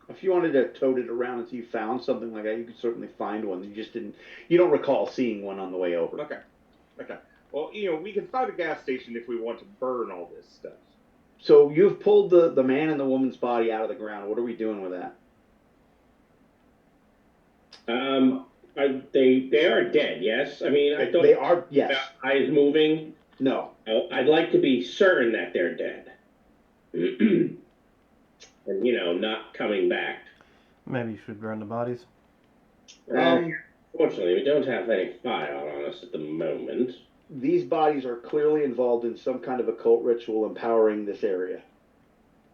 If you wanted to tote it around until you found something like that, you could certainly find one. You don't recall seeing one on the way over. Okay. Well, we can find a gas station if we want to burn all this stuff. So you've pulled the man and the woman's body out of the ground. What are we doing with that? They are dead. Yes. I mean, I thought They are. Yes. Eyes moving. No. I'd like to be certain that they're dead. And, not coming back. Maybe you should burn the bodies. Fortunately, we don't have any fire on us at the moment. These bodies are clearly involved in some kind of occult ritual empowering this area.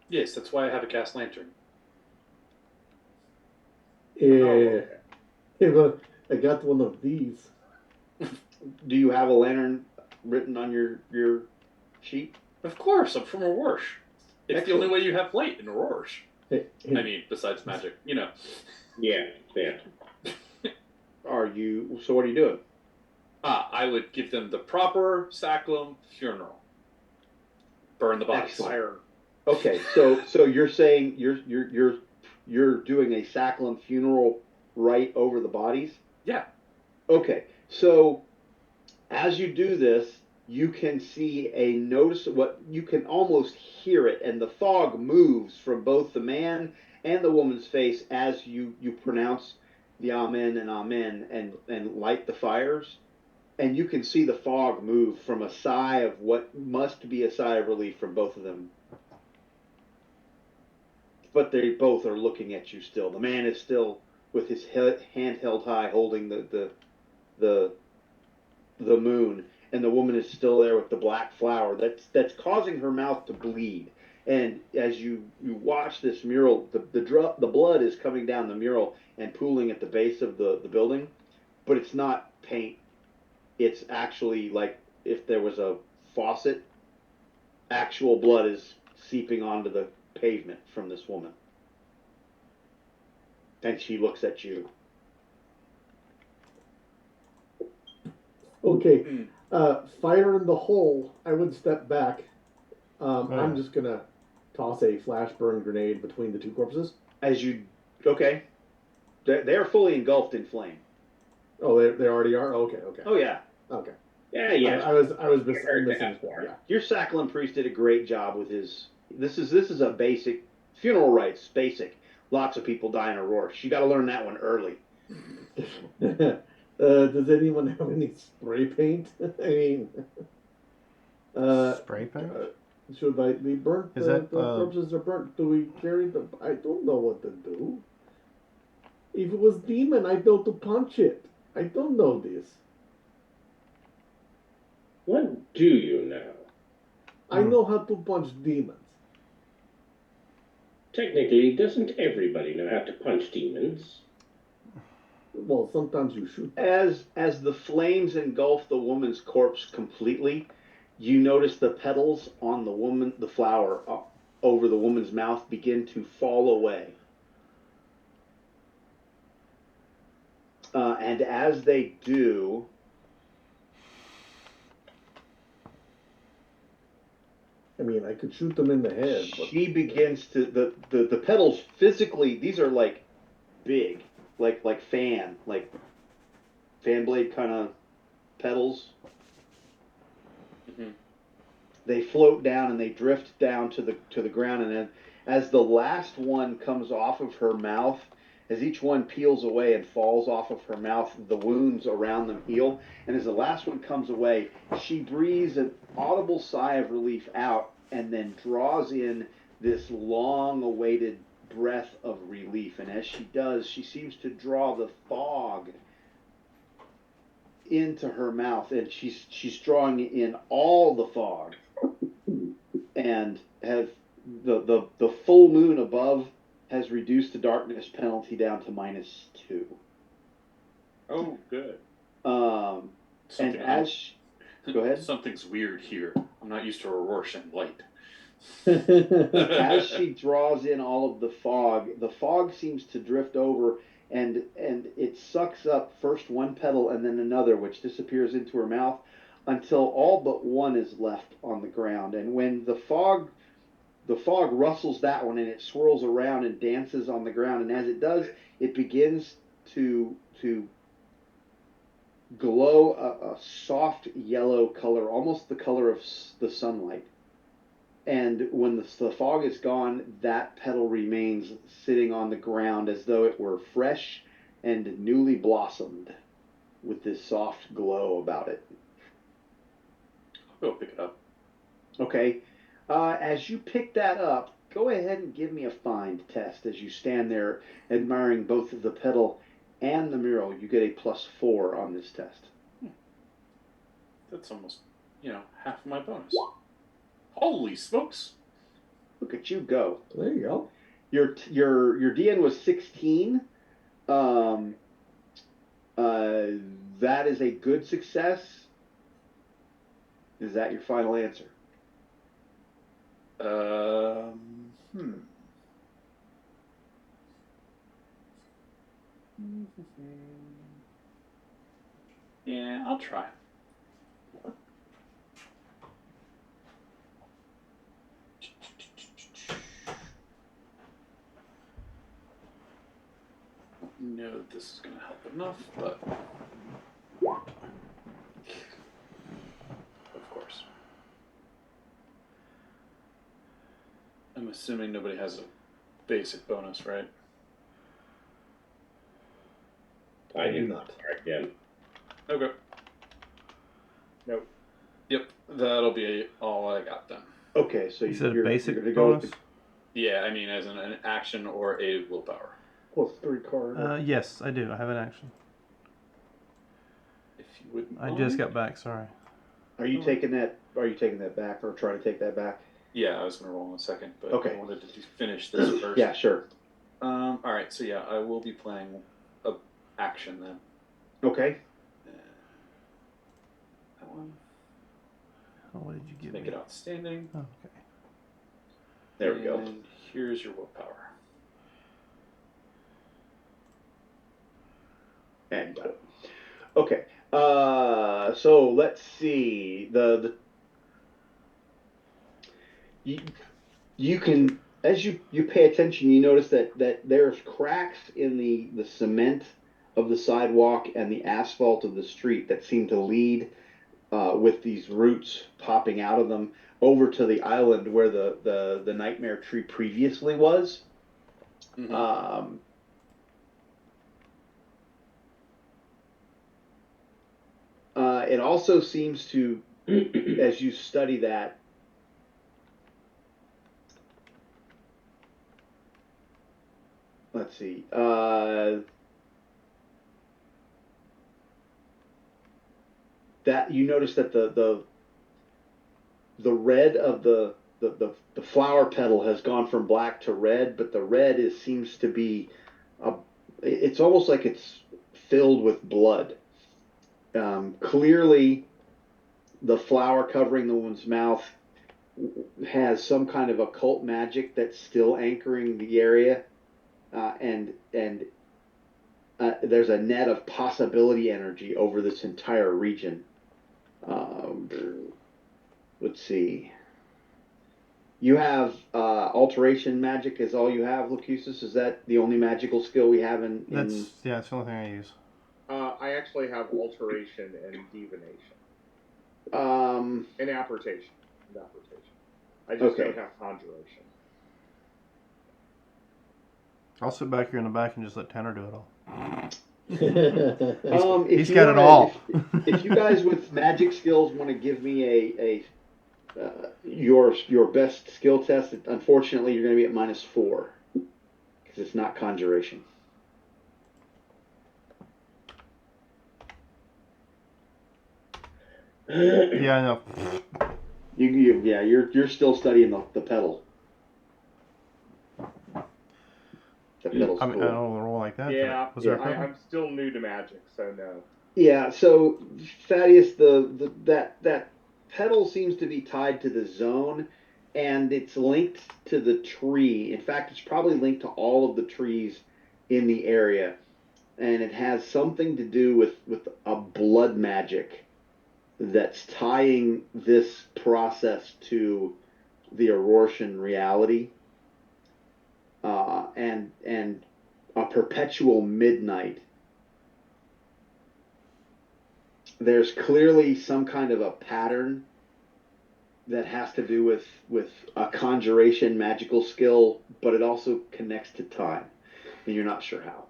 Yes, that's why I have a gas lantern. Yeah, but I got one of these. Do you have a lantern written on your sheet? Of course, I'm from Aurora. It's Excellent. the only way you have light in Aurora. Hey, I mean, besides magic, Yeah. So what are you doing? I would give them the proper sacrum funeral. Burn the bodies. Excellent. Okay, so you're saying you're doing a sacrum funeral rite over the bodies? Yeah. Okay, so as you do this, you can see you can almost hear it, and the fog moves from both the man and the woman's face as you pronounce the amen and amen and light the fires. And you can see the fog move from a sigh of what must be a sigh of relief from both of them. But they both are looking at you still. The man is still with his hand held high, holding the moon, and the woman is still there with the black flower that's causing her mouth to bleed. And as you watch this mural, the blood is coming down the mural and pooling at the base of the building, but it's not paint. It's actually like if there was a faucet, actual blood is seeping onto the pavement from this woman. And she looks at you. Okay. Mm. Fire in the hole. I would step back. Oh, I'm yeah. just gonna toss a flash burn grenade between the two corpses. Okay, they're fully engulfed in flame. Oh, they already are. Okay. Oh yeah, Okay. Yeah, I yeah. was missing Hurt to this have one. more. Yeah. your Sacklin priest did a great job with his. This is a basic funeral rites. Basic. Lots of people die in a roar. You got to learn that one early. Does anyone have any spray paint? I mean, Spray paint? should they be burnt? Is The that, corpses are burnt. Do we carry them? I don't know what to do. If it was demon, I'd know to punch it. I don't know this. What do you know? I know how to punch demons. Technically, doesn't everybody know how to punch demons? Well, sometimes you shoot them. As the flames engulf the woman's corpse completely, you notice the petals on the flower over the woman's mouth begin to fall away. And as they do, I mean, I could shoot them in the head. But... she begins to the petals physically. These are like big, like fan blade kind of petals. Mm-hmm. They float down and they drift down to the ground, and then as the last one comes off of her mouth, as each one peels away and falls off of her mouth, the wounds around them heal. And as the last one comes away, she breathes an audible sigh of relief out and then draws in this long-awaited breath of relief. And as she does, she seems to draw the fog into her mouth, and she's drawing in all the fog, and have the full moon above has reduced the darkness penalty down to -2. Oh, good. And go ahead. Something's weird here. I'm not used to a Rorschach light. As she draws in all of the fog seems to drift over, and it sucks up first one petal and then another, which disappears into her mouth until all but one is left on the ground. And when the fog rustles that one and it swirls around and dances on the ground, and as it does, it begins to glow a soft yellow color, almost the color of the sunlight. And when the fog is gone, that petal remains sitting on the ground as though it were fresh and newly blossomed, with this soft glow about it. I'll go pick it up. Okay. As you pick that up, go ahead and give me a find test as you stand there admiring both the petal and the mural. You get a +4 on this test. That's almost, half of my bonus. Holy smokes! Look at you go. There you go. Your DN was 16. That is a good success. Is that your final answer? Yeah, I'll try. Know that this is going to help enough, but of course. I'm assuming nobody has a basic bonus, right? I do do not. Again. Okay. Nope. Yep, that'll be all I got then. Okay, so You said a you're basic gonna go with bonus? Yeah, I mean as an action or a willpower. +3 card. Yes, I do. I have an action. If you wouldn't I mind. just got back, sorry. Are you taking that back, or trying to take that back? Yeah, I was going to roll in a second, but Okay. I wanted to finish this first. Yeah, sure. All right, so yeah, I will be playing a action then. Okay. That one. Oh, what did you give Make me? it outstanding. Okay. There we go. And here's your willpower. And got it. Okay. So let's see. You can, as you pay attention, you notice that there's cracks in the cement of the sidewalk and the asphalt of the street that seem to lead, with these roots popping out of them, over to the island where the nightmare tree previously was. Mm-hmm. It also seems to, as you study that, let's see, that you notice that the red of the flower petal has gone from black to red, but the red seems to be it's almost like it's filled with blood. Clearly, the flower covering the woman's mouth has some kind of occult magic that's still anchoring the area, and there's a net of possibility energy over this entire region. Let's see. You have alteration magic is all you have, Locutus? Is that the only magical skill we have in... That's the only thing I use. I actually have alteration and divination. And apportation. I just don't have conjuration. I'll sit back here in the back and just let Tanner do it all. He's got it all. If you guys with magic skills want to give me your best skill test, unfortunately you're going to be at -4 because it's not conjuration. Yeah, I know. You're still studying the pedal. The pedal's I mean, cool. I don't roll like that. Yeah, Was there a pedal? I'm still new to magic, so no. Yeah, so Thaddeus, that pedal seems to be tied to the zone, and it's linked to the tree. In fact, it's probably linked to all of the trees in the area, and it has something to do with a blood magic that's tying this process to the Aurorian reality, and a perpetual midnight. There's clearly some kind of a pattern that has to do with a conjuration magical skill, but it also connects to time, and you're not sure how.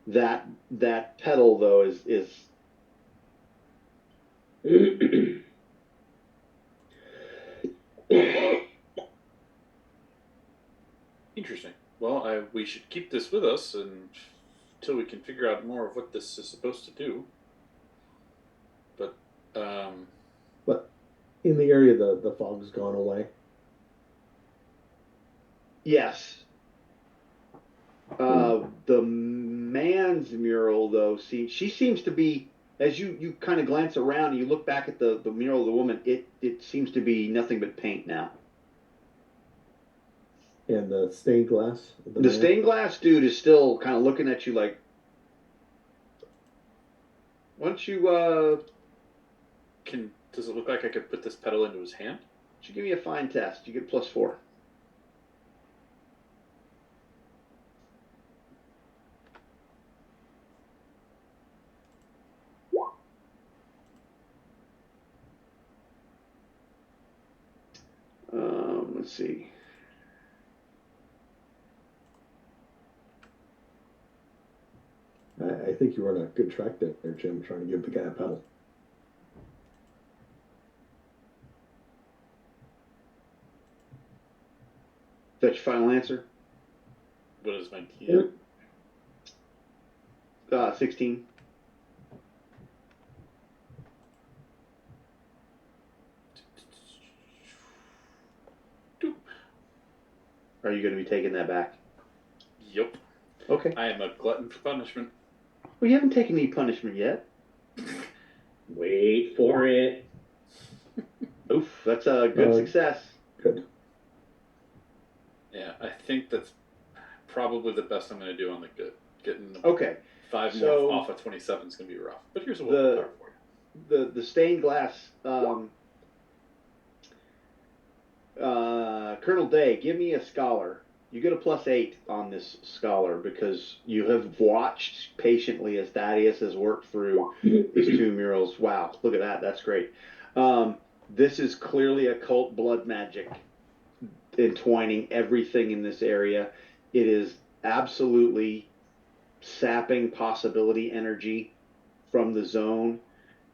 That pedal though is Interesting. Well, we should keep this with us until we can figure out more of what this is supposed to do. But in the area, the fog's gone away. yes. The man's mural though, she seems to be, as you kind of glance around and you look back at the mural of the woman, it seems to be nothing but paint now. And the stained glass? The stained glass dude is still kind of looking at you like, why don't you, does it look like I could put this pedal into his hand? you give me a fine test. You get +4. Let's see. I think you were on a good track there, Jim, trying to give the guy a pedal. Is that your final answer? What is my TM? 16. Are you going to be taking that back? Yep. Okay. I am a glutton for punishment. Well, you haven't taken any punishment yet. Wait for it. Oof, that's a good success. Good. Yeah, I think that's probably the best I'm going to do on the good Getting Okay. 5 So- more off of 27 is going to be rough. But here's a willpower card for you. The stained glass. Colonel Day, give me a scholar. You get a +8 on this scholar because you have watched patiently as Thaddeus has worked through these 2 murals. Wow, look at that. That's great. This is clearly occult blood magic entwining everything in this area. It is absolutely sapping possibility energy from the zone,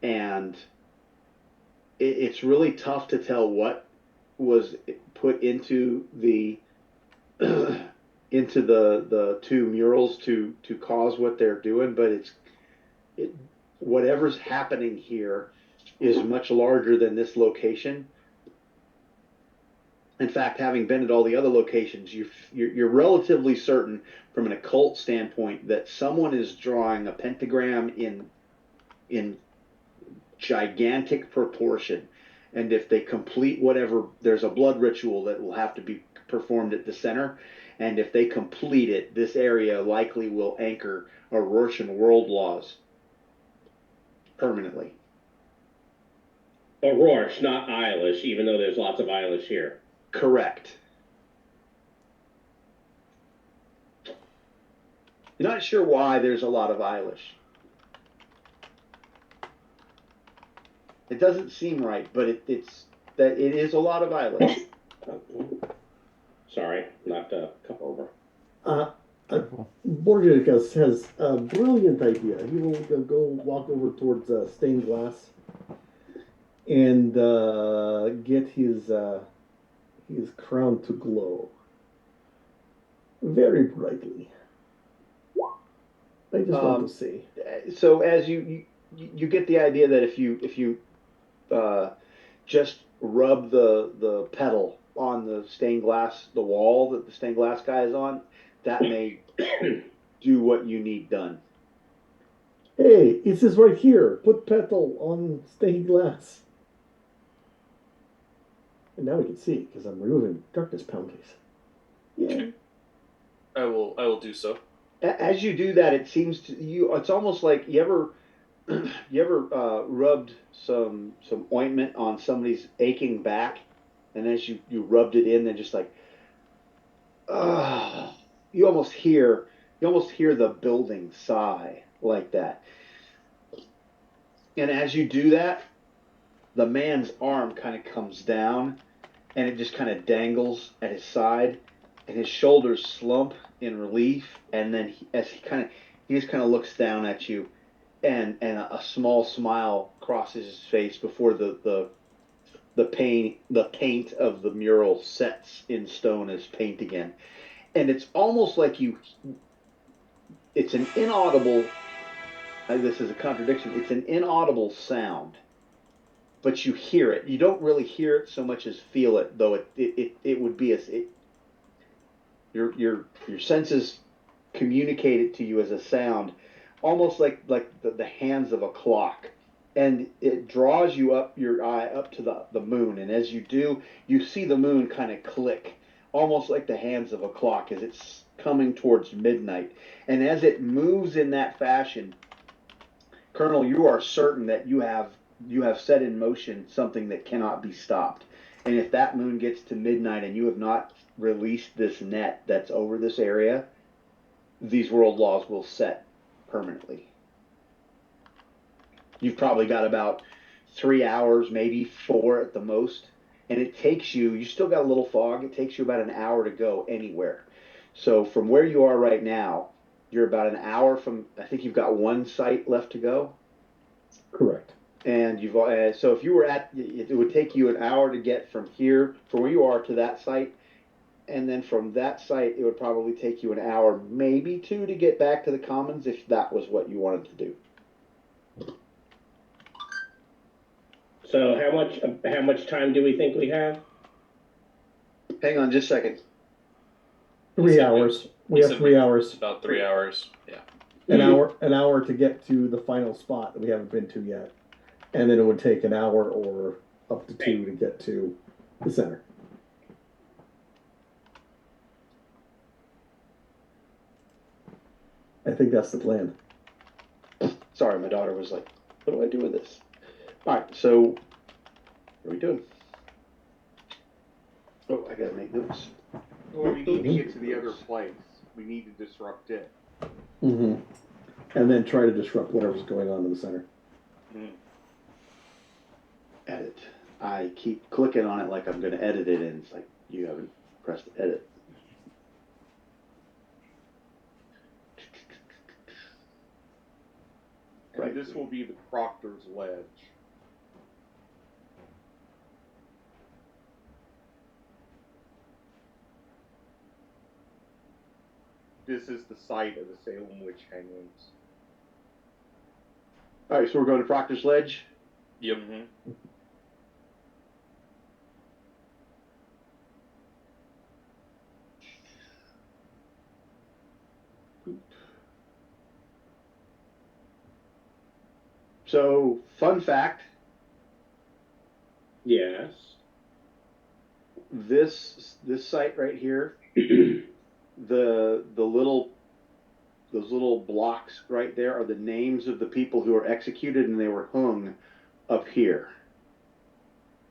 and it's really tough to tell what was put into the into the 2 murals to cause what they're doing, but whatever's happening here is much larger than this location. In fact, having been at all the other locations, you're relatively certain from an occult standpoint that someone is drawing a pentagram in gigantic proportion, and if they complete whatever, there's a blood ritual that will have to be performed at the center, and if they complete it, this area likely will anchor Rorschach world laws permanently. Rorsch, not Eilish, even though there's lots of Eilish here. Correct. You're not sure why there's a lot of Eilish. It doesn't seem right, but it is a lot of Eilish. Sorry, knocked a cup over. Borges has a brilliant idea. He will go walk over towards stained glass and get his crown to glow very brightly. I just want to say. So as you get the idea that if you just rub the pedal on the stained glass, the wall that the stained glass guy is on, that may do what you need done. Hey, it says right here, put petal on stained glass. And now we can see because I'm removing darkness penalties. Yeah. I will do so. As you do that, it seems to you. It's almost like you ever rubbed some ointment on somebody's aching back, and as you rubbed it in, they're just like, you almost hear the building sigh like that. And as you do that, the man's arm kind of comes down, and it just kind of dangles at his side, and his shoulders slump in relief, and then he just kind of looks down at you, and a small smile crosses his face before the paint of the mural sets in stone as paint again. And it's almost like it's an inaudible, this is a contradiction, it's an inaudible sound, but you hear it. You don't really hear it so much as feel it, though it would be your senses communicate it to you as a sound, almost like the hands of a clock. And it draws your eye up to the moon, and as you do, you see the moon kind of click, almost like the hands of a clock as it's coming towards midnight. And as it moves in that fashion, Colonel, you are certain that you have set in motion something that cannot be stopped. And if that moon gets to midnight and you have not released this net that's over this area, these world laws will set permanently. You've probably got about 3 hours, maybe 4 at the most. And it takes you still got a little fog, it takes you about an hour to go anywhere. So from where you are right now, you're about an hour from, I think you've got 1 site left to go. Correct. And so if you were it would take you an hour to get from where you are to that site. And then from that site, it would probably take you an hour, maybe 2, to get back to the commons if that was what you wanted to do. So how much time do we think we have? Hang on just a second. 3 hours. We have 3 hours. About 3 hours. Yeah. An hour to get to the final spot that we haven't been to yet. And then it would take an hour or up to 2 to get to the center. I think that's the plan. Sorry, my daughter was like, "What do I do with this?" All right, so what are we doing? Oh, I gotta make notes. Well, we need to get to the other place. We need to disrupt it. Mm-hmm. And then try to disrupt whatever's going on in the center. Edit. I keep clicking on it like I'm going to edit it, and it's like you haven't pressed edit. And Right. this will be the Proctor's Ledge. This is the site of the Salem witch hangings. All right, so we're going to Proctor's Ledge. Yep. Mm-hmm. So, fun fact. Yes. This site right here, those little blocks right there are the names of the people who were executed, and they were hung up here.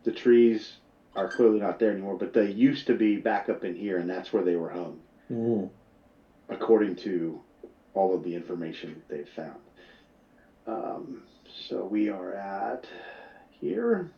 The trees are clearly not there anymore, but they used to be back up in here, and that's where they were hung, according to all of the information that they've found. So we are at here.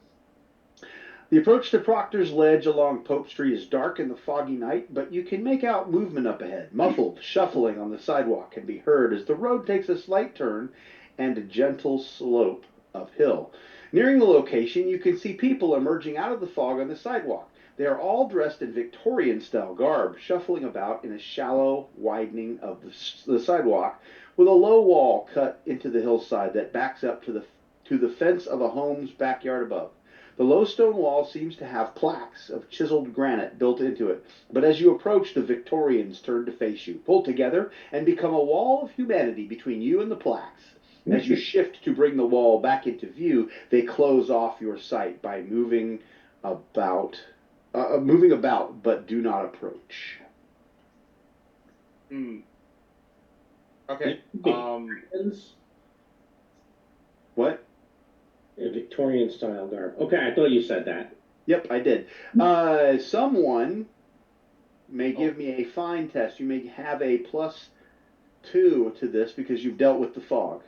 The approach to Proctor's Ledge along Pope Street is dark in the foggy night, but you can make out movement up ahead. Muffled shuffling on the sidewalk can be heard as the road takes a slight turn and a gentle slope uphill. Nearing the location, you can see people emerging out of the fog on the sidewalk. They are all dressed in Victorian-style garb, shuffling about in a shallow widening of the sidewalk, with a low wall cut into the hillside that backs up to the fence of a home's backyard above. The low stone wall seems to have plaques of chiseled granite built into it, but as you approach, the Victorians turn to face you, pull together, and become a wall of humanity between you and the plaques. As you shift to bring the wall back into view, they close off your sight by moving about, but do not approach. Okay. What? A Victorian style garb. Okay, I thought you said that. Yep, I did. Someone may give me a fine test. You may have a +2 to this because you've dealt with the fog.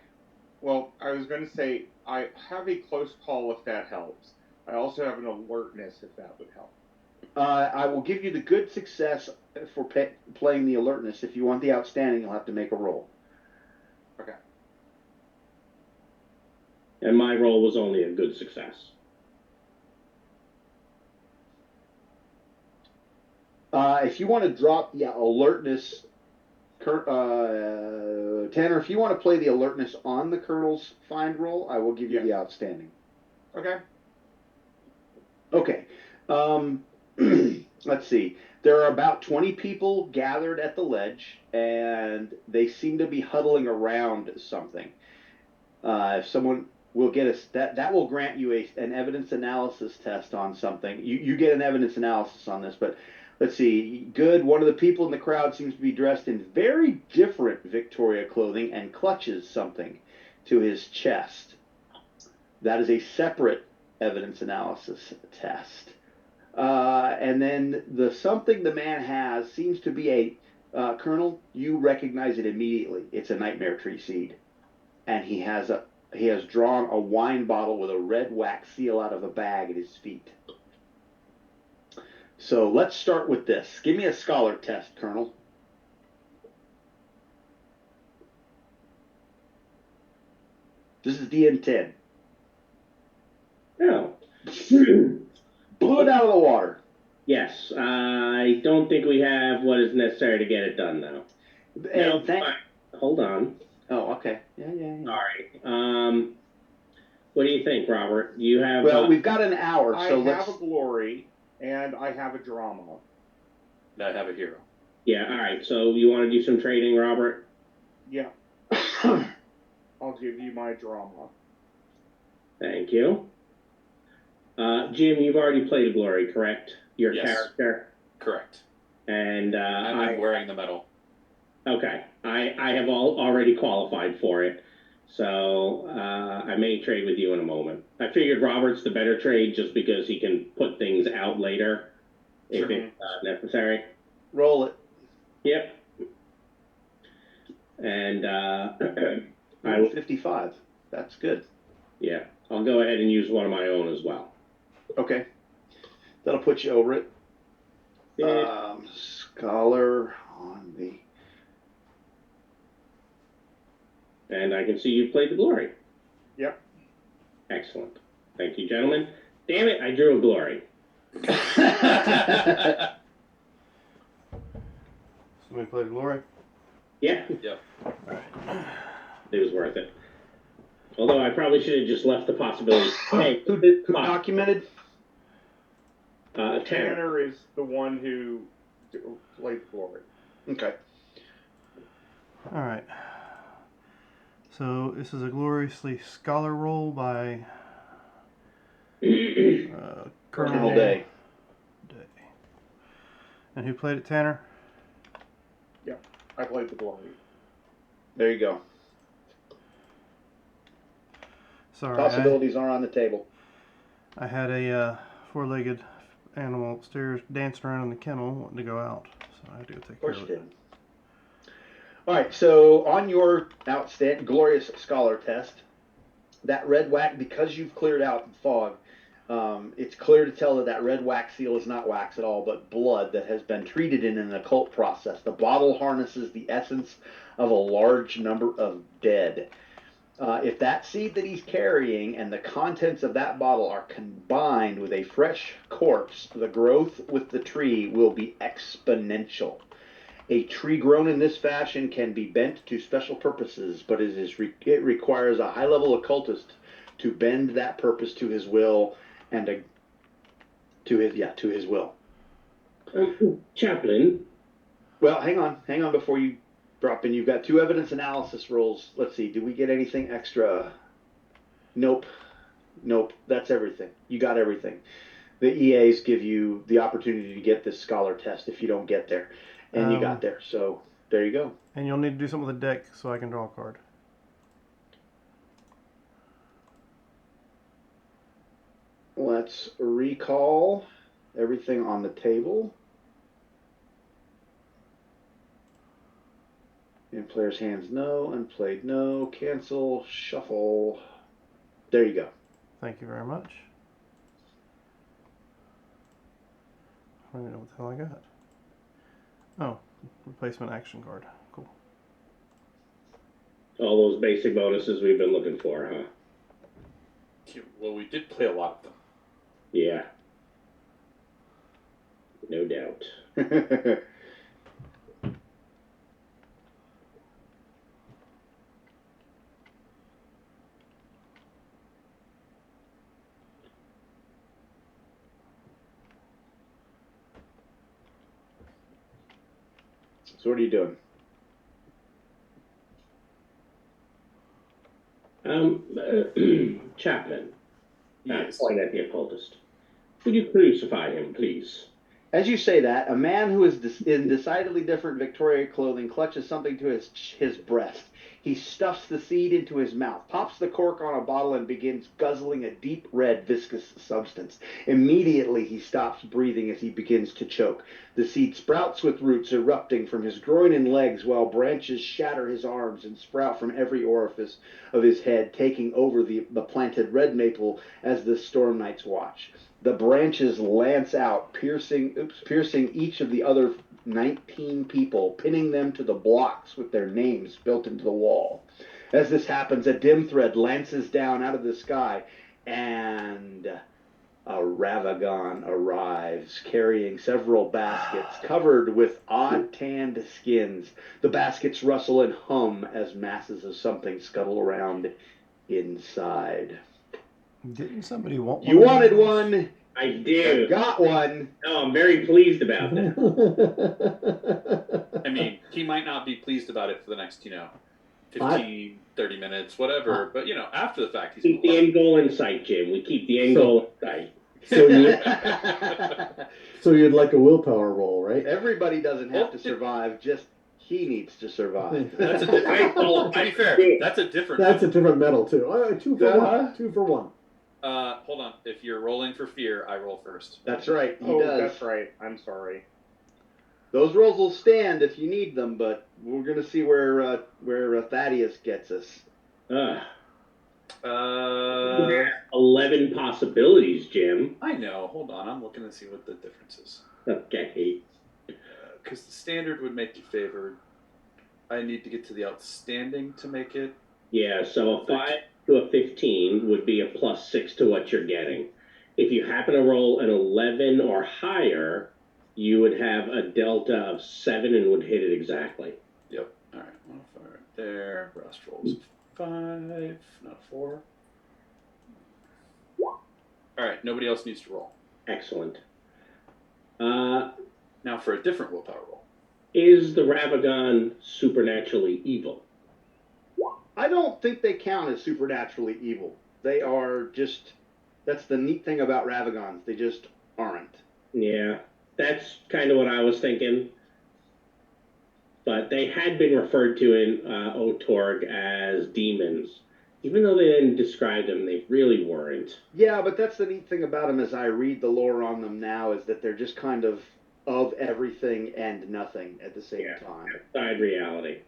Well, I was going to say, I have a close call if that helps. I also have an alertness if that would help. I will give you the good success for playing the alertness. If you want the outstanding, you'll have to make a roll. Okay. And my roll was only a good success. If you want to drop the alertness, Tanner, if you want to play the alertness on the Colonel's find roll, I will give you the outstanding. Okay. Okay. Let's see. There are about 20 people gathered at the ledge, and they seem to be huddling around something. If someone will get us that will grant you an evidence analysis test on something. You get an evidence analysis on this, but let's see. Good. One of the people in the crowd seems to be dressed in very different Victoria clothing and clutches something to his chest. That is a separate evidence analysis test. And then the something the man has seems to be a Colonel. You recognize it immediately. It's a nightmare tree seed, and he has drawn a wine bottle with a red wax seal out of a bag at his feet. So let's start with this. Give me a scholar test, Colonel. This is DN10. Oh. Blew it out of the water. Yes, I don't think we have what is necessary to get it done, though. Hold on. Oh, okay. Yeah. Sorry. What do you think, Robert? You have. Well, we've got an hour, so I have a glory, and I have a drama. I have a hero. Yeah. All right. So you want to do some trading, Robert? Yeah. I'll give you my drama. Thank you. Jim, you've already played a glory, correct? Your Yes. character. Correct. And I'm wearing the medal. Okay, I have already qualified for it, so I may trade with you in a moment. I figured Robert's the better trade just because he can put things out later if it's necessary. Roll it. Yep. And I will. 55. That's good. Yeah, I'll go ahead and use one of my own as well. Okay. That'll put you over it. Yeah. Scholar on the. And I can see you played the glory. Yep. Excellent. Thank you, gentlemen. Damn it, I drew a glory. Somebody played Glory? Yeah. Yep. It was worth it. Although I probably should have just left the possibility. Hey, Who documented? Tanner. Tanner is the one who played Glory. Okay. All right. So this is a gloriously scholar roll by Colonel Day. And who played it, Tanner? Yep. I played the Glory. There you go. Sorry, Possibilities are on the table. I had a four-legged animal upstairs dancing around in the kennel wanting to go out, so I had to go take care of it. All right, so on your outstanding, glorious scholar test, that red wax, because you've cleared out the fog, it's clear to tell that that red wax seal is not wax at all, but blood that has been treated in an occult process. The bottle harnesses the essence of a large number of dead. If that seed that he's carrying and the contents of that bottle are combined with a fresh corpse, the growth with the tree will be exponential. A tree grown in this fashion can be bent to special purposes, but it requires a high-level occultist to bend that purpose to his will and to his will. Chaplain. Well, hang on before you drop in. You've got 2 evidence analysis rolls. Let's see. Did we get anything extra? Nope. That's everything. You got everything. The EAs give you the opportunity to get this scholar test if you don't get there. And you got there. So there you go. And you'll need to do something with the deck so I can draw a card. Let's recall everything on the table. In player's hands, no. Unplayed, no. Cancel, shuffle. There you go. Thank you very much. I don't even know what the hell I got. Oh, replacement action card. Cool. All those basic bonuses we've been looking for, huh? Well, we did play a lot of them. Yeah. No doubt. So what are you doing? Chaplain. Yes. Point at the occultist. Would you crucify him, please? As you say that, a man who is in decidedly different Victoria clothing clutches something to his breast. He stuffs the seed into his mouth, pops the cork on a bottle, and begins guzzling a deep red viscous substance. Immediately he stops breathing as he begins to choke. The seed sprouts with roots erupting from his groin and legs, while branches shatter his arms and sprout from every orifice of his head, taking over the planted red maple as the storm knights watch. The branches lance out, piercing each of the other 19 people, pinning them to the blocks with their names built into the wall. As this happens, a dim thread lances down out of the sky, and a Ravagon arrives, carrying several baskets covered with odd tanned skins. The baskets rustle and hum as masses of something scuttle around inside. Didn't somebody want one? You wanted one. I do. You got one. Oh, I'm very pleased about that. I mean, he might not be pleased about it for the next, 15, 30 minutes, whatever. But, after the fact, he's Keep the end goal in sight, Jim. We keep the end goal in sight. So you'd like a willpower roll, right? Everybody doesn't have to survive, just He needs to survive. That's a different. Well, to be fair, that's a different. That's a different medal too. 2 for Uh-huh. 1. 2 for 1. Hold on. If you're rolling for fear, I roll first. That's right. He Oh, does. that's right. I'm sorry. Those rolls will stand if you need them, but we're gonna see where Thaddeus gets us. 11 possibilities, Jim. I know. Hold on. I'm looking to see what the difference is. Okay. Because the standard would make you favored. I need to get to the outstanding to make it. Yeah, so a 5 to a 15 would be a +6 to what you're getting. If you happen to roll an 11 or higher, you would have a delta of 7 and would hit it exactly. Yep. All right. Modifier right there. Ross rolls 5, not 4. All right. Nobody else needs to roll. Excellent. Now for a different willpower roll. Is the Ravagon supernaturally evil? I don't think they count as supernaturally evil. They are just. That's the neat thing about Ravagons. They just aren't. Yeah, that's kind of what I was thinking. But they had been referred to in OTORG as demons. Even though they didn't describe them, they really weren't. Yeah, but that's the neat thing about them as I read the lore on them now is that they're just kind of everything and nothing at the same time. Outside reality.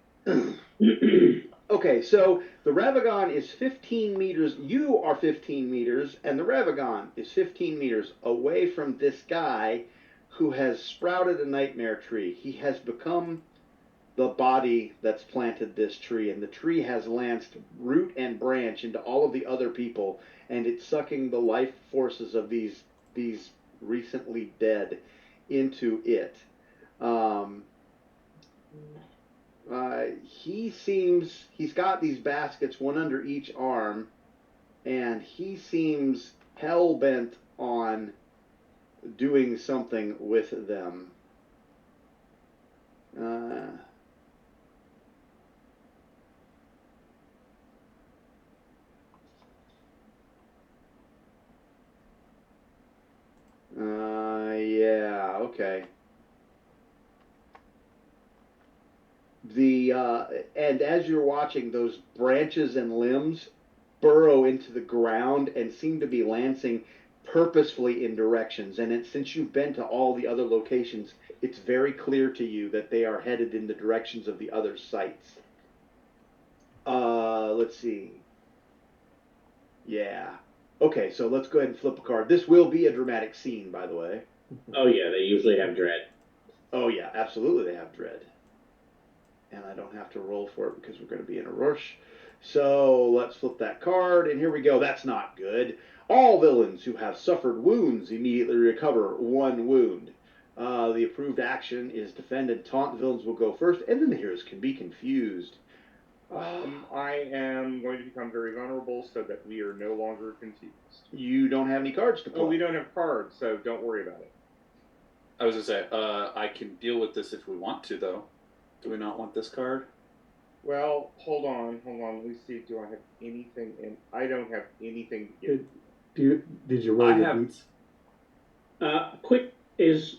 Okay, so the Ravagon is 15 meters. You are 15 meters, and the Ravagon is 15 meters away from this guy who has sprouted a nightmare tree. He has become the body that's planted this tree, and the tree has lanced root and branch into all of the other people, and it's sucking the life forces of these recently dead into it. He's got these baskets, one under each arm, and he seems hell-bent on doing something with them. Yeah, okay. And as you're watching, those branches and limbs burrow into the ground and seem to be lancing purposefully in directions. And since you've been to all the other locations, it's very clear to you that they are headed in the directions of the other sites. Let's see. Yeah. Okay, so let's go ahead and flip a card. This will be a dramatic scene, by the way. Oh, yeah, they usually have dread. Oh, yeah, absolutely they have dread. And I don't have to roll for it because we're going to be in a rush. So let's flip that card, and here we go. That's not good. All villains who have suffered wounds immediately recover 1 wound. The approved action is defend and taunt. The villains will go first, and then the heroes can be confused. I am going to become very vulnerable so that we are no longer confused. You don't have any cards to play. Oh, we don't have cards, so don't worry about it. I was going to say, I can deal with this if we want to, though. Do we not want this card? Well, hold on. Let me see. Do I have anything in? I don't have anything to give. Did you roll I your have. beats? Quick,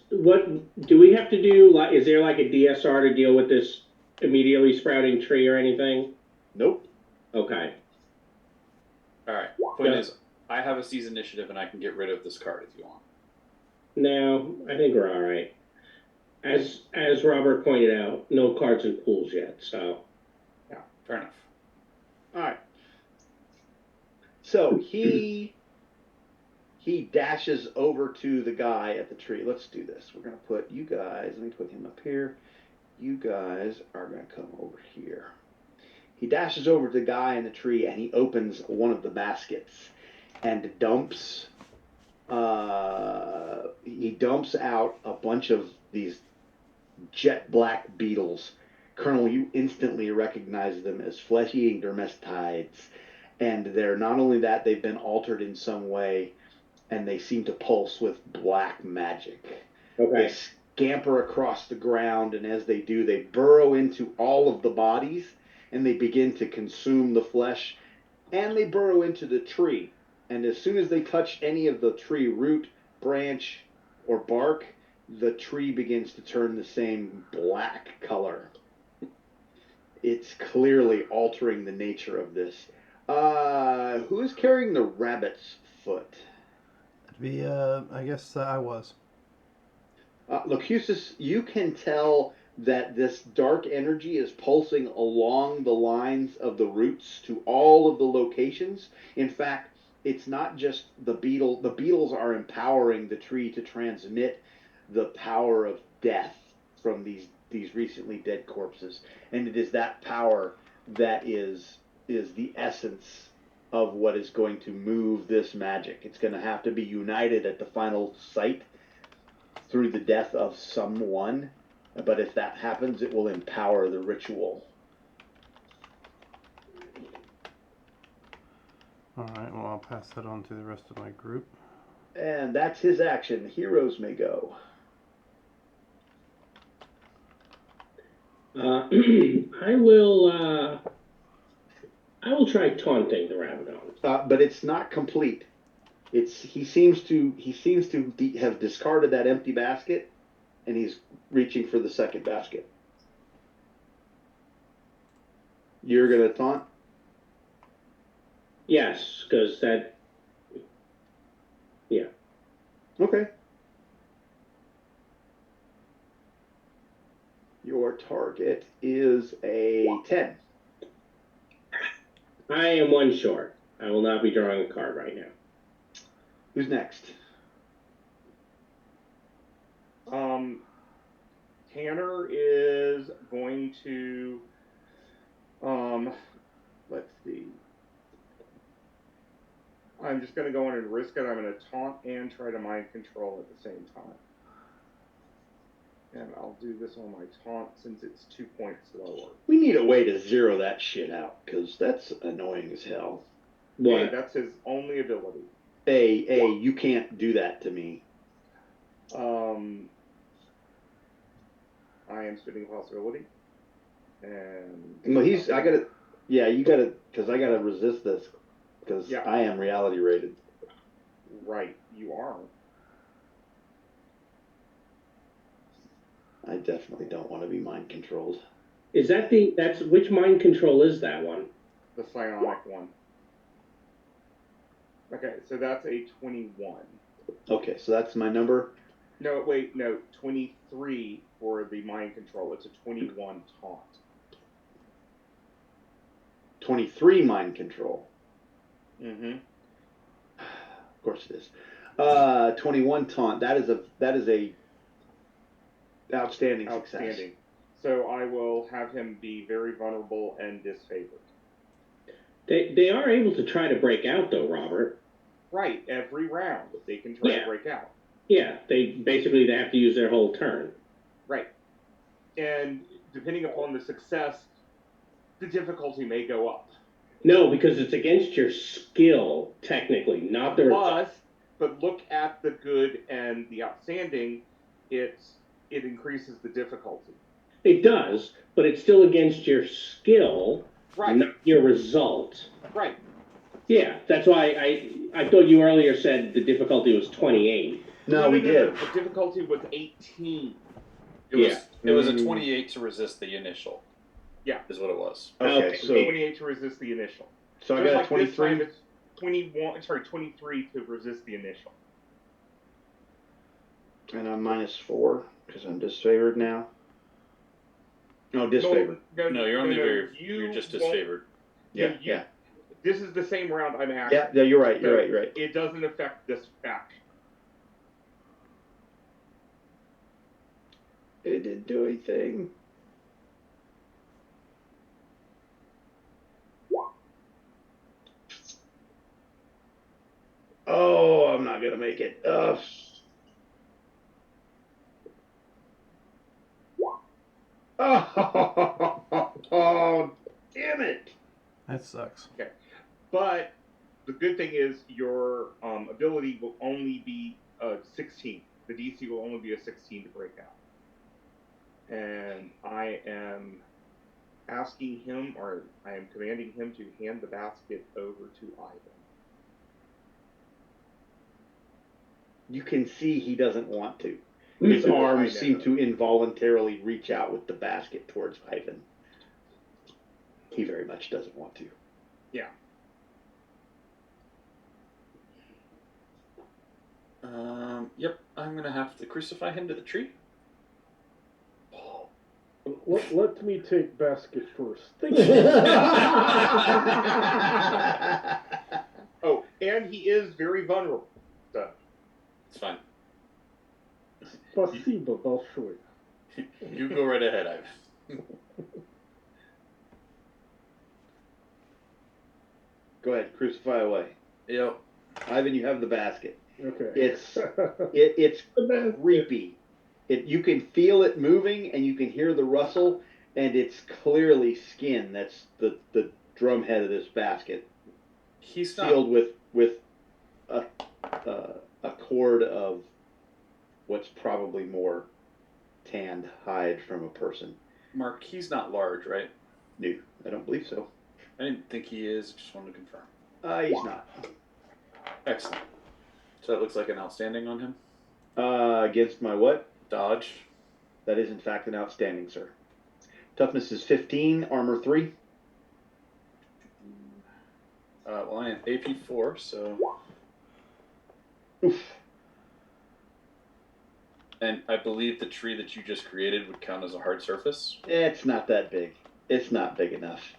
what do we have to do? Like, is there like a DSR to deal with this immediately sprouting tree or anything? Nope. Okay. All right. Point is, I have a seize initiative, and I can get rid of this card if you want. No, I think we're all right. As Robert pointed out, no cards in pools yet, so. Yeah, fair enough. All right. So he dashes over to the guy at the tree. Let's do this. We're going to put you guys, let me put him up here. You guys are going to come over here. He dashes over to the guy in the tree, and he opens one of the baskets and dumps out a bunch of these jet black beetles. Colonel, you instantly recognize them as flesh-eating dermestides. And they're not only that, they've been altered in some way, and they seem to pulse with black magic. Okay. They scamper across the ground, and as they do, they burrow into all of the bodies, and they begin to consume the flesh, and they burrow into the tree. And as soon as they touch any of the tree root, branch, or bark, the tree begins to turn the same black color. it's clearly altering the nature of this. Who is carrying the rabbit's foot? That'd be, I guess I was. Locutus, you can tell that this dark energy is pulsing along the lines of the roots to all of the locations. In fact, it's not just the beetle. The beetles are empowering the tree to transmit the power of death from these recently dead corpses, and it is that power that is the essence of what is going to move this magic. It's going to have to be united at the final site through the death of someone, but if that happens, it will empower the ritual. Alright, well, I'll pass that on to the rest of my group. And that's his action. Heroes may go. I will try taunting the Rabadon. But it's not complete. He seems to have discarded that empty basket, and he's reaching for the second basket. You're gonna taunt? Yes, because that. Yeah. Okay. Your target is a 10. I am one short. I will not be drawing a card right now. Who's next? Tanner is going to, let's see. I'm just going to go in and risk it. I'm going to taunt and try to mind control at the same time. And I'll do this on my taunt since it's 2 points lower. We need a way to zero that shit out, because that's annoying as hell. Hey, that's his only ability. Hey, you can't do that to me. I am spinning a possibility. And Well, you gotta, because I gotta resist this, because I am reality rated. Right, you are. I definitely don't want to be mind controlled. Is that which mind control is that one? The psionic one. Okay, so that's a 21. Okay, so that's my number. No, wait, no, 23 for the mind control. It's a 21 taunt. 23 mind control. Mm-hmm. Of course it is. 21 taunt. That is a outstanding success. So I will have him be very vulnerable and disfavored. They are able to try to break out, though, Robert. Right, every round they can try to break out. Yeah, they have to use their whole turn. Right. And depending upon the success, the difficulty may go up. No, because it's against your skill, technically, not the result. But look at the good and the outstanding, it increases the difficulty. It does, but it's still against your skill, not your result. Right. Yeah, that's why I thought you earlier said the difficulty was 28. No, we did. The difficulty was 18. It was a 28 to resist the initial. Yeah. Is what it was. Okay, so 28 to resist the initial. So I got a 23. This time it's 23 to resist the initial. And I'm -4 because I'm disfavored now. No, disfavored. No, you're only you're just disfavored. Yeah. This is the same round I'm acting. Yeah, you're right. You're right. It doesn't affect this action. It didn't do anything. Oh, I'm not gonna make it. Oh, damn it! That sucks. Okay, but the good thing is your ability will only be 16. The DC will only be a 16 to break out. And I am asking him, or I am commanding him to hand the basket over to Ivan. You can see he doesn't want to. His arms seem to involuntarily reach out with the basket towards Ivan. he very much doesn't want to. Yeah. Yep, I'm gonna have to crucify him to the tree. Let me take basket first. Oh, and he is very vulnerable. So. It's fine. Спасибо большое. You go right ahead, Ivan. Go ahead, crucify away. Yep. Ivan, you have the basket. Okay. It's creepy. You can feel it moving, and you can hear the rustle, and it's clearly skin. That's the drum head of this basket. He's not Sealed with a cord of what's probably more tanned hide from a person. Mark. He's not large, right? No, I don't believe so. I didn't think he is. Just wanted to confirm. He's not. Excellent. So that looks like an outstanding on him. Against my what? Dodge. That is in fact an outstanding, sir. Toughness is 15, armor 3. Well, I am AP 4, so. Oof. And I believe the tree that you just created would count as a hard surface. It's not that big. It's not big enough.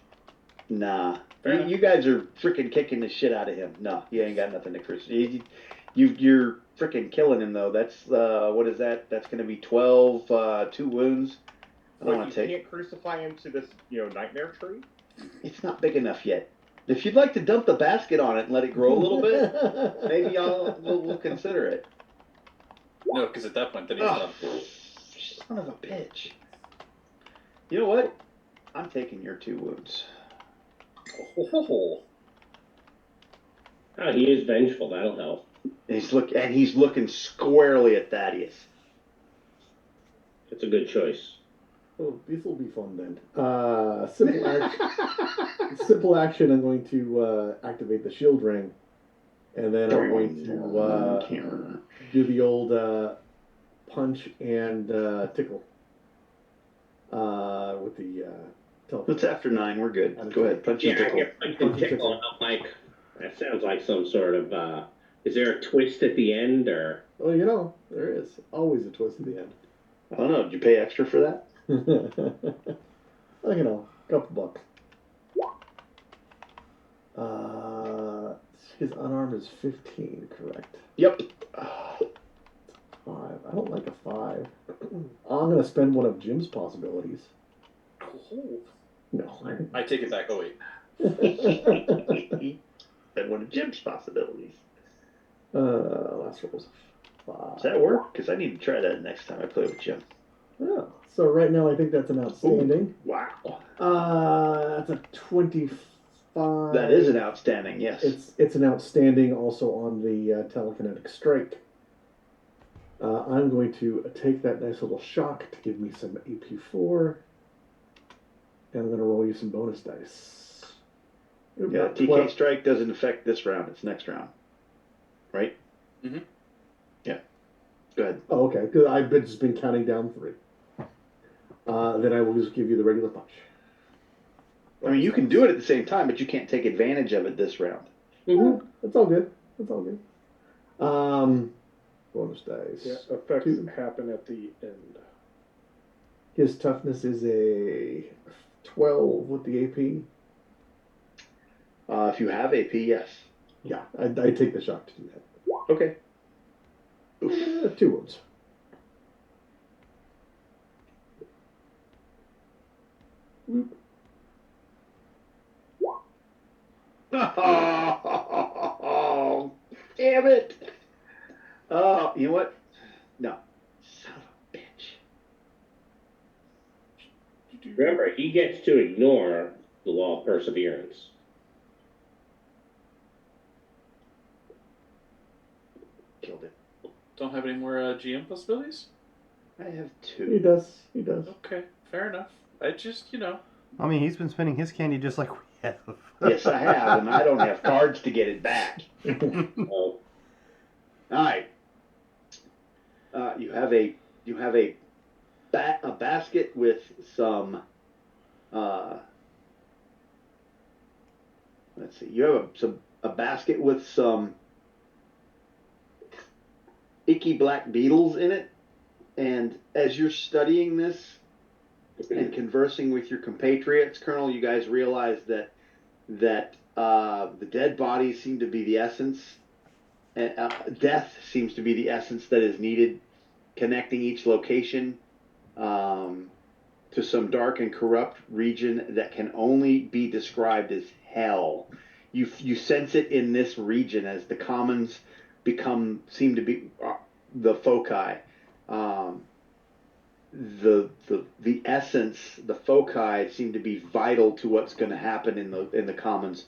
Nah. Fair enough. You guys are freaking kicking the shit out of him. No, you ain't got nothing to crucify. You're freaking killing him, though. That's, what is that? That's going to be 12, 2 wounds. I don't But want you to take. can't crucify him to this, nightmare tree? It's not big enough yet. If you'd like to dump the basket on it and let it grow a little bit, maybe we'll consider it. No, because at that point, then he's done. Son of a bitch. You know what? I'm taking your 2 wounds. Oh. Oh, he is vengeful. That'll help. He's looking squarely at Thaddeus. It's a good choice. Oh, this will be fun then. Simple action. Simple action. I'm going to activate the shield ring, and then I'm going to do the old punch and tickle with the telephone. It's after 9. We're good. Go ahead. Punch and Yeah, I tickle. get punch and tickle. Like that sounds like some sort of. Is there a twist at the end, or? Oh, there is always a twist at the end. I don't know. Did you pay extra for that? Well, $2. His unarmed is 15, correct? Yep. 5. I don't like a 5. I'm going to spend one of Jim's possibilities. No. I take it back. Oh, wait. Spend one of Jim's possibilities. Last roll was a 5. Does that work? Because I need to try that next time I play with Jim. Yeah. So right now I think that's an outstanding. Ooh, wow. That's a 25. That is an outstanding, yes. It's an outstanding also on the telekinetic strike. I'm going to take that nice little shock to give me some AP4. And I'm going to roll you some bonus dice. Yeah, TK strike doesn't affect this round. It's next round. Right? Mm-hmm. Yeah. Go ahead. Oh, okay. Because I've just been counting down 3. Then I will just give you the regular punch. I mean, you can do it at the same time, but you can't take advantage of it this round. Mm-hmm. That's all good. That's all good. Bonus dice. Yeah, effects 2. happen at the end. His toughness is a 12 with the AP. If you have AP, yes. Yeah, I take the shock to do that. Okay. 2 wounds. Whoop. Oh, damn it. Oh, you know what? No. Son of a bitch. Remember, he gets to ignore the law of perseverance. Killed it. Don't have any more GM possibilities? I have He 2. does. He does. Okay, fair enough. I just, I mean, he's been spending his candy just like we have. Yes, I have, and I don't have cards to get it back. Oh, All right. You have a basket with some let's see. You have a basket with some icky black beetles in it, and as you're studying this and conversing with your compatriots, Colonel, you guys realize that the dead bodies seem to be the essence. Death seems to be the essence that is needed, connecting each location to some dark and corrupt region that can only be described as hell. You sense it in this region as the commons seem to be the foci. The essence, the foci seem to be vital to what's going to happen in the commons,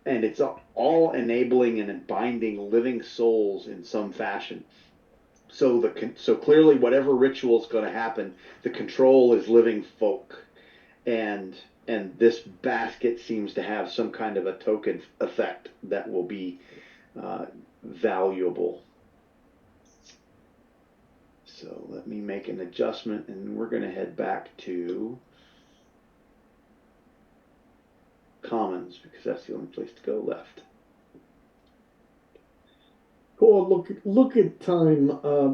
and it's all enabling and binding living souls in some fashion. So clearly, whatever ritual is going to happen, the control is living folk, and this basket seems to have some kind of a token effect that will be valuable. So let me make an adjustment, and we're going to head back to Commons because that's the only place to go left. Oh, look at time.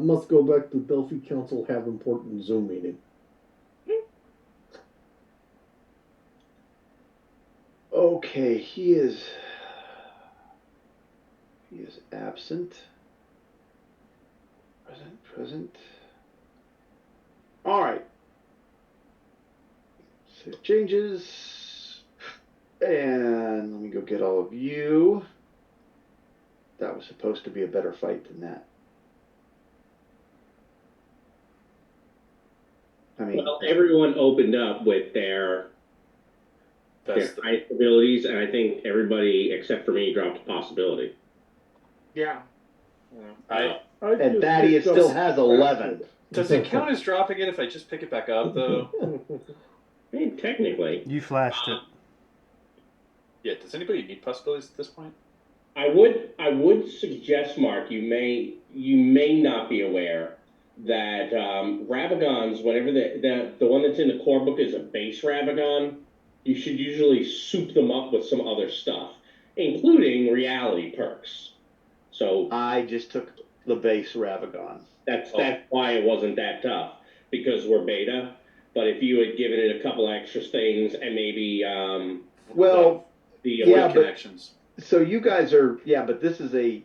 Must go back to Delphi Council. Have important Zoom meeting. Okay, he is absent. Present. All right. Save changes. And let me go get all of you. That was supposed to be a better fight than that. I mean, well, everyone opened up with their highest abilities, and I think everybody except for me dropped a possibility. Yeah. and Thaddeus still has 11. Does it count as dropping it if I just pick it back up, though? I mean, technically. You flashed it. Yeah, does anybody need possibilities at this point? I would suggest, Mark, you may not be aware that Ravagons, whenever the one that's in the core book is a base Ravagon, you should usually soup them up with some other stuff, including reality perks. So I just took the base Ravagon. That's why it wasn't that tough, because we're beta. But if you had given it a couple extra things and maybe connections. So you guys are but this is a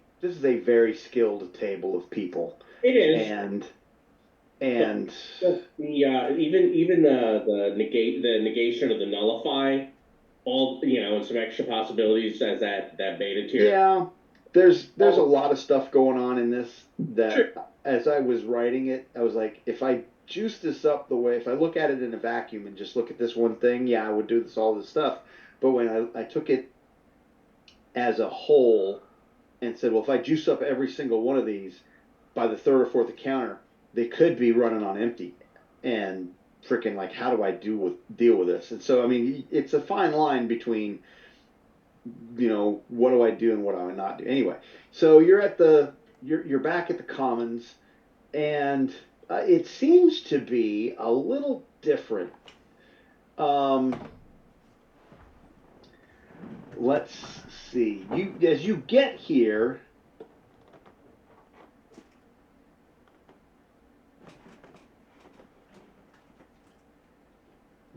very skilled table of people. It is. And the even the negation of the nullify, all and some extra possibilities as that beta tier. Yeah, there's a lot of stuff going on in this that Sure. As I was writing it, I was like, if I juice this up the way, if I look at it in a vacuum and just look at this one thing, I would do all this stuff. But when I took it as a whole and said, well, if I juice up every single one of these by the third or fourth encounter, they could be running on empty. And freaking like, how do I deal with this? And so, I mean, it's a fine line between, what do I do and what do I not do? Anyway, so you're back at the Commons, and it seems to be a little different. Let's see. As you get here,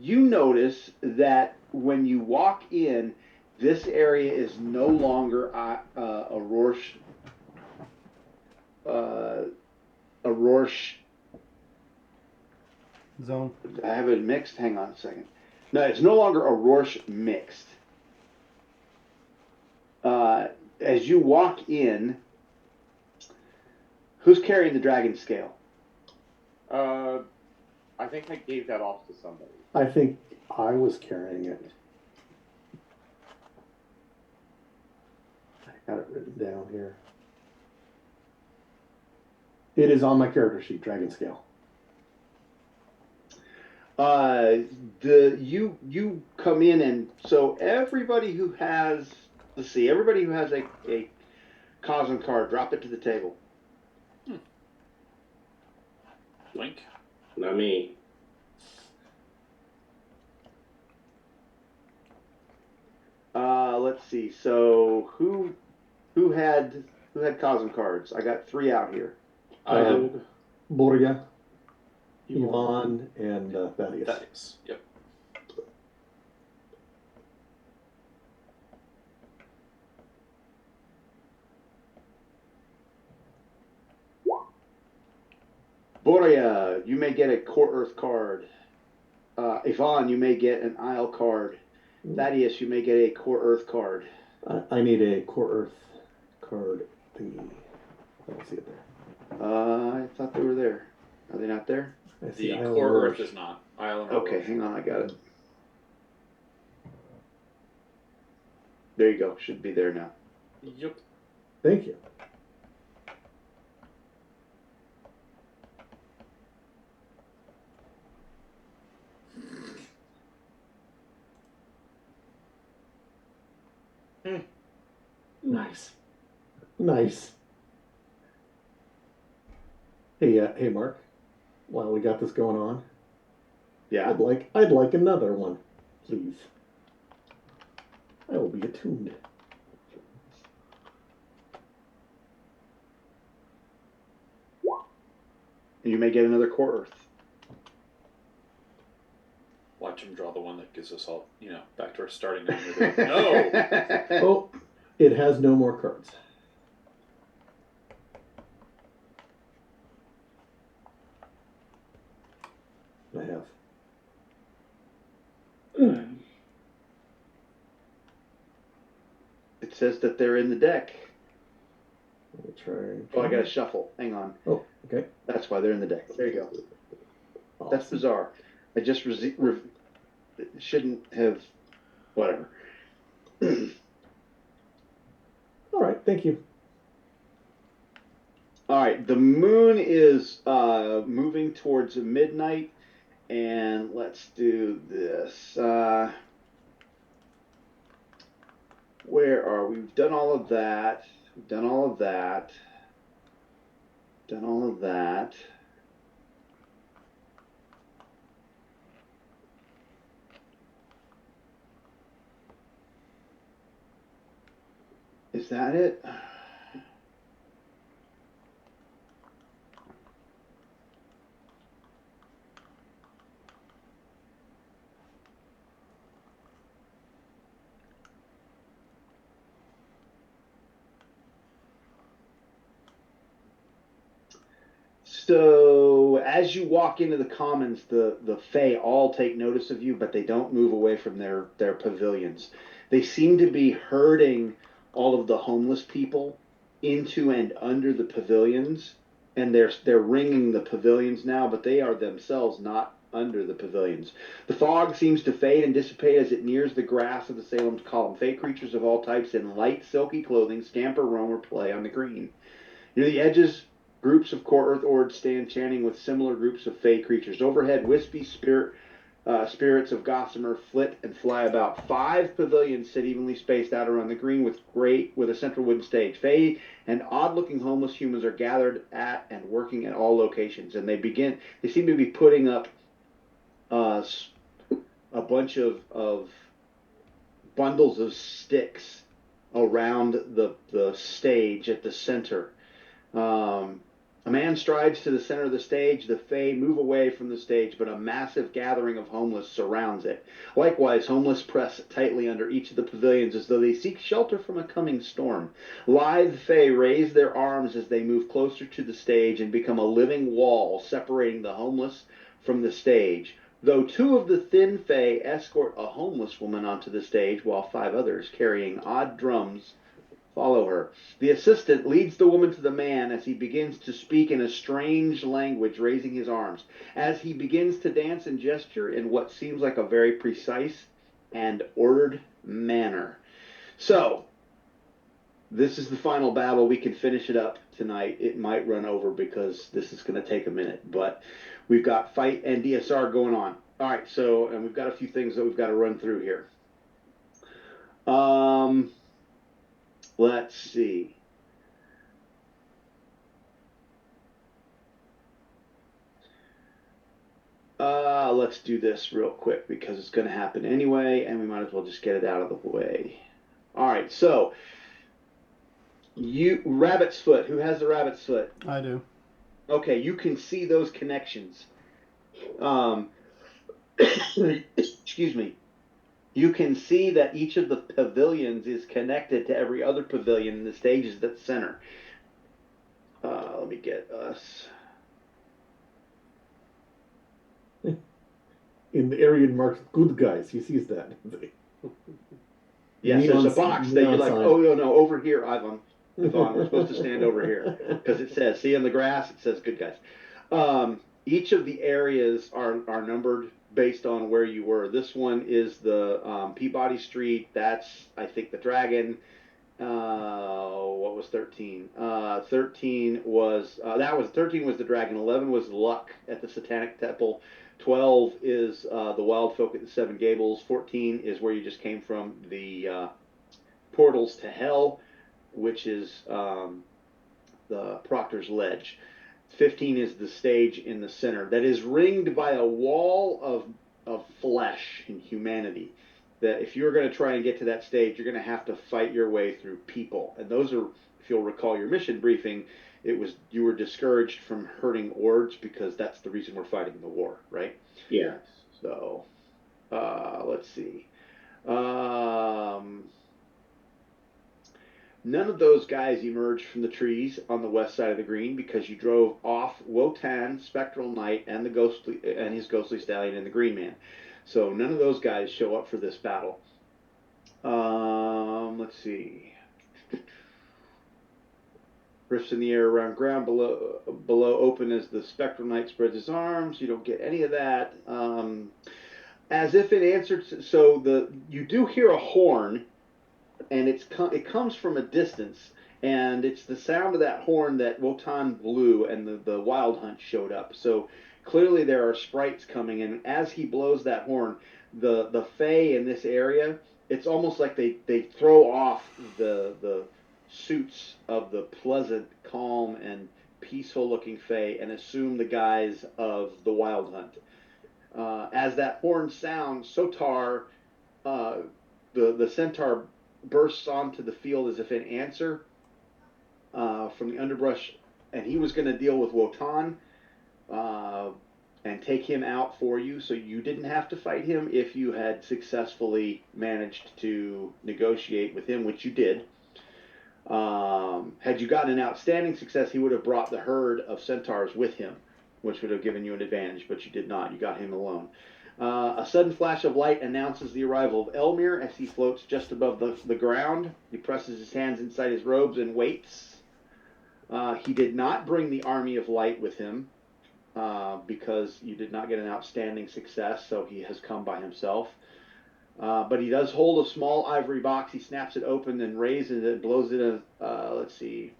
you notice that when you walk in, this area is no longer a Rorsch zone. I have it mixed. Hang on a second. No, it's no longer a Rorsch mixed. As you walk in, who's carrying the dragon scale? I think I gave that off to somebody. I think I was carrying it. I got it written down here. It is on my character sheet, dragon scale. You come in, and so everybody who has a Cosm card, drop it to the table. Blink. Not me. Let's see. So who had Cosm cards? I got 3 out here. I Uh, had Borja, Yvonne, and Thaddeus. Thaddeus. Yep. Boria, you may get a Core Earth card. Yvonne, you may get an Isle card. Thaddeus, you may get a Core Earth card. I need a Core Earth card thingy. I don't see it there. I thought they were there. Are they not there? I see The Isle core Roche. Earth is not. Island Okay, Roche. hang on, I got it. There you go. Should be there now. Yep. Thank you. Nice. Nice. Hey, Mark. While we got this going on, Yeah. I'd like another one, please. I will be attuned. You may get another Core Earth. Watch him draw the one that gives us all, back to our starting number. No! Oh, it has no more cards. I have. It says that they're in the deck. Let me try. Oh, I got to shuffle. Hang on. Oh, okay. That's why they're in the deck. There you go. Awesome. That's bizarre. I just shouldn't have. Whatever. All right, thank you. All right, the moon is moving towards midnight, and let's do this. Where are we? We've done all of that. We've done all of that. Done all of that. Is that it? So as you walk into the commons, the Fae all take notice of you, but they don't move away from their pavilions. They seem to be herding all of the homeless people into and under the pavilions, and they're ringing the pavilions now, but they are themselves not under the pavilions. The fog seems to fade and dissipate as it nears the grass of the Salem's column. Fae creatures of all types in light, silky clothing scamper, roam, or play on the green. Near the edges, groups of Core Earth Ords stand chanting with similar groups of Fae creatures. Overhead, wispy spirits of gossamer flit and fly about. 5 pavilions sit evenly spaced out around the green with a central wooden stage. Fae and odd-looking homeless humans are gathered at and working at all locations, and they seem to be putting up a bunch of bundles of sticks around the stage at the center. A man strides to the center of the stage. The Fae move away from the stage, but a massive gathering of homeless surrounds it. Likewise, homeless press tightly under each of the pavilions as though they seek shelter from a coming storm. Lithe Fae raise their arms as they move closer to the stage and become a living wall separating the homeless from the stage. Though 2 of the thin Fae escort a homeless woman onto the stage, while 5 others, carrying odd drums, follow her. The assistant leads the woman to the man as he begins to speak in a strange language, raising his arms. As he begins to dance and gesture in what seems like a very precise and ordered manner. So, this is the final battle. We can finish it up tonight. It might run over because this is going to take a minute, but we've got fight and DSR going on. All right, and we've got a few things that we've got to run through here. Let's see. let's do this real quick because it's going to happen anyway, and we might as well just get it out of the way. All right, so rabbit's foot. Who has the rabbit's foot? I do. Okay, you can see those connections. Excuse me. You can see that each of the pavilions is connected to every other pavilion, and the stage is at the center. Let me get us. In the area marked good guys, he sees that. Yes, there's a Neon- box that you're neon like, sign. oh, no, over here, Ivan. We're supposed to stand over here. Because it says, see in the grass, it says good guys. Each of the areas are numbered based on where you were. This one is the Peabody Street. That's, I think, the Dragon. What was 13? 13 was 13 was the Dragon. 11 was Luck at the Satanic Temple. 12 is the Wild Folk at the Seven Gables. 14 is where you just came from, the Portals to Hell, which is the Proctor's Ledge. 15 is the stage in the center that is ringed by a wall of flesh and humanity. That if you're going to try and get to that stage, you're going to have to fight your way through people. And those are, if you'll recall your mission briefing, you were discouraged from hurting Ords because that's the reason we're fighting the war, right? Yeah. So, let's see. None of those guys emerged from the trees on the west side of the green because you drove off Wotan, Spectral Knight, and his ghostly stallion and the Green Man. So none of those guys show up for this battle. Let's see. Rifts in the air around ground below open as the Spectral Knight spreads his arms. You don't get any of that. As if in answer to, so you do hear a horn, and it comes from a distance, and it's the sound of that horn that Wotan blew, and the Wild Hunt showed up. So clearly there are sprites coming, and as he blows that horn, the Fae in this area, it's almost like they throw off the suits of the pleasant, calm, and peaceful-looking Fae and assume the guise of the Wild Hunt. As that horn sounds, Sotar, the centaur, bursts onto the field as if in answer from the underbrush, and he was going to deal with Wotan and take him out for you, so you didn't have to fight him if you had successfully managed to negotiate with him, which you did. Had you gotten an outstanding success, he would have brought the herd of centaurs with him, which would have given you an advantage, but you did not. You got him alone. A sudden flash of light announces the arrival of Elmir as he floats just above the ground. He presses his hands inside his robes and waits. He did not bring the army of light with him because you did not get an outstanding success, so he has come by himself. But he does hold a small ivory box. He snaps it open and raises it, blows it in. Let's see.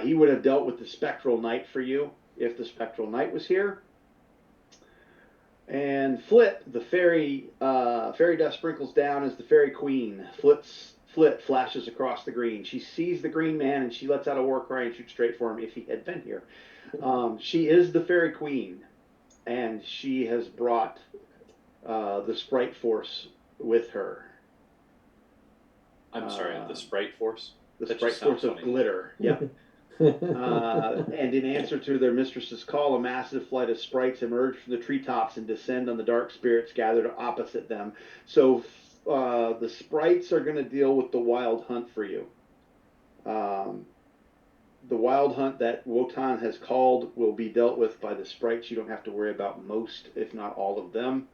He would have dealt with the Spectral Knight for you if the Spectral Knight was here. And Flit, the fairy dust sprinkles down as the fairy queen. Flit flashes across the green. She sees the Green Man and she lets out a war cry and shoots straight for him if he had been here. She is the fairy queen, and she has brought the sprite force with her. I'm sorry, the sprite force? The That sprite just sounds force of funny. glitter. Yep. And in answer to their mistress's call, a massive flight of sprites emerge from the treetops and descend on the dark spirits gathered opposite them. So the sprites are going to deal with the Wild Hunt for you. The Wild Hunt that Wotan has called will be dealt with by the sprites. You don't have to worry about most, if not all of them.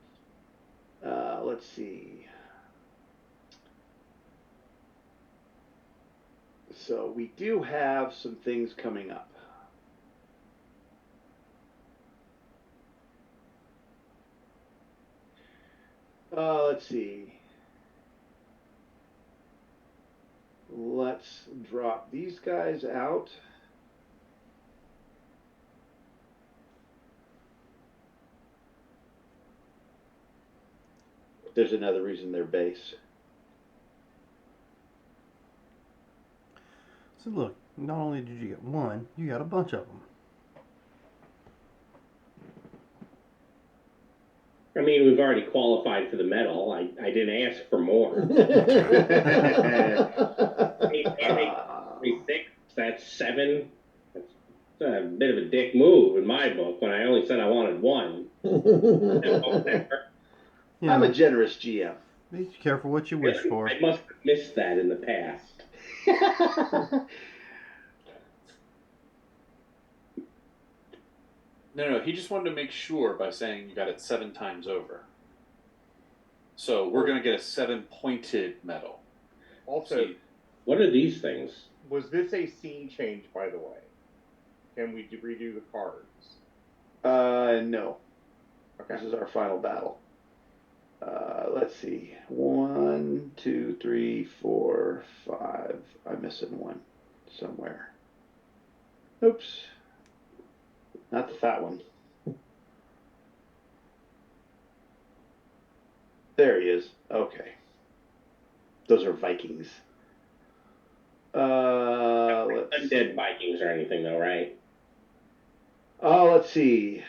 Let's see. So we do have some things coming up. Let's see. Let's drop these guys out. There's another reason they're base. So look, not only did you get one, you got a bunch of them. I mean, we've already qualified for the medal. I didn't ask for more. Hey, 6, that's 7. That's a bit of a dick move in my book when I only said I wanted 1. You I'm a know, generous GM. be careful what you wish for. I must have missed that in the past. No, he just wanted to make sure by saying you got it 7 times over. So we're going to get a 7-pointed medal. Also, See, What are these things? was this a scene change, by the way? Can we redo the cards? No. Okay. This is our final battle. Let's see. 1, 2, 3, 4, 5. I'm missing one somewhere. Oops. Not the fat one. There he is. Okay. Those are Vikings. Undead Vikings or anything, though, right? Oh, let's see.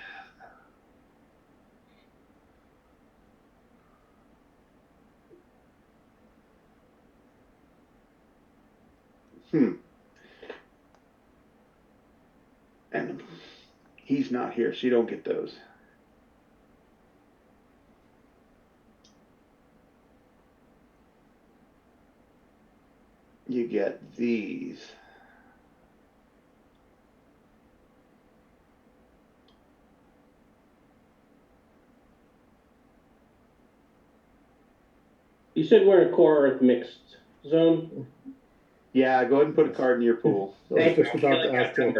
And he's not here, so you don't get those. You get these. You said we're in a core Earth mixed zone? Yeah, go ahead and put a card in your pool. I was just about to ask him.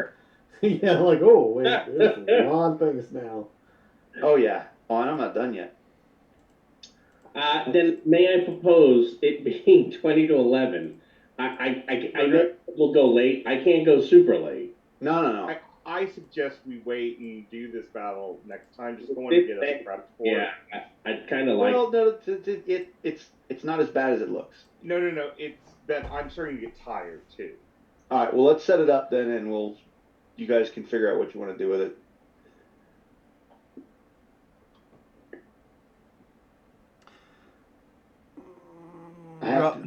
Yeah, like, oh, wait, there's a lot of things now. Oh, yeah. Oh, and I'm not done yet. Then may I propose it being 20 to 11? I know we'll go late. I can't go super late. No. I suggest we wait and do this battle next time. Just going to get us prepped for it. Yeah, I'd kind of like. Well, no, it's not as bad as it looks. No. It's that I'm starting to get tired too. All right. Well, let's set it up then, and you guys can figure out what you want to do with it.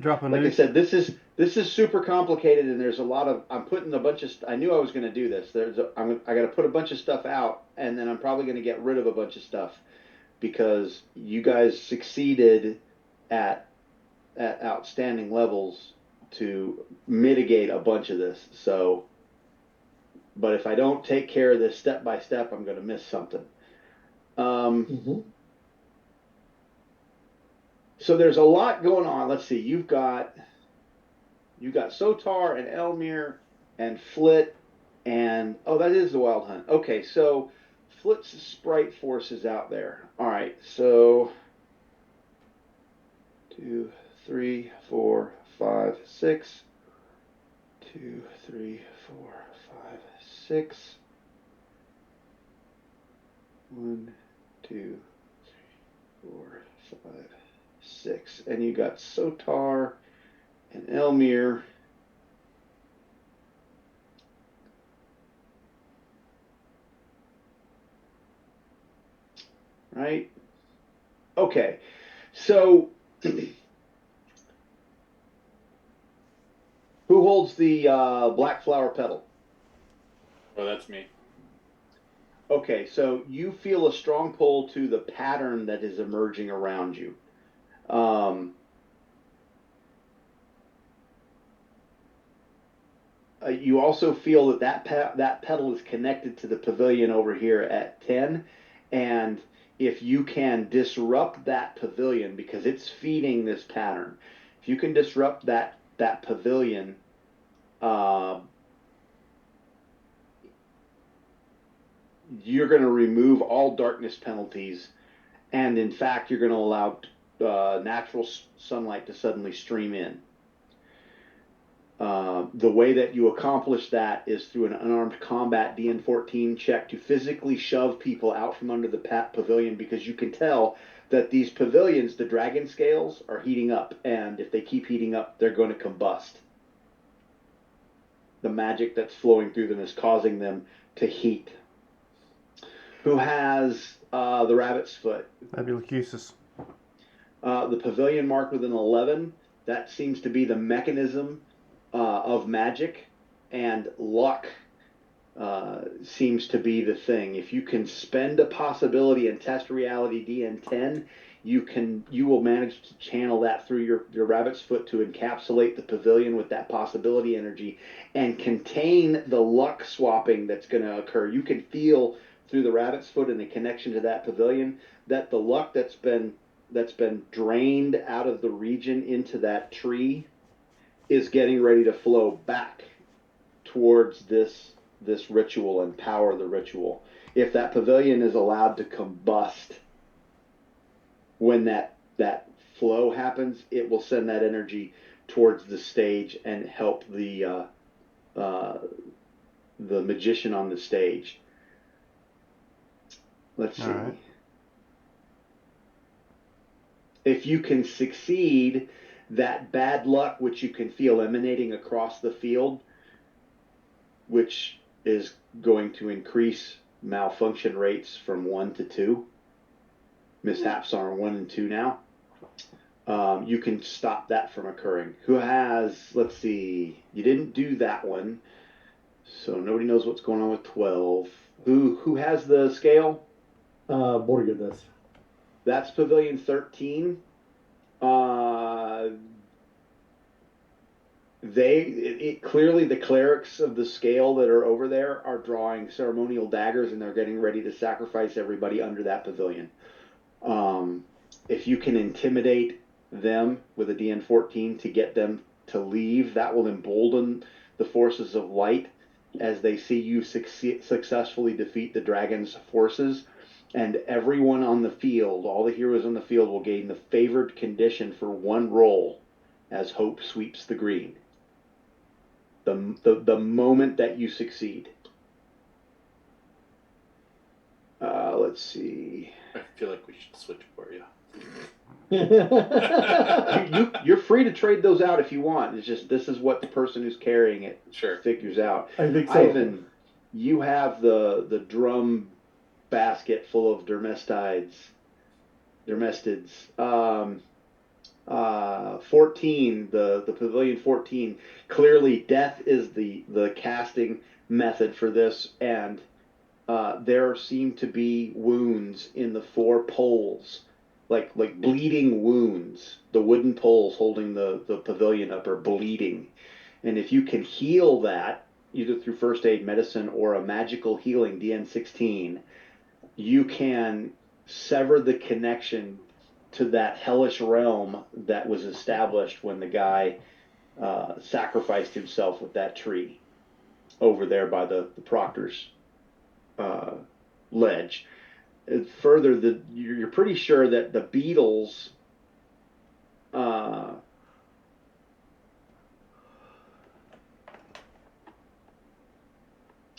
Drop a like nuke. I said, this is super complicated, and there's a lot of. I'm putting a bunch of. I knew I was going to do this. I got to put a bunch of stuff out, and then I'm probably going to get rid of a bunch of stuff because you guys succeeded at outstanding levels to mitigate a bunch of this. So, but if I don't take care of this step by step, I'm going to miss something. So there's a lot going on. Let's see. You've got Sotar and Elmir and Flit and that is the Wild Hunt. Okay, so Flit's sprite force is out there. All right, so 2, 3, 4, 5, 6. 2, 3, 4, 5, 6. 1, 2, 3, 4, 5, 6. And you got Sotar and Elmir. Right? Okay. So who holds the black flower petal? Oh, that's me. Okay, so you feel a strong pull to the pattern that is emerging around you. You also feel that petal is connected to the pavilion over here at 10, and if you can disrupt that pavilion because it's feeding this pattern, if you can disrupt that pavilion, you're going to remove all darkness penalties, and in fact, you're going to allow natural sunlight to suddenly stream in. The way that you accomplish that is through an unarmed combat DN14 check to physically shove people out from under the pavilion, because you can tell that these pavilions, the dragon scales, are heating up, and if they keep heating up, they're going to combust. The magic that's flowing through them is causing them to heat. Who has the rabbit's foot? Fabulocusis. The pavilion marked with an 11. That seems to be the mechanism of magic, and luck seems to be the thing. If you can spend a possibility and test reality DN10, you will manage to channel that through your rabbit's foot to encapsulate the pavilion with that possibility energy and contain the luck swapping that's going to occur. You can feel through the rabbit's foot and the connection to that pavilion that the luck that's been drained out of the region into that tree is getting ready to flow back towards this ritual and power the ritual. If that pavilion is allowed to combust when that flow happens, it will send that energy towards the stage and help the magician on the stage. Let's see. All right. If you can succeed, that bad luck, which you can feel emanating across the field, which is going to increase malfunction rates from 1 to 2. Mishaps are 1 and 2 now. You can stop that from occurring. Who has, let's see, you didn't do that one, so nobody knows what's going on with 12. Who has the scale? Borgoodness. That's Pavilion 13. Clearly the clerics of the scale that are over there are drawing ceremonial daggers, and they're getting ready to sacrifice everybody under that pavilion. If you can intimidate them with a DN14 to get them to leave, that will embolden the forces of light as they see you successfully defeat the dragon's forces. And everyone on the field, all the heroes on the field, will gain the favored condition for 1 roll as hope sweeps the green. The moment that you succeed. Let's see. I feel like we should switch for you. You're free to trade those out if you want. It's just this is what the person who's carrying it figures out. I think so. Ivan, you have the drum basket full of dermestids. 14, the pavilion 14. Clearly, death is the casting method for this, and there seem to be wounds in the 4 poles, like bleeding wounds. The wooden poles holding the pavilion up are bleeding, and if you can heal that either through first aid medicine or a magical healing DN16, you can sever the connection to that hellish realm that was established when the guy sacrificed himself with that tree over there by the proctor's ledge. Further, you're pretty sure that the beetles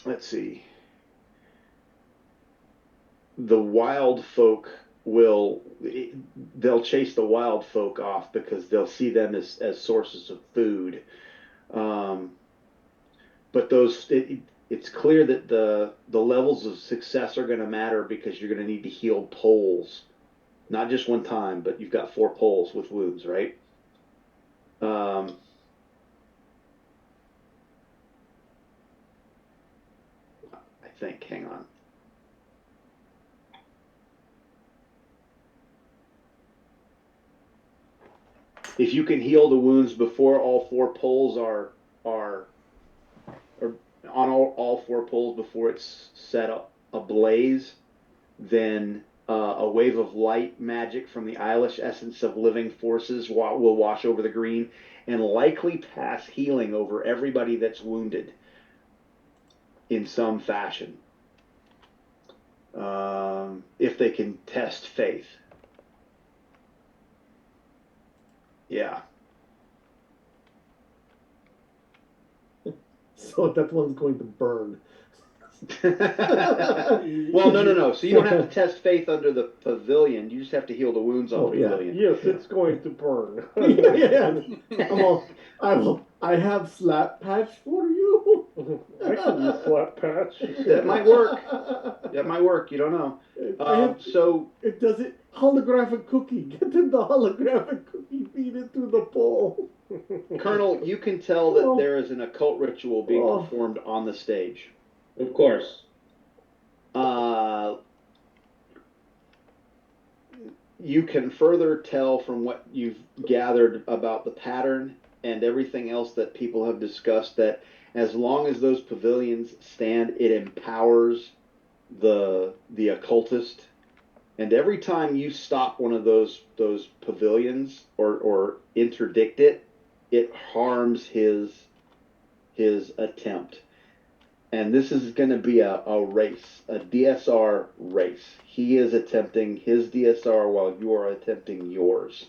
let's see. The wild folk they'll chase the wild folk off because they'll see them as sources of food. But it's clear that the levels of success are going to matter because you're going to need to heal poles, not just one time, but you've got 4 poles with wounds, right? I think. Hang on. If you can heal the wounds before all 4 poles are on all 4 poles before it's set up ablaze, then a wave of light magic from the Eilish essence of living forces will wash over the green and likely pass healing over everybody that's wounded in some fashion. If they can test faith. Yeah. So that one's going to burn. Well, no. So you don't have to test faith under the pavilion. You just have to heal the wounds on the pavilion. Yes, it's going to burn. I have slap patch for you. I can use slap patch. That might work. That might work. You don't know. So it does it. Holographic cookie. Get him the holographic cookie. Feed it through the pole. Colonel, you can tell that there is an occult ritual being performed on the stage. Of course. You can further tell from what you've gathered about the pattern and everything else that people have discussed that as long as those pavilions stand, it empowers the occultist. And every time you stop one of those pavilions or interdict it, it harms his attempt. And this is going to be a race, a DSR race. He is attempting his DSR while you are attempting yours.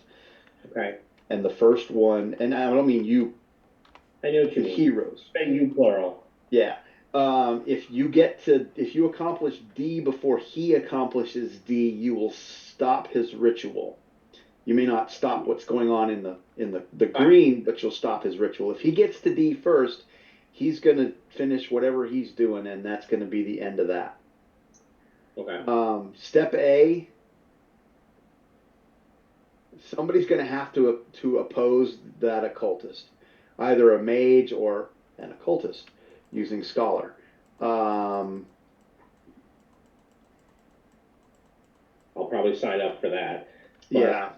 Okay. And the first one, and I don't mean you, I know what you mean. heroes. And you plural. Yeah. If you accomplish D before he accomplishes D, you will stop his ritual. You may not stop what's going on in the green, but you'll stop his ritual. If he gets to D first, he's going to finish whatever he's doing, and that's going to be the end of that. Okay. Step A, somebody's going to have to oppose that occultist, either a mage or an occultist using scholar. I'll probably sign up for that. But Yeah.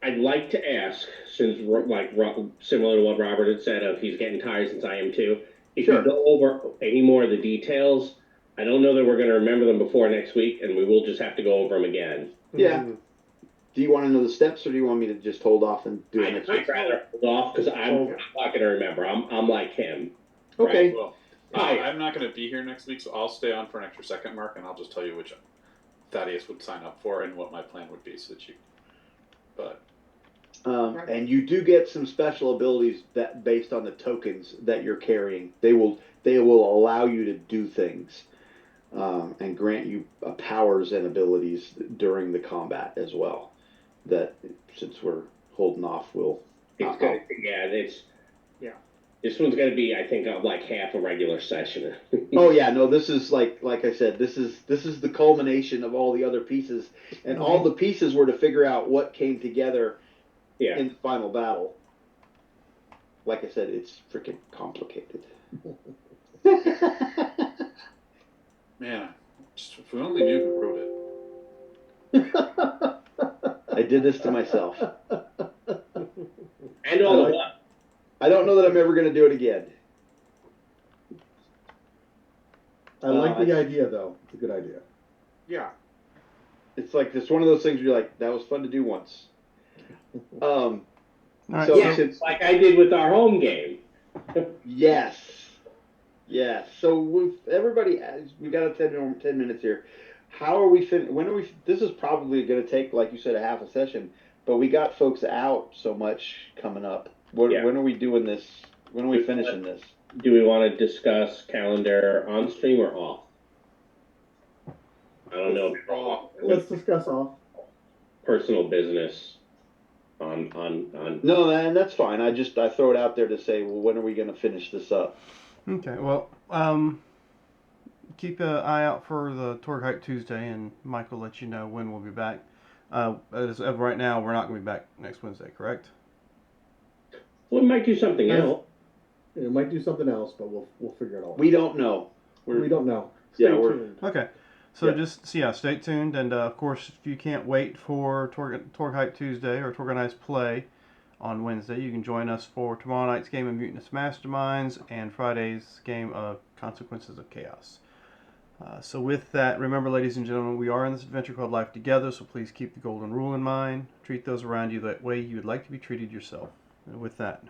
I'd like to ask, since similar to what Robert had said, of he's getting tired since I am too. If Sure. you go over any more of the details, I don't know that we're going to remember them before next week, and we will just have to go over them again. Yeah. Do you want to know the steps, or do you want me to just hold off and do it next week? I'd rather hold off because I'm not going to remember. I'm like him. Okay. Right? Well, I'm not going to be here next week, so I'll stay on for an extra second, Mark, and I'll just tell you which Thaddeus would sign up for and what my plan would be, so that you. But. And you do get some special abilities that based on the tokens that you're carrying. They will allow you to do things and grant you powers and abilities during the combat as well. That since we're holding off, we'll. It's good. Yeah. This one's going to be, I think, like half a regular session. Oh yeah, no. This is like I said. This is the culmination of all the other pieces, and all the pieces were to figure out what came together. Yeah. In the final battle. Like I said, it's freaking complicated. Man, if we only knew who wrote it. I did this to myself. And all of that. I don't know that I'm ever going to do it again. I like the idea, though. It's a good idea. Yeah. It's like it's one of those things where you're like, that was fun to do once. All right, so Yeah, like I did with our home game. Yes. So with everybody, we got 10 minutes here. How are we when are we? This is probably going to take, like you said, a half a session. But we got folks out so much coming up. When are we doing this? When are we finishing this? Do we want to discuss calendar on stream or off? I don't know. Let's discuss off. Personal business. On. No, man, that's fine. I throw it out there to say, well, when are we going to finish this up? Okay, well, keep an eye out for the Torg Hype Tuesday, and Mike will let you know when we'll be back. As of right now, we're not going to be back next Wednesday, correct? We might do something else. It might do something else, but we'll figure it all out. We don't know. We don't know. Stay we're tuned. Okay. So stay tuned, and of course, if you can't wait for Torg Hype Tuesday or TORGanized Play on Wednesday, you can join us for tomorrow night's game of Mutinous Masterminds and Friday's game of Consequences of Chaos. So with that, remember, ladies and gentlemen, we are in this adventure called Life Together, so please keep the golden rule in mind. Treat those around you that way you would like to be treated yourself. And with that,